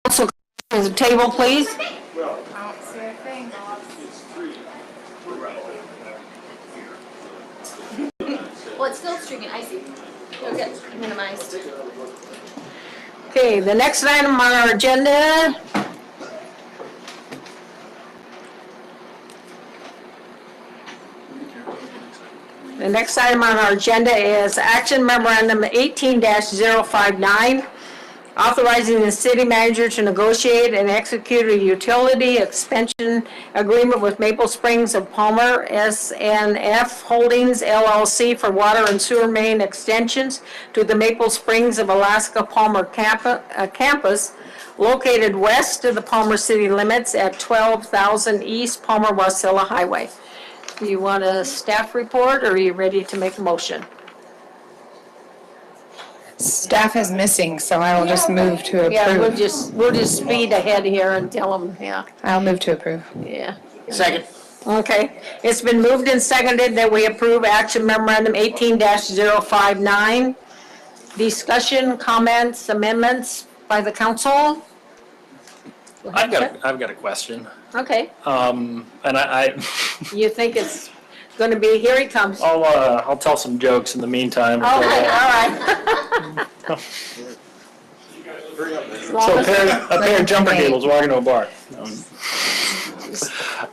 also to the table, please. Well, it's still streaming, I see. It'll get minimized. Okay, the next item on our agenda. The next item on our agenda is Action Memorandum 18-059, authorizing the city manager to negotiate and execute a utility expansion agreement with Maple Springs of Palmer SNF Holdings LLC for water and sewer main extensions to the Maple Springs of Alaska Palmer campus located west of the Palmer city limits at 12,000 East Palmer-Wasilla Highway. Do you want a staff report, or are you ready to make a motion? Staff is missing, so I will just move to approve. Yeah, we'll just speed ahead here and tell them, yeah. I'll move to approve. Yeah. Second. Okay, it's been moved and seconded that we approve action memorandum 18-059. Discussion, comments, amendments by the council? I've got a question. Okay, And I you think it's gonna be, here he comes. I'll tell some jokes in the meantime. Okay, all right. So a pair of jumper cables walking to a bar.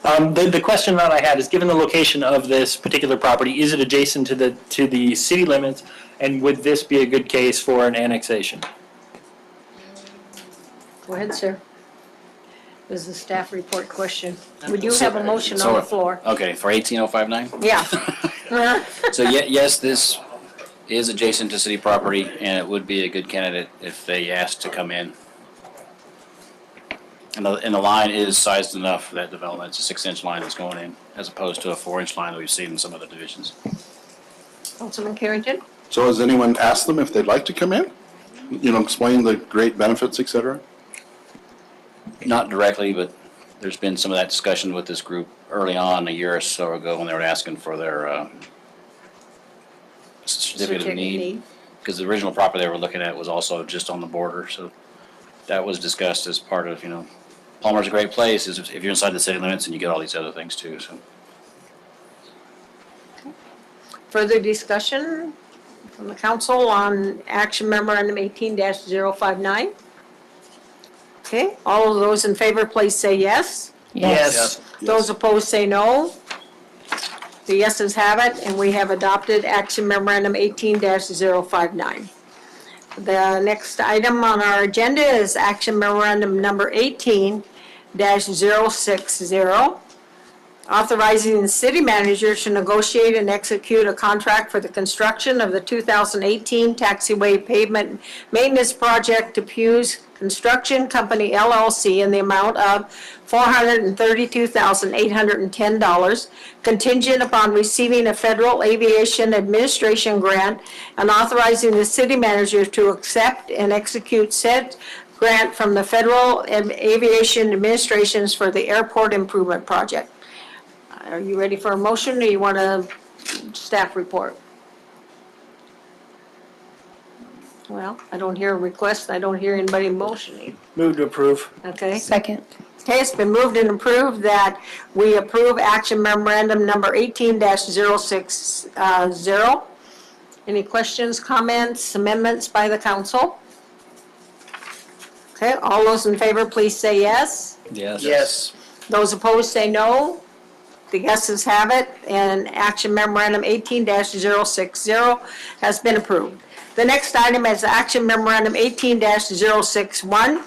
The question that I had is, given the location of this particular property, is it adjacent to the city limits, and would this be a good case for an annexation? Go ahead, sir. This is a staff report question. We do have a motion on the floor. Okay, for 18059? Yeah. So yes, this is adjacent to city property, and it would be a good candidate if they asked to come in. And the line is sized enough for that development. It's a 6-inch line that's going in, as opposed to a 4-inch line that we've seen in some other divisions. Councilman Carrington? So has anyone asked them if they'd like to come in? You know, explain the great benefits, et cetera? Not directly, but there's been some of that discussion with this group early on, a year or so ago, when they were asking for their certificate of need. Because the original property they were looking at was also just on the border, so that was discussed as part of, Palmer's a great place, is if you're inside the city limits and you get all these other things too, so. Further discussion from the council on action memorandum 18-059? Okay, all of those in favor, please say yes. Yes. Those opposed say no. The yeses have it, and we have adopted action memorandum 18-059. The next item on our agenda is action memorandum number 18-060, authorizing the city manager to negotiate and execute a contract for the construction of the 2018 taxiway pavement maintenance project to Hughes Construction Company LLC in the amount of $432,810, contingent upon receiving a Federal Aviation Administration grant, and authorizing the city manager to accept and execute said grant from the Federal Aviation Administrations for the airport improvement project. Are you ready for a motion, or you want a staff report? Well, I don't hear a request, I don't hear anybody motioning. Move to approve. Okay? Second. Okay, it's been moved and approved that we approve action memorandum number 18-060. Any questions, comments, amendments by the council? Okay, all those in favor, please say yes. Yes. Yes. Those opposed say no. The yeses have it, and action memorandum 18-060 has been approved. The next item is action memorandum 18-061,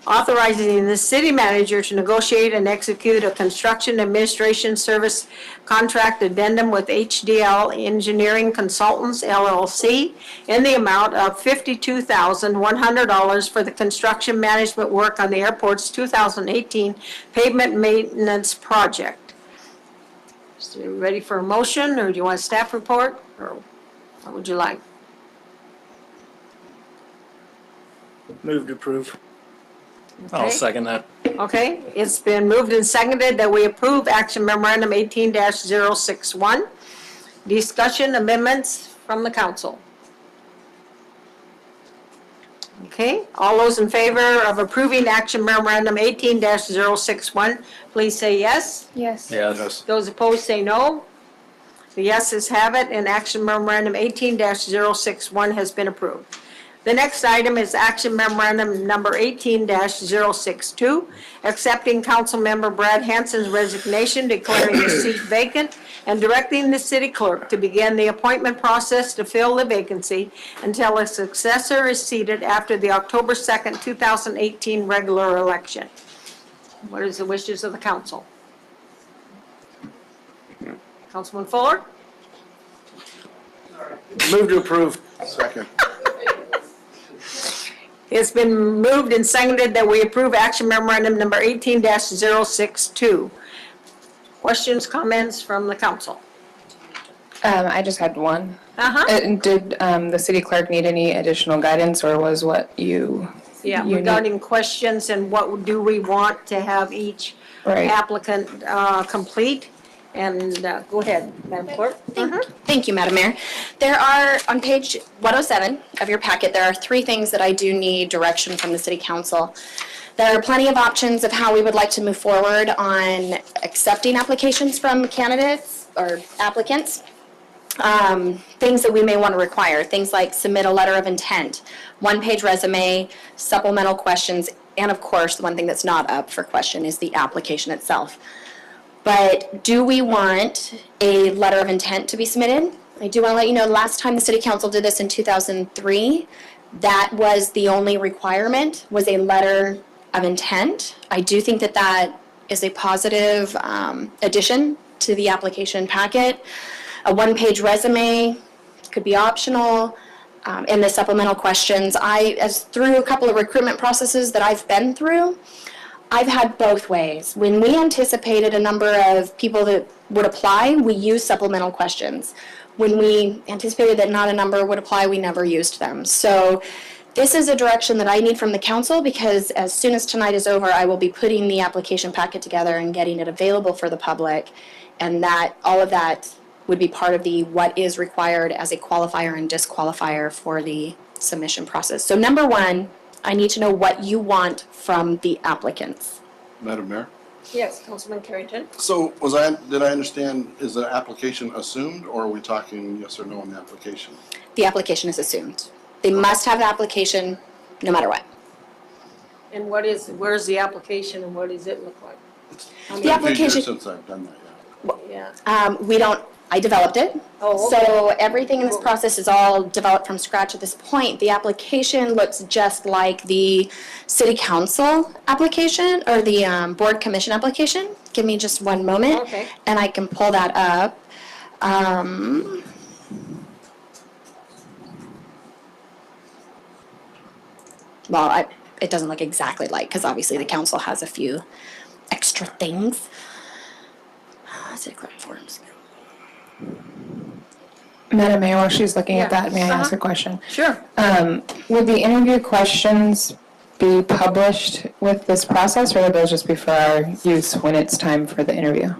authorizing the city manager to negotiate and execute a construction administration service contract addendum with HDL Engineering Consultants LLC in the amount of $52,100 for the construction management work on the airport's 2018 pavement maintenance project. So you ready for a motion, or do you want a staff report, or what would you like? Move to approve. I'll Okay. second that. Okay, it's been moved and seconded that we approve action memorandum 18-061. Discussion amendments from the council. Okay, all those in favor of approving action memorandum 18-061, please say yes. Yes. Yes. Those opposed say no. The yeses have it, and action memorandum 18-061 has been approved. The next item is action memorandum number 18-062, accepting Councilmember Brad Hansen's resignation, declaring the seat vacant, and directing the city clerk to begin the appointment process to fill the vacancy until a successor is seated after the October 2nd, 2018 regular election. What is the wishes of the council? Councilman Fuller? Move to approve. Second. It's been moved and seconded that we approve action memorandum number 18-062. Questions, comments from the council? I just had one. Uh-huh. Did the city clerk need any additional guidance, or was what you? Yeah, you regarding questions and what do we want to have each Right. applicant complete? And go ahead, Madam Clerk. Thank you, Madam Mayor. There are, on page 107 of your packet, there are 3 things that I do need direction from the City Council. There are plenty of options of how we would like to move forward on accepting applications from candidates or applicants. Things that we may want to require, things like submit a letter of intent, 1-page resume, supplemental questions, and of course, the one thing that's not up for question is the application itself. But do we want a letter of intent to be submitted? I do want to let you know, the last time the City Council did this in 2003, that was the only requirement, was a letter of intent. I do think that that is a positive addition to the application packet. A 1-page resume could be optional. And the supplemental questions, as through a couple of recruitment processes that I've been through, I've had both ways. When we anticipated a number of people that would apply, we used supplemental questions. When we anticipated that not a number would apply, we never used them. So this is a direction that I need from the council, because as soon as tonight is over, I will be putting the application packet together and getting it available for the public. And that all of that would be part of the what is required as a qualifier and disqualifier for the submission process. So number 1, I need to know what you want from the applicants. Madam Mayor? Yes, Councilman Carrington. So did I understand, is the application assumed, or are we talking yes or no on the application? The application is assumed. They must have the application no matter what. And where's the application and what does it look like? The application, Since I've done that, Yeah. I developed it. Oh, okay. So everything in this process is all developed from scratch at this point. The application looks just like the city council application or the board commission application. Give me just one moment. Okay. And I can pull that up. Well, it doesn't look exactly like, because obviously the council has a few extra things. City clerk forms. Madam Mayor, while she's looking at Yeah. that, may I ask a question? Sure. Would the interview questions be published with this process, or would those just be for our use when it's time for the interview?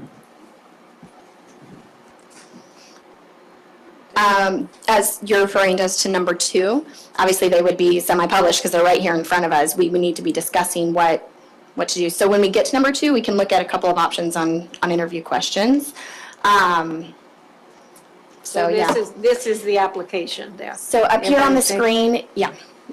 As you're referring to as to number 2, obviously they would be semi-published because they're right here in front of us. We need to be discussing what to do. So when we get to number 2, we can look at a couple of options on interview questions. So this is the application there. So up here on the screen,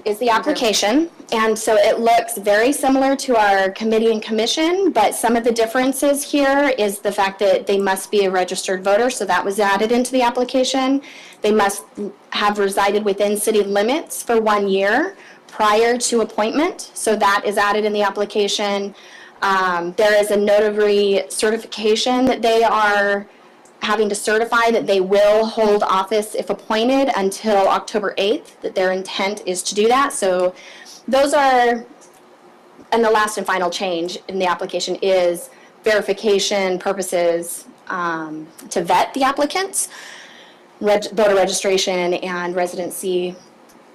is the application. And so it looks very similar to our committee and commission, but some of the differences here is the fact that they must be a registered voter, so that was added into the application. They must have resided within city limits for 1 year prior to appointment, so that is added in the application. There is a notary certification that they are having to certify that they will hold office if appointed until October 8th, that their intent is to do that. So those are, and the last and final change in the application is verification purposes to vet the applicants. Voter registration and residency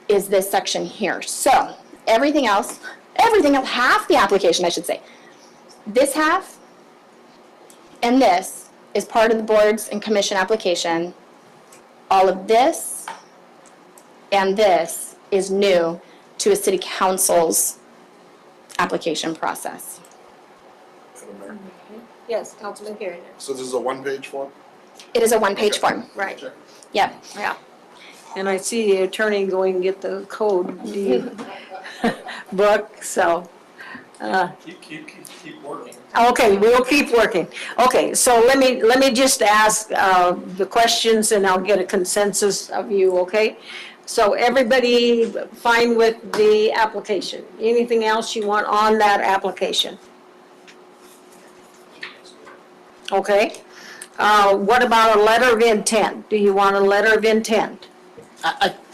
is this section here. So everything else, half the application I should say, this half and this is part of the boards and commission application. All of this and this is new to a city council's application process. Yes, Councilman Carey. So this is a one-page form? It is a one-page form. Right. Yep. Yeah. And I see the attorney going to get the code deed book, so. Keep working. Okay, we'll keep working. Okay, so let me just ask the questions and I'll get a consensus of you, okay? So everybody fine with the application? Anything else you want on that application? Okay. What about a letter of intent? Do you want a letter of intent?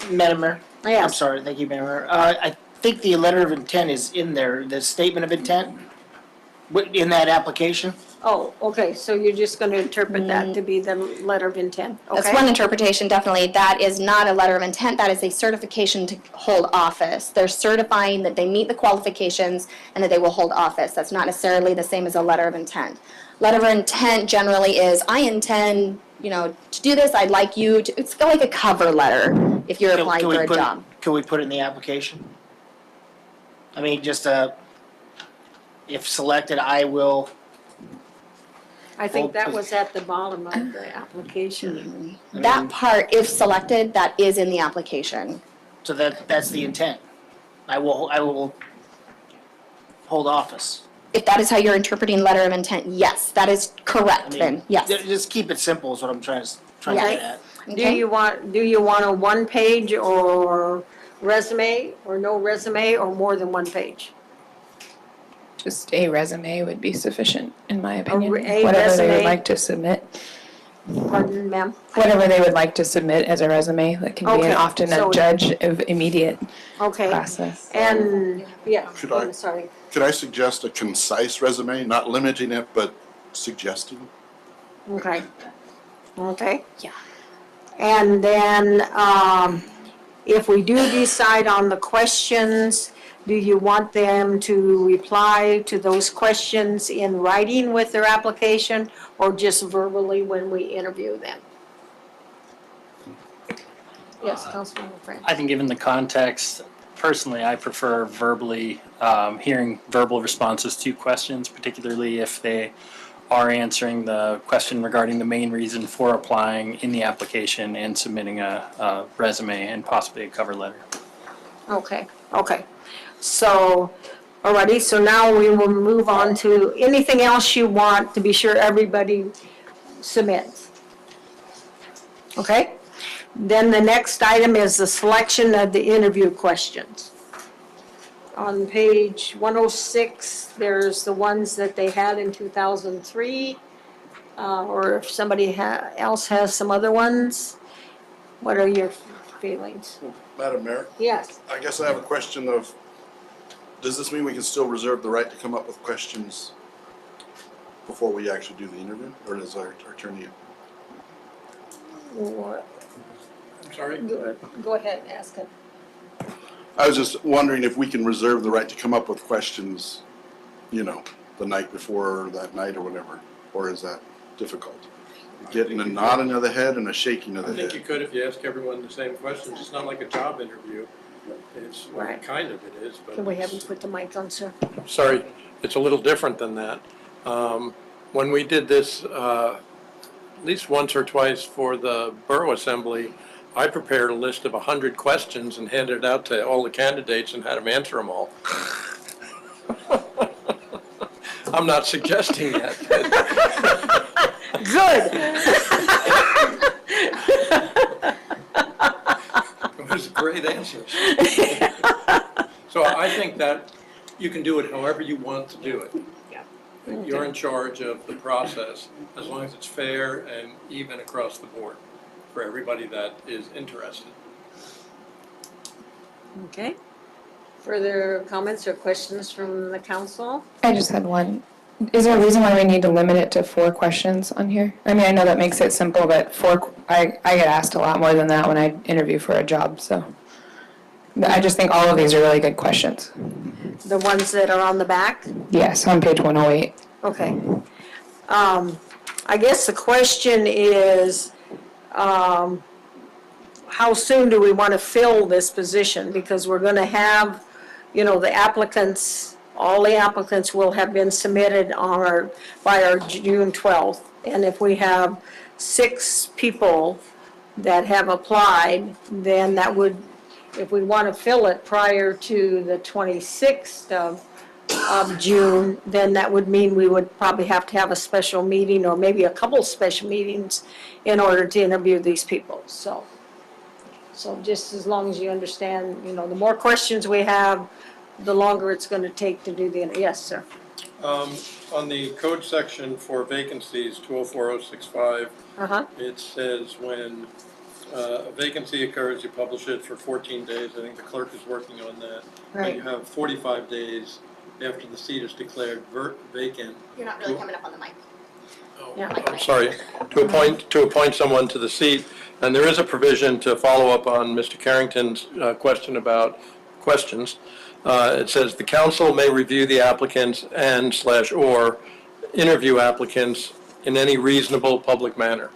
Madam Mayor? Yes. I'm sorry, thank you, Madam Mayor. I think the letter of intent is in there, the statement of intent, in that application. Oh, okay, so you're just going to interpret that to be the letter of intent, okay? That's one interpretation, definitely. That is not a letter of intent, that is a certification to hold office. They're certifying that they meet the qualifications and that they will hold office. That's not necessarily the same as a letter of intent. Letter of intent generally is, I intend, to do this, I'd like you to, it's like a cover letter if you're applying for a job. Can we put it in the application? I mean, just if selected, I will. I think that was at the bottom of the application. That part, if selected, that is in the application. So that's the intent. I will hold office. If that is how you're interpreting letter of intent, yes, that is correct I mean, then, yes. Just keep it simple is what I'm trying to get at. Do you want a one-page or resume, or no resume, or more than one page? Just a resume would be sufficient, in my opinion. a Whatever they would resume. like to submit. Pardon, ma'am? Whatever they would like to submit as a resume, that can be Okay, often so- a judge of immediate Okay. process. And, yeah, Could I- I'm sorry. Could I suggest a concise resume, not limiting it, but suggesting? Okay. Okay. Yeah. And then, if we do decide on the questions, do you want them to reply to those questions in writing with their application or just verbally when we interview them? Yes, Councilman Friend. I think given the context, personally, I prefer verbally, hearing verbal responses to questions, particularly if they are answering the question regarding the main reason for applying in the application and submitting a resume and possibly a cover letter. Okay, okay. So, alrighty, so now we will move on to anything else you want to be sure everybody submits. Okay? Then the next item is the selection of the interview questions. On page 106, there's the ones that they had in 2003, or if somebody else has some other ones. What are your feelings? Madam Mayor, Yes. I guess I have a question of, does this mean we can still reserve the right to come up with questions before we actually do the interview? Or does our attorney? What? I'm sorry? Go ahead, ask it. I was just wondering if we can reserve the right to come up with questions, the night before or that night or whatever, or is that difficult? Getting a nodding of the head and a shaking of I the think you head. could if you ask everyone the same questions. It's not like a job interview. It's, well, Right. kind of it is, but. Can we have you put the mic on, sir? Sorry, it's a little different than that. When we did this, at least once or twice for the Borough Assembly, I prepared a list of 100 questions and handed it out to all the candidates and had them answer them all. I'm not suggesting that. Good. It was great answers. So I think that you can do it however you want to do it. You're in charge of the process, as long as it's fair and even across the board for everybody that is interested. Okay. Further comments or questions from the council? I just had one. Is there a reason why we need to limit it to 4 questions on here? I mean, I know that makes it simple, but I get asked a lot more than that when I interview for a job, so. But I just think all of these are really good questions. The ones that are on the back? Yes, on page 108. Okay. I guess the question is, how soon do we want to fill this position? Because we're going to have, the applicants, all the applicants will have been submitted by our June 12th. And if we have 6 people that have applied, then that would, if we want to fill it prior to the 26th of June, then that would mean we would probably have to have a special meeting or maybe a couple special meetings in order to interview these people. So just as long as you understand, the more questions we have, the longer it's going to take to do the, yes, sir. On the code section for vacancies, 204065, it says when a vacancy occurs, you publish it for 14 days. I think the clerk is working on that. Right. And you have 45 days after the seat is declared vacant. You're not really coming up on the mic. I'm sorry, to appoint someone to the seat. And there is a provision to follow up on Mr. Carrington's question about questions. It says the council may review the applicants and/or interview applicants in any reasonable public manner.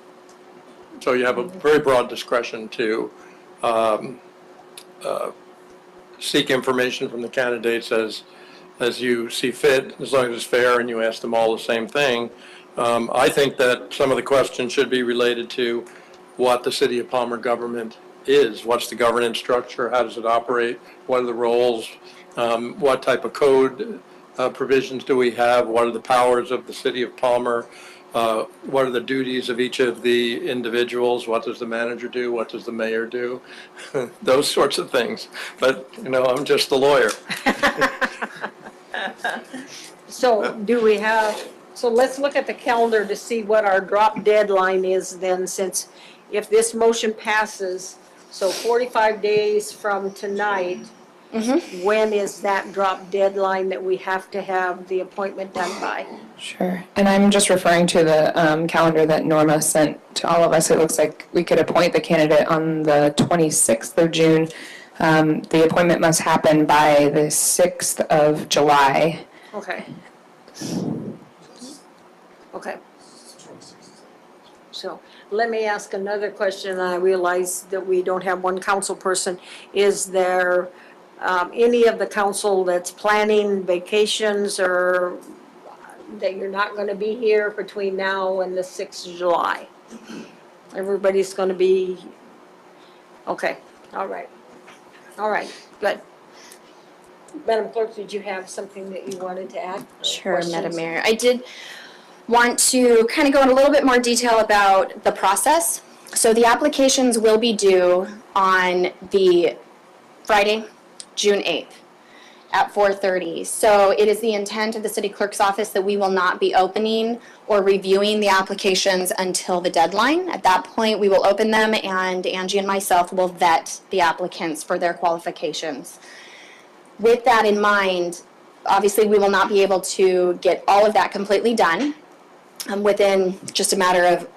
So you have a very broad discretion to seek information from the candidates as you see fit, as long as it's fair and you ask them all the same thing. I think that some of the questions should be related to what the City of Palmer government is. What's the governance structure? How does it operate? What are the roles? What type of code provisions do we have? What are the powers of the City of Palmer? What are the duties of each of the individuals? What does the manager do? What does the mayor do? Those sorts of things. But, I'm just the lawyer. So let's look at the calendar to see what our drop deadline is then, since if this motion passes, so 45 days from tonight, when is that drop deadline that we have to have the appointment done by? Sure. And I'm just referring to the calendar that Norma sent to all of us. It looks like we could appoint the candidate on the 26th of June. The appointment must happen by the 6th of July. Okay. Okay. So let me ask another question. I realize that we don't have one council person. Is there any of the council that's planning vacations or that you're not going to be here between now and the 6th of July? Everybody's going to be, okay, all right. All right, good. Madam Clerk, did you have something that you wanted to add? Sure, Madam Mayor. I did want to kind of go in a little bit more detail about the process. So the applications will be due on the Friday, June 8th at 4:30. So it is the intent of the city clerk's office that we will not be opening or reviewing the applications until the deadline. At that point, we will open them and Angie and myself will vet the applicants for their qualifications. With that in mind, obviously we will not be able to get all of that completely done within just a matter of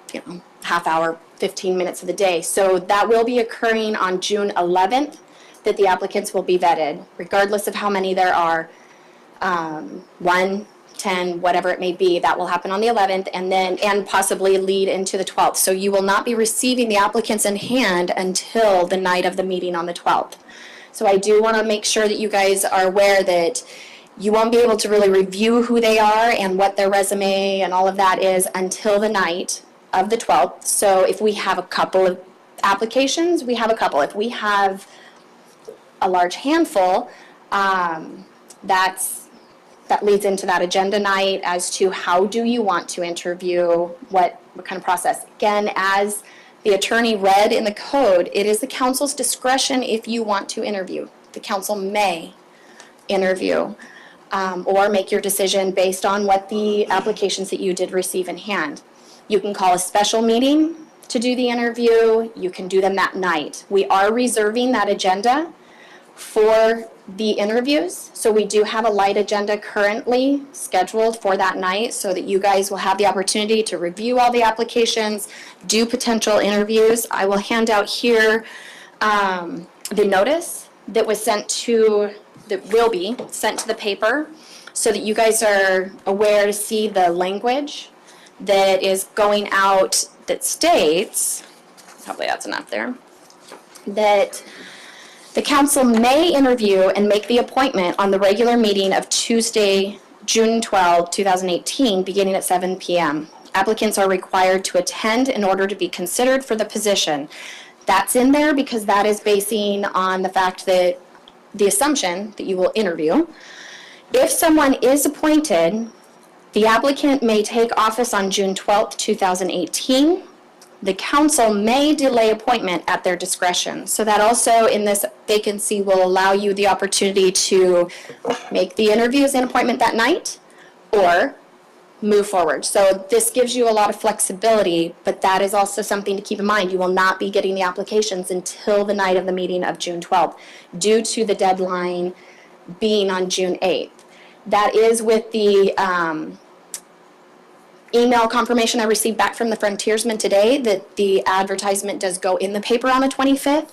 half hour, 15 minutes of the day. So that will be occurring on June 11th, that the applicants will be vetted, regardless of how many there are, 1, 10, whatever it may be. That will happen on the 11th and possibly lead into the 12th. So you will not be receiving the applicants in hand until the night of the meeting on the 12th. So I do want to make sure that you guys are aware that you won't be able to really review who they are and what their resume and all of that is until the night of the 12th. So if we have a couple of applications, we have a couple. If we have a large handful, that leads into that agenda night as to how do you want to interview, what kind of process. Again, as the attorney read in the code, it is the council's discretion if you want to interview. The council may interview or make your decision based on what the applications that you did receive in hand. You can call a special meeting to do the interview. You can do them that night. We are reserving that agenda for the interviews. So we do have a light agenda currently scheduled for that night so that you guys will have the opportunity to review all the applications, do potential interviews. I will hand out here the notice that will be sent to the paper so that you guys are aware to see the language that is going out that states, hopefully that's enough there. that the council may interview and make the appointment on the regular meeting of Tuesday, June 12, 2018, beginning at 7 p.m. Applicants are required to attend in order to be considered for the position. That's in there because that is basing on the fact that the assumption that you will interview. If someone is appointed, the applicant may take office on June 12, 2018. The council may delay appointment at their discretion. So that also in this vacancy will allow you the opportunity to make the interviews and appointment that night or move forward. So this gives you a lot of flexibility, but that is also something to keep in mind. You will not be getting the applications until the night of the meeting of June 12th due to the deadline being on June 8th. That is with the email confirmation I received back from the Frontiersman today that the advertisement does go in the paper on the 25th.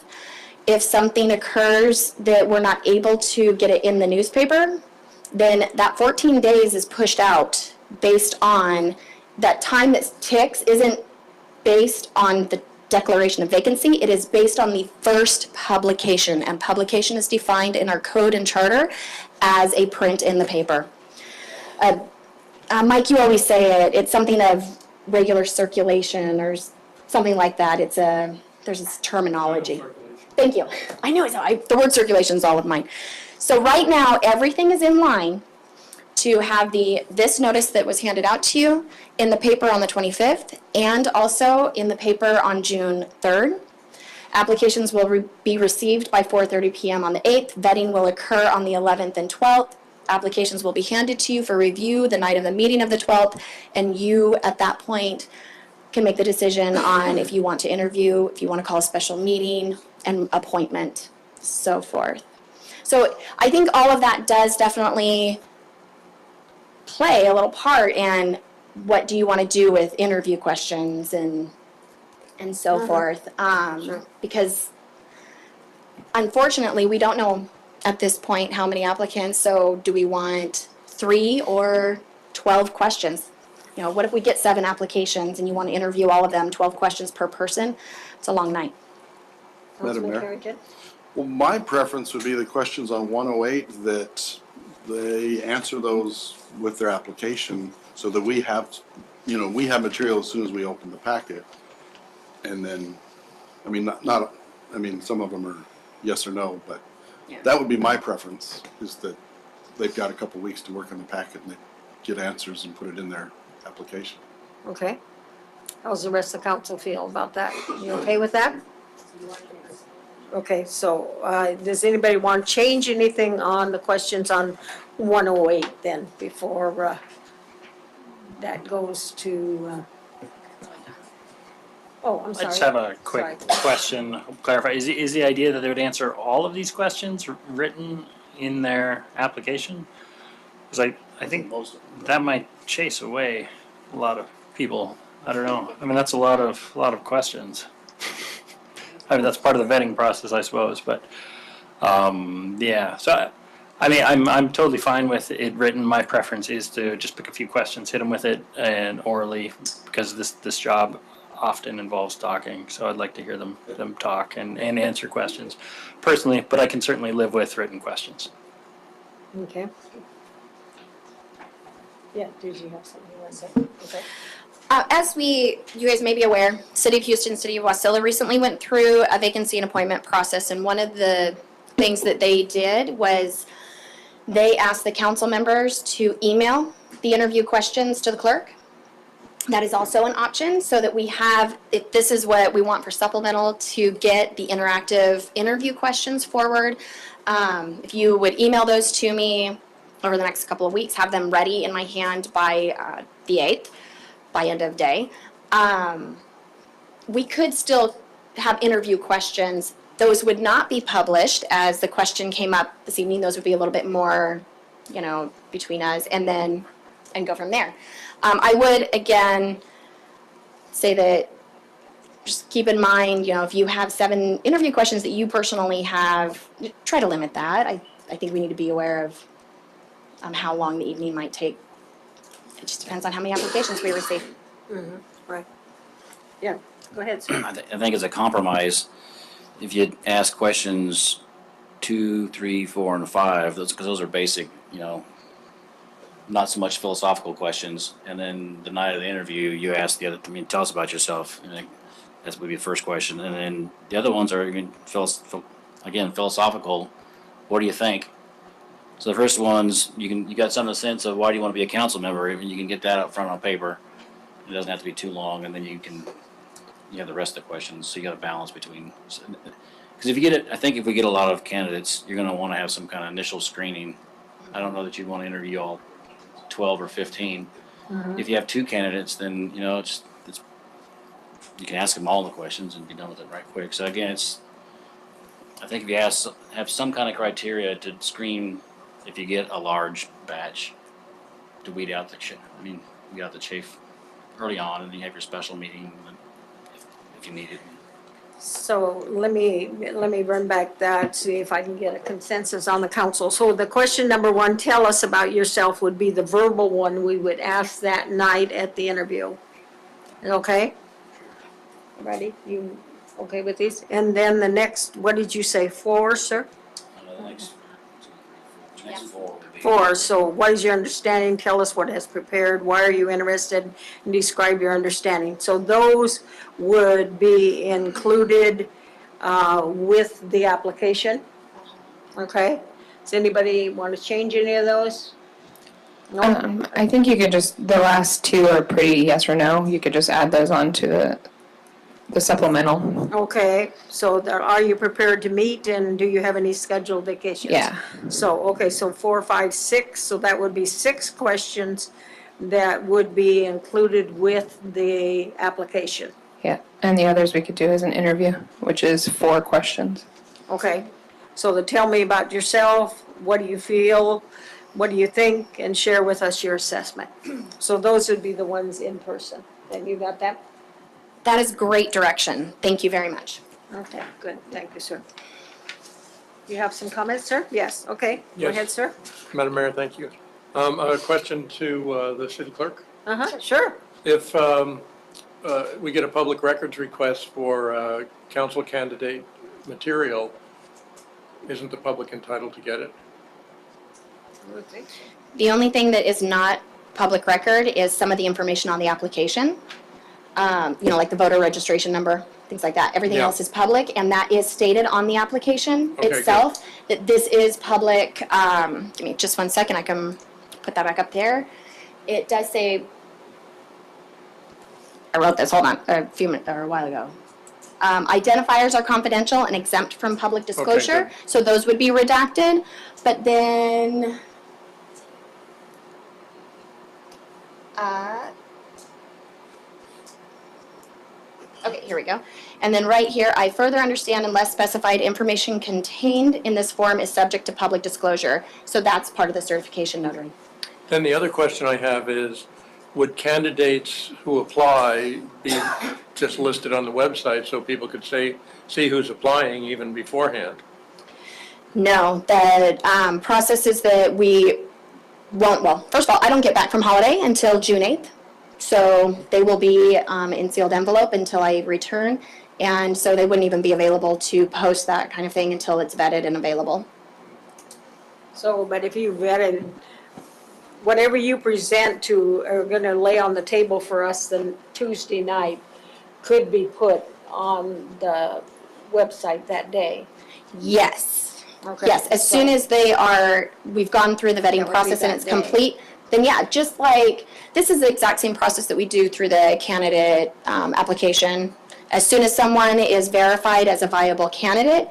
If something occurs that we're not able to get it in the newspaper, then that 14 days is pushed out based on that time that ticks isn't based on the declaration of vacancy. It is based on the first publication, and publication is defined in our code and charter as a print in the paper. Mike, you always say it. It's something of regular circulation or something like that. There's this terminology. Thank you. I know the word circulation is all of mine. So right now, everything is in line to have this notice that was handed out to you in the paper on the 25th and also in the paper on June 3rd. Applications will be received by 4:30 p.m. on the 8th. Vetting will occur on the 11th and 12th. Applications will be handed to you for review the night of the meeting of the 12th, and you, at that point, can make the decision on if you want to interview, if you want to call a special meeting, and appointment, so forth. So I think all of that does definitely play a little part in what do you want to do with interview questions and so forth. Because unfortunately, we don't know at this point how many applicants, so do we want 3 or 12 questions? You know, what if we get 7 applications and you want to interview all of them, 12 questions per person? It's a long night. Madam Councilman Mayor? Carrington? Well, my preference would be the questions on 108 that they answer those with their application so that we have material as soon as we open the packet. And then, I mean, some of them are yes or no, but that would be my preference, is that they've got a couple weeks to work on the packet and they get answers and put it in their application. Okay. How's the rest of the council feel about that? You okay with that? Okay, so does anybody want to change anything on the questions on 108 then before that goes to, I'm sorry. I just have a quick question, clarify. Is the idea that they would answer all of these questions written in their application? Because I think that might chase away a lot of people. I don't know. I mean, that's a lot of questions. I mean, that's part of the vetting process, I suppose, but, yeah. So, I mean, I'm totally fine with it written. My preference is to just pick a few questions, hit them with it, and orally, because this job often involves talking, so I'd like to hear them talk and answer questions personally, but I can certainly live with written questions. Okay. Yeah, did you have something you want to say? Okay. As you guys may be aware, City of Houston, City of Wasilla recently went through a vacancy and appointment process, and one of the things that they did was they asked the council members to email the interview questions to the clerk. That is also an option, so that we have, if this is what we want for supplemental, to get the interactive interview questions forward. If you would email those to me over the next couple of weeks, have them ready in my hand by the 8th. By end of day. We could still have interview questions. Those would not be published as the question came up this evening. Those would be a little bit more, between us and go from there. I would, again, say that just keep in mind, if you have 7 interview questions that you personally have, try to limit that. I think we need to be aware of how long the evening might take. It just depends on how many applications we receive. Right. Yeah, go ahead, sir. I think as a compromise, if you ask questions 2, 3, 4, and 5, because those are basic, not so much philosophical questions. And then the night of the interview, you ask tell us about yourself. And that would be the first question. And then the other ones are even philosophical. What do you think? So the first ones, you got some of the sense of why do you want to be a council member, and you can get that up front on paper. It doesn't have to be too long, and then you have the rest of the questions. So you got a balance between. Because I think if we get a lot of candidates, you're going to want to have some kind of initial screening. I don't know that you'd want to interview all 12 or 15. If you have 2 candidates, then it's you can ask them all the questions and be done with it right quick. So again, I think if you have some kind of criteria to screen, if you get a large batch, to weed out the chaff early on, and then you have your special meeting if you need it. So let me run back that, see if I can get a consensus on the council. So the question number 1, tell us about yourself, would be the verbal one we would ask that night at the interview. Okay? Ready? You okay with these? And then the next, what did you say, 4, sir? The next 4 would be 4, so what is your understanding? Tell us what has prepared, why are you interested, and describe your understanding. So those would be included with the application, okay? Does anybody want to change any of those? No? I think you could the last 2 are pretty yes or no. You could just add those on to the supplemental. Okay, so are you prepared to meet, and do you have any scheduled vacations? Yeah. So 4, 5, 6, so that would be 6 questions that would be included with the application. Yeah, and the others we could do as an interview, which is 4 questions. Okay, so tell me about yourself, what do you feel, what do you think, and share with us your assessment. So those would be the ones in person. And you got that? That is great direction. Thank you very much. Okay, good, thank you, sir. You have some comments, sir? Yes, okay, go Yes. ahead, sir. Madam Mayor, thank you. A question to the city clerk. Sure. If we get a public records request for council candidate material, isn't the public entitled to get it? The only thing that is not public record is some of the information on the application. Like the voter registration number, things like that. Everything Yeah. else is public, and that is stated on the application Okay, good. itself, that this is public. Give me just 1 second, I can put that back up there. It does say, I wrote this, hold on, a while ago. Identifiers are confidential and exempt from public disclosure, good. so those would be redacted. But then, okay, here we go. And then right here, I further understand unless specified information contained in this form is subject to public disclosure. So that's part of the certification notary. Then the other question I have is, would candidates who apply be just listed on the website so people could see who's applying even beforehand? No, the process is that we won't, well, first of all, I don't get back from holiday until June 8th. So they will be in sealed envelope until I return. And so they wouldn't even be available to post that kind of thing until it's vetted and available. So, but if you vetted, whatever you present are gonna lay on the table for us the Tuesday night could be put on the website that day. Yes. Okay. Yes, as So- soon as we've gone through the vetting That would be process and that it's day. complete, then yeah, just like, this is the exact same process that we do through the candidate application. As soon as someone is verified as a viable candidate,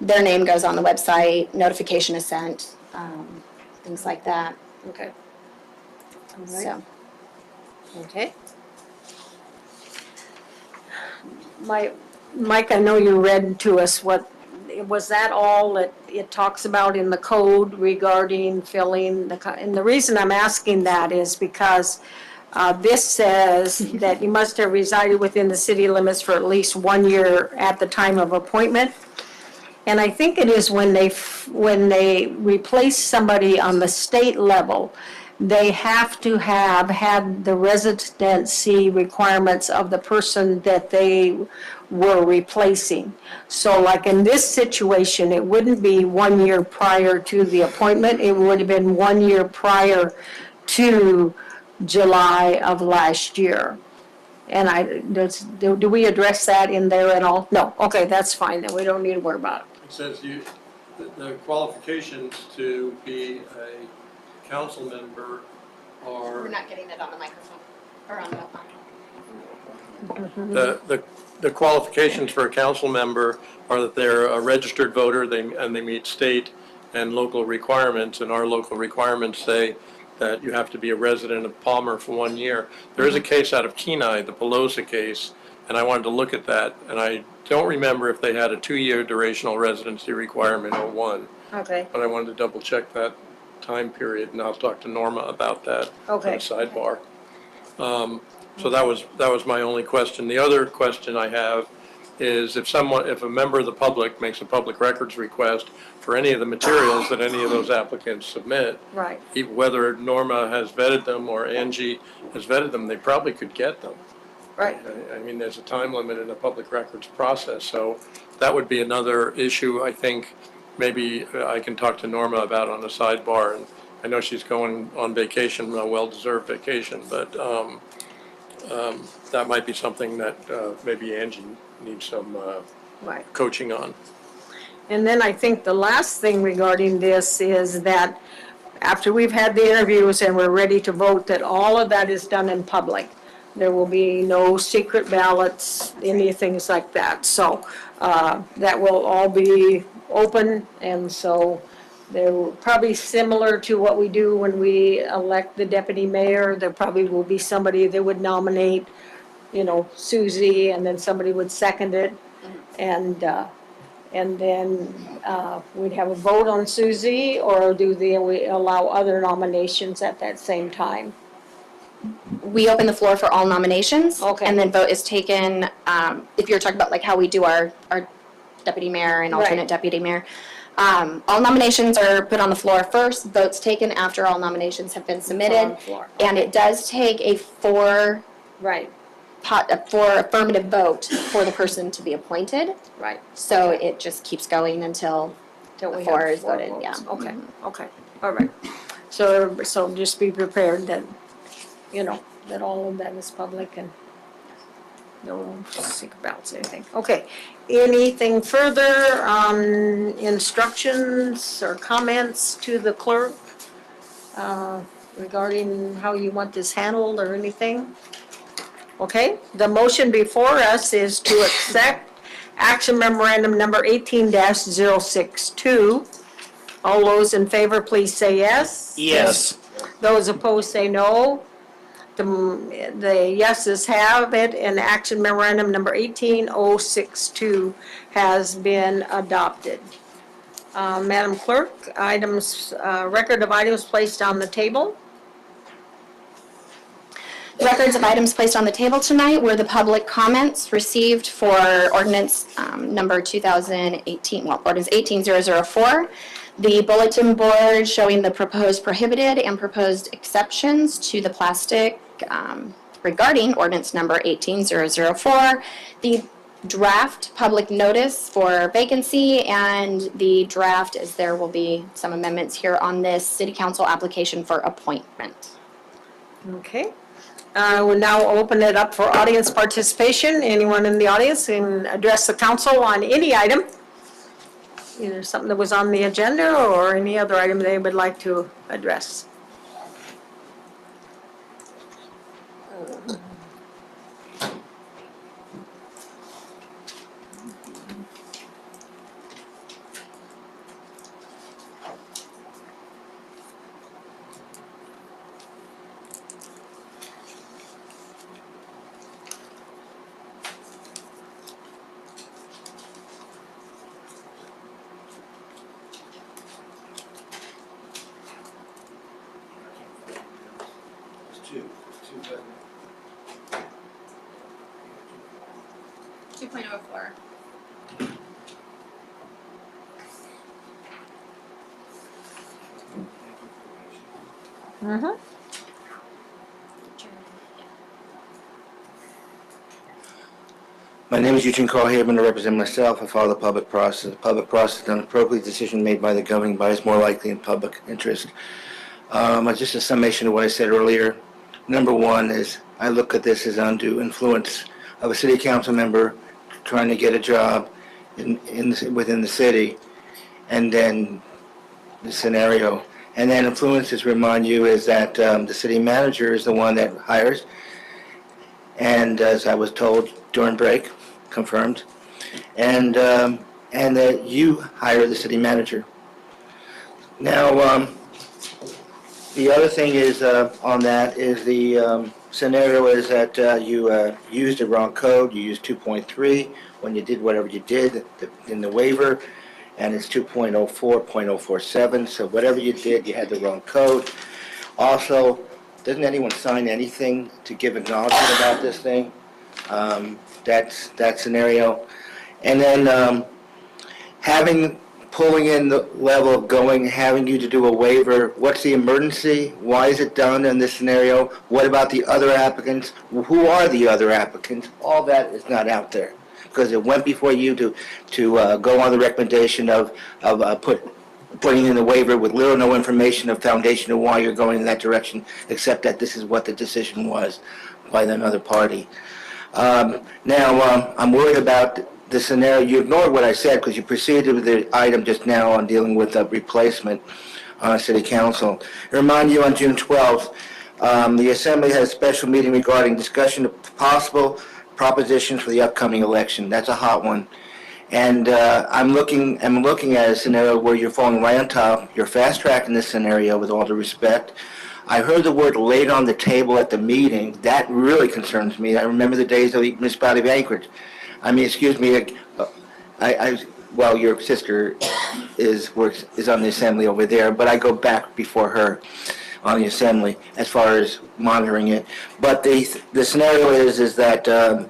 their name goes on the website, notification is sent, things like that. Okay. All right. So, Okay. Mike, I know you read to us was that all that it talks about in the code regarding filling and the reason I'm asking that is because this says that you must have resided within the city limits for at least 1 year at the time of appointment. And I think it is when they replace somebody on the state level, they have to have had the residency requirements of the person that they were replacing. So like in this situation, it wouldn't be 1 year prior to the appointment, it would have been 1 year prior to July of last year. And do we address that in there at all? No, okay, that's fine, then we don't need to worry about it. It says the qualifications to be a council member We're are, not getting it on the microphone, or on the the qualifications for a council member are that they're a registered voter, and they meet state and local requirements, and our local requirements say that you have to be a resident of Palmer for 1 year. There is a case out of Kenai, the Pelosa case, and I wanted to look at that, and I don't remember if they had a 2-year durational residency requirement or one, Okay, but I wanted to double check that time period, and I'll talk to Norma about that on Okay. the sidebar. So that was my only question. The other question I have is if a member of the public makes a public records request for any of the materials that any of those applicants submit, right, whether Norma has vetted them or Angie has vetted them, they probably could get them. right. I mean, there's a time limit in the public records process, so that would be another issue I think maybe I can talk to Norma about on the sidebar. And I know she's going on vacation, a well-deserved vacation, but that might be something that maybe Angie needs some Right. coaching on. And then I think the last thing regarding this is that after we've had the interviews and we're ready to vote, that all of that is done in public. There will be no secret ballots, any things like that. So that will all be open, and so they're probably similar to what we do when we elect the deputy mayor. There probably will be somebody that would nominate, Susie, and then somebody would second it. And then we'd have a vote on Susie, or we allow other nominations at that same time? We open the floor for all nominations. Okay. And then vote is taken, if you're talking about like how we do our deputy mayor and alternate Right. deputy mayor. All nominations are put on the floor first, votes taken after all nominations have been submitted. floor. And it does take a four Right, affirmative vote for the person to be appointed. right. So it just keeps going until Till we the four have is four voted, votes. yeah. Okay, okay, all right. So just be prepared that, that all of that is public and no secret ballots, anything. Okay, anything further on instructions or comments to the clerk regarding how you want this handled or anything? Okay, the motion before us is to accept action memorandum number 18-062. All those in favor, please say yes. Yes. Those opposed say no. The yeses have it, and action memorandum number 18062 has been adopted. Madam Clerk, record of items placed on the table. Records of items placed on the table tonight were the public comments received for ordinance number 2018, ordinance 18004. The bulletin board showing the proposed prohibited and proposed exceptions to the plastic regarding ordinance number 18004. The draft public notice for vacancy, and the draft, as there will be some amendments here on this city council application for appointment. Okay. I will now open it up for audience participation. Anyone in the audience can address the council on any item, either something that was on the agenda or any other item they would like to address. Two. 2.04. My name is Eugene Carlhaven. I represent myself. I follow the public process. The public process is an appropriate decision made by the governing body is more likely in public interest. Just a summation of what I said earlier. Number one is I look at this as undue influence of a city council member trying to get a job within the city, and then the scenario. And then influences, remind you, is that the city manager is the one that hires, and as I was told during break, confirmed, and that you hire the city manager. Now, the other thing is on that is the scenario is that you used the wrong code. You used 2.3 when you did whatever you did in the waiver, and it's 2.04, 0.047. So whatever you did, you had the wrong code. Also, doesn't anyone sign anything to give acknowledgement about this thing? That's that scenario. And then pulling in the level of having you to do a waiver. What's the emergency? Why is it done in this scenario? What about the other applicants? Who are the other applicants? All that is not out there because it went before you to go on the recommendation of putting in the waiver with little or no information of foundation of why you're going in that direction, except that this is what the decision was by another party. Now, I'm worried about the scenario. You ignored what I said because you proceeded with the item just now on dealing with the replacement on City Council. I remind you on June 12th, the Assembly had a special meeting regarding discussion of possible propositions for the upcoming election. That's a hot one. And I'm looking at a scenario where you're falling right on top. You're fast-tracking this scenario with all due respect. I heard the word laid on the table at the meeting. That really concerns me. I remember the days of the municipality of Anchorage. I mean, excuse me, well, your sister is on the Assembly over there, but I go back before her on the Assembly as far as monitoring it. But the scenario is that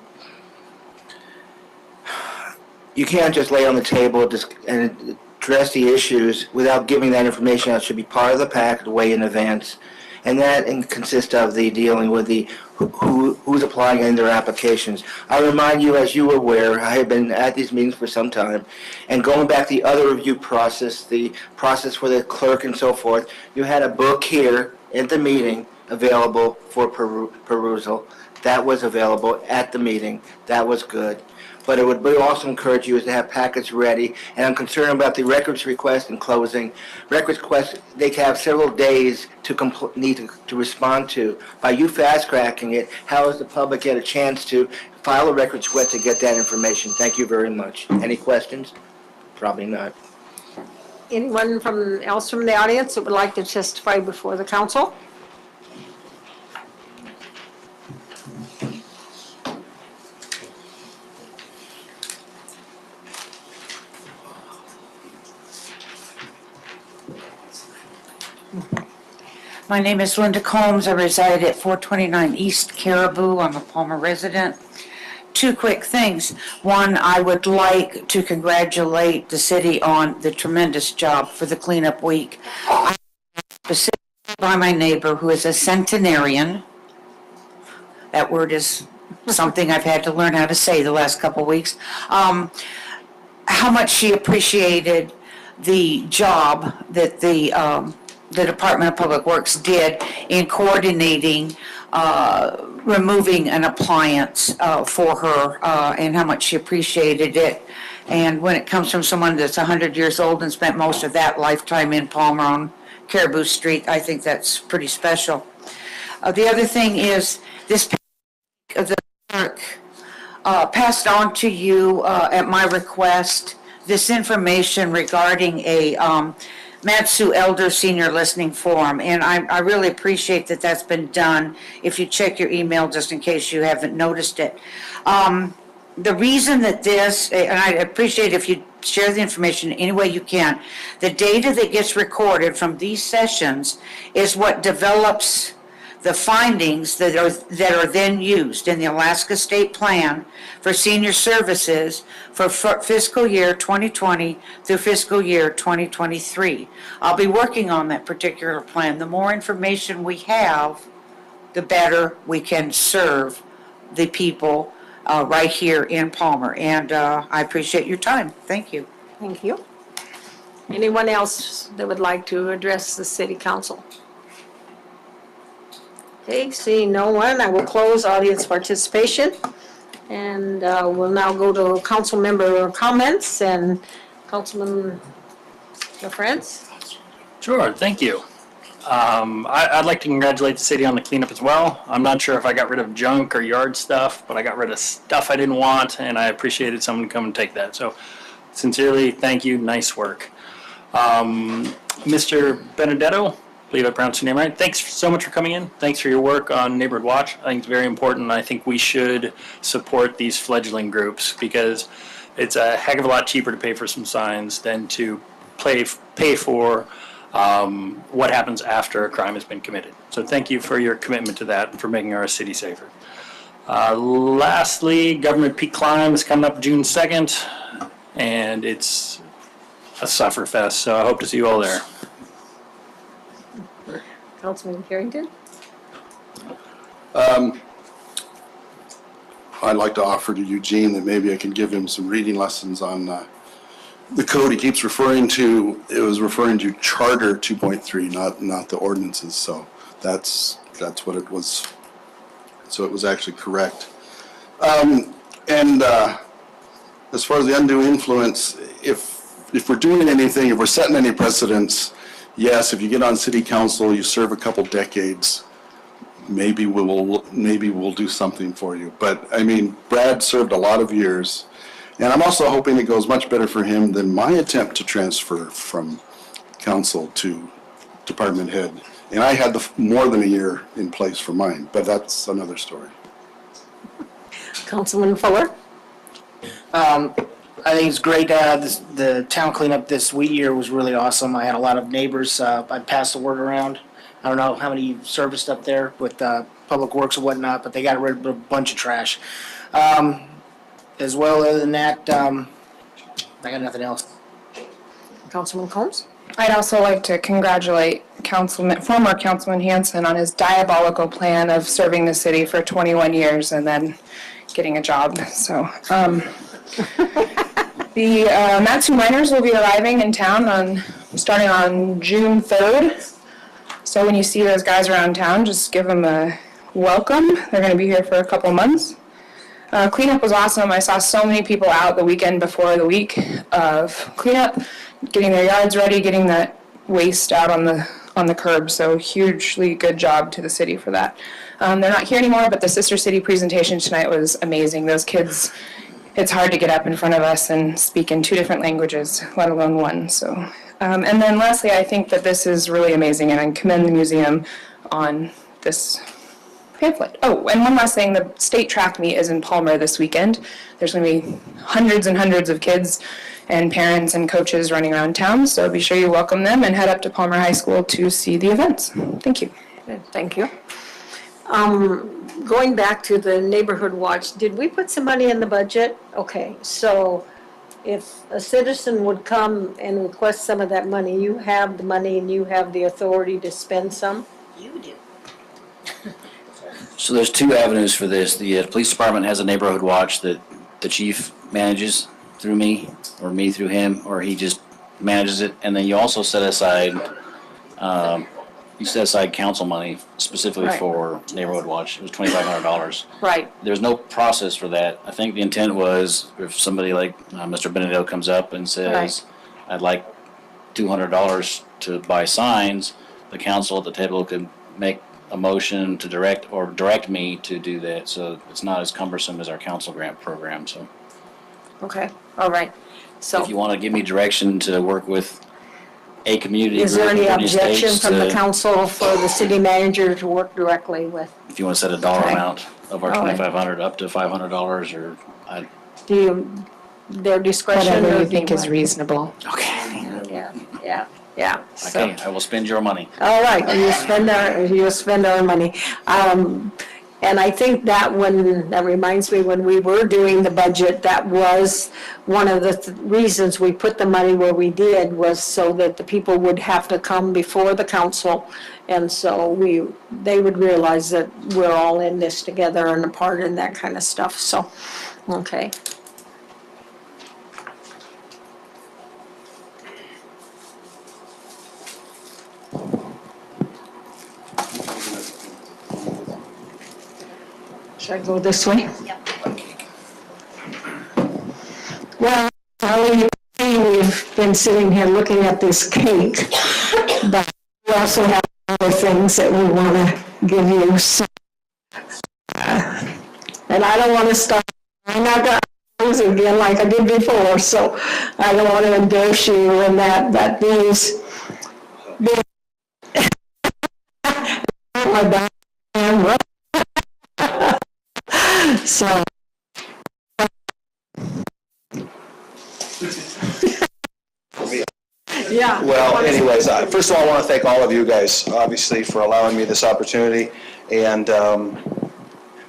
you can't just lay on the table and address the issues without giving that information out. It should be part of the packet way in advance. And that consists of the dealing with the who's applying in their applications. I remind you, as you are aware, I have been at these meetings for some time, and going back the other review process, the process for the clerk and so forth, you had a book here at the meeting available for perusal. That was available at the meeting. That was good. But it would also encourage you to have packets ready, and I'm concerned about the records request and closing. Records request, they can have several days to need to respond to. By you fast-tracking it, how does the public get a chance to file a records request to get that information? Thank you very much. Any questions? Probably not. Anyone else from the audience that would like to testify before the council? My name is Linda Combs. I reside at 429 East Caribou. I'm a Palmer resident. Two quick things. One, I would like to congratulate the city on the tremendous job for the cleanup week. I'm specifically by my neighbor who is a centenarian. That word is something I've had to learn how to say the last couple weeks. How much she appreciated the job that the Department of Public Works did in coordinating removing an appliance for her and how much she appreciated it. And when it comes from someone that's 100 years old and spent most of that lifetime in Palmer on Caribou Street, I think that's pretty special. The other thing is this the clerk passed on to you at my request this information regarding a Matsu Elder Senior Listening Forum, and I really appreciate that that's been done. If you check your email, just in case you haven't noticed it. The reason that this, and I appreciate if you share the information any way you can, the data that gets recorded from these sessions is what develops the findings that are then used in the Alaska State Plan for senior services for fiscal year 2020 through fiscal year 2023. I'll be working on that particular plan. The more information we have, the better we can serve the people right here in Palmer. And I appreciate your time. Thank you. Thank you. Anyone else that would like to address the city council? Okay, seeing no one, I will close audience participation. And we'll now go to council member comments, and Councilman LaFrance. Sure, thank you. I'd like to congratulate the city on the cleanup as well. I'm not sure if I got rid of junk or yard stuff, but I got rid of stuff I didn't want, and I appreciated someone to come and take that. So sincerely, thank you, nice work. Mr. Benedetto, I believe I pronounced your name right. Thanks so much for coming in. Thanks for your work on Neighborhood Watch. I think it's very important. I think we should support these fledgling groups because it's a heck of a lot cheaper to pay for some signs than to pay for what happens after a crime has been committed. So thank you for your commitment to that and for making our city safer. Lastly, Government Peak Climb is coming up June 2nd, and it's a sufferfest, so I hope to see you all there. Councilman Carrington? I'd like to offer to Eugene that maybe I can give him some reading lessons on the code he keeps referring to. It was referring to Charter 2.3, not the ordinances, so that's what it was. So it was actually correct. And as far as the undue influence, if we're doing anything, if we're setting any precedents, yes, if you get on city council, you serve a couple decades, maybe we'll do something for you. But I mean, Brad served a lot of years, and I'm also hoping it goes much better for him than my attempt to transfer from council to department head. And I had more than a year in place for mine, but that's another story. Councilman Fuller? I think it's great. The town cleanup this wheat year was really awesome. I had a lot of neighbors. I passed the word around. I don't know how many you serviced up there with Public Works and whatnot, but they got rid of a bunch of trash. As well, other than that, I got nothing else. Councilman Combs? I'd also like to congratulate former Councilman Hanson on his diabolical plan of serving the city for 21 years and then getting a job. So, the Matsu Miners will be arriving in town starting on June 3rd. So when you see those guys around town, just give them a welcome. They're going to be here for a couple months. Cleanup was awesome. I saw so many people out the weekend before the week of cleanup, getting their yards ready, getting that waste out on the curb. So hugely good job to the city for that. They're not here anymore, but the Sister City presentation tonight was amazing. Those kids, it's hard to get up in front of us and speak in 2 different languages, let alone 1. So, and then lastly, I think that this is really amazing, and I commend the museum on this pamphlet. Oh, and one last thing, the state track meet is in Palmer this weekend. There's going to be hundreds and hundreds of kids and parents and coaches running around town, so be sure you welcome them and head up to Palmer High School to see the events. Thank you. Good, thank you. Going back to the Neighborhood Watch, did we put some money in the budget? Okay, so if a citizen would come and request some of that money, you have the money and you have the authority to spend some? You do. So there's 2 avenues for this. The police department has a neighborhood watch that the chief manages through me, or me through him, or he just manages it. And then you also set aside, council money specifically Right. for neighborhood watch. It was $2,500. Right. There's no process for that. I think the intent was if somebody like Mr. Benedetto comes up and says, Right. I'd like $200 to buy signs, the council at the table could make a motion to direct me to do that. So it's not as cumbersome as our council grant program. So Okay, all right. So if you want to give me direction to work with a community is group there any in Virginia objection States from the to- council for the city manager to work directly with? If you want to set a dollar Okay. amount of our All right. $2,500 up to $500, or Do you, their discretion? Whatever or you do think is want- reasonable. Okay. Yeah, Yeah. so- Okay, I will spend your money. All right, you spend our money. And I think that reminds me, when we were doing the budget, that was one of the reasons we put the money where we did, was so that the people would have to come before the council. And so they would realize that we're all in this together and a part in that kind of stuff, so, okay. Should I go this way? Well, Holly, we've been sitting here looking at this cake, but we also have other things that we want to give you. So, and I don't want to start, I'm not going to lose again like I did before, so I don't want to embarrass you in that, but these my back, so. Yeah. Well, anyways, first of all, I want to thank all of you guys, obviously, for allowing me this opportunity. And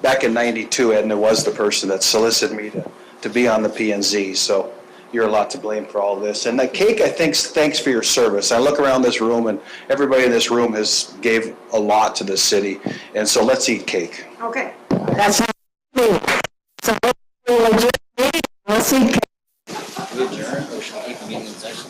back in '92, Edna was the person that solicited me to be on the P&Z, so you're a lot to blame for all this. And the cake, I think, thanks for your service. I look around this room, and everybody in this room has gave a lot to this city, and so let's eat cake. Okay. That's me. So let's see. We adjourn, or should we keep the meeting in session?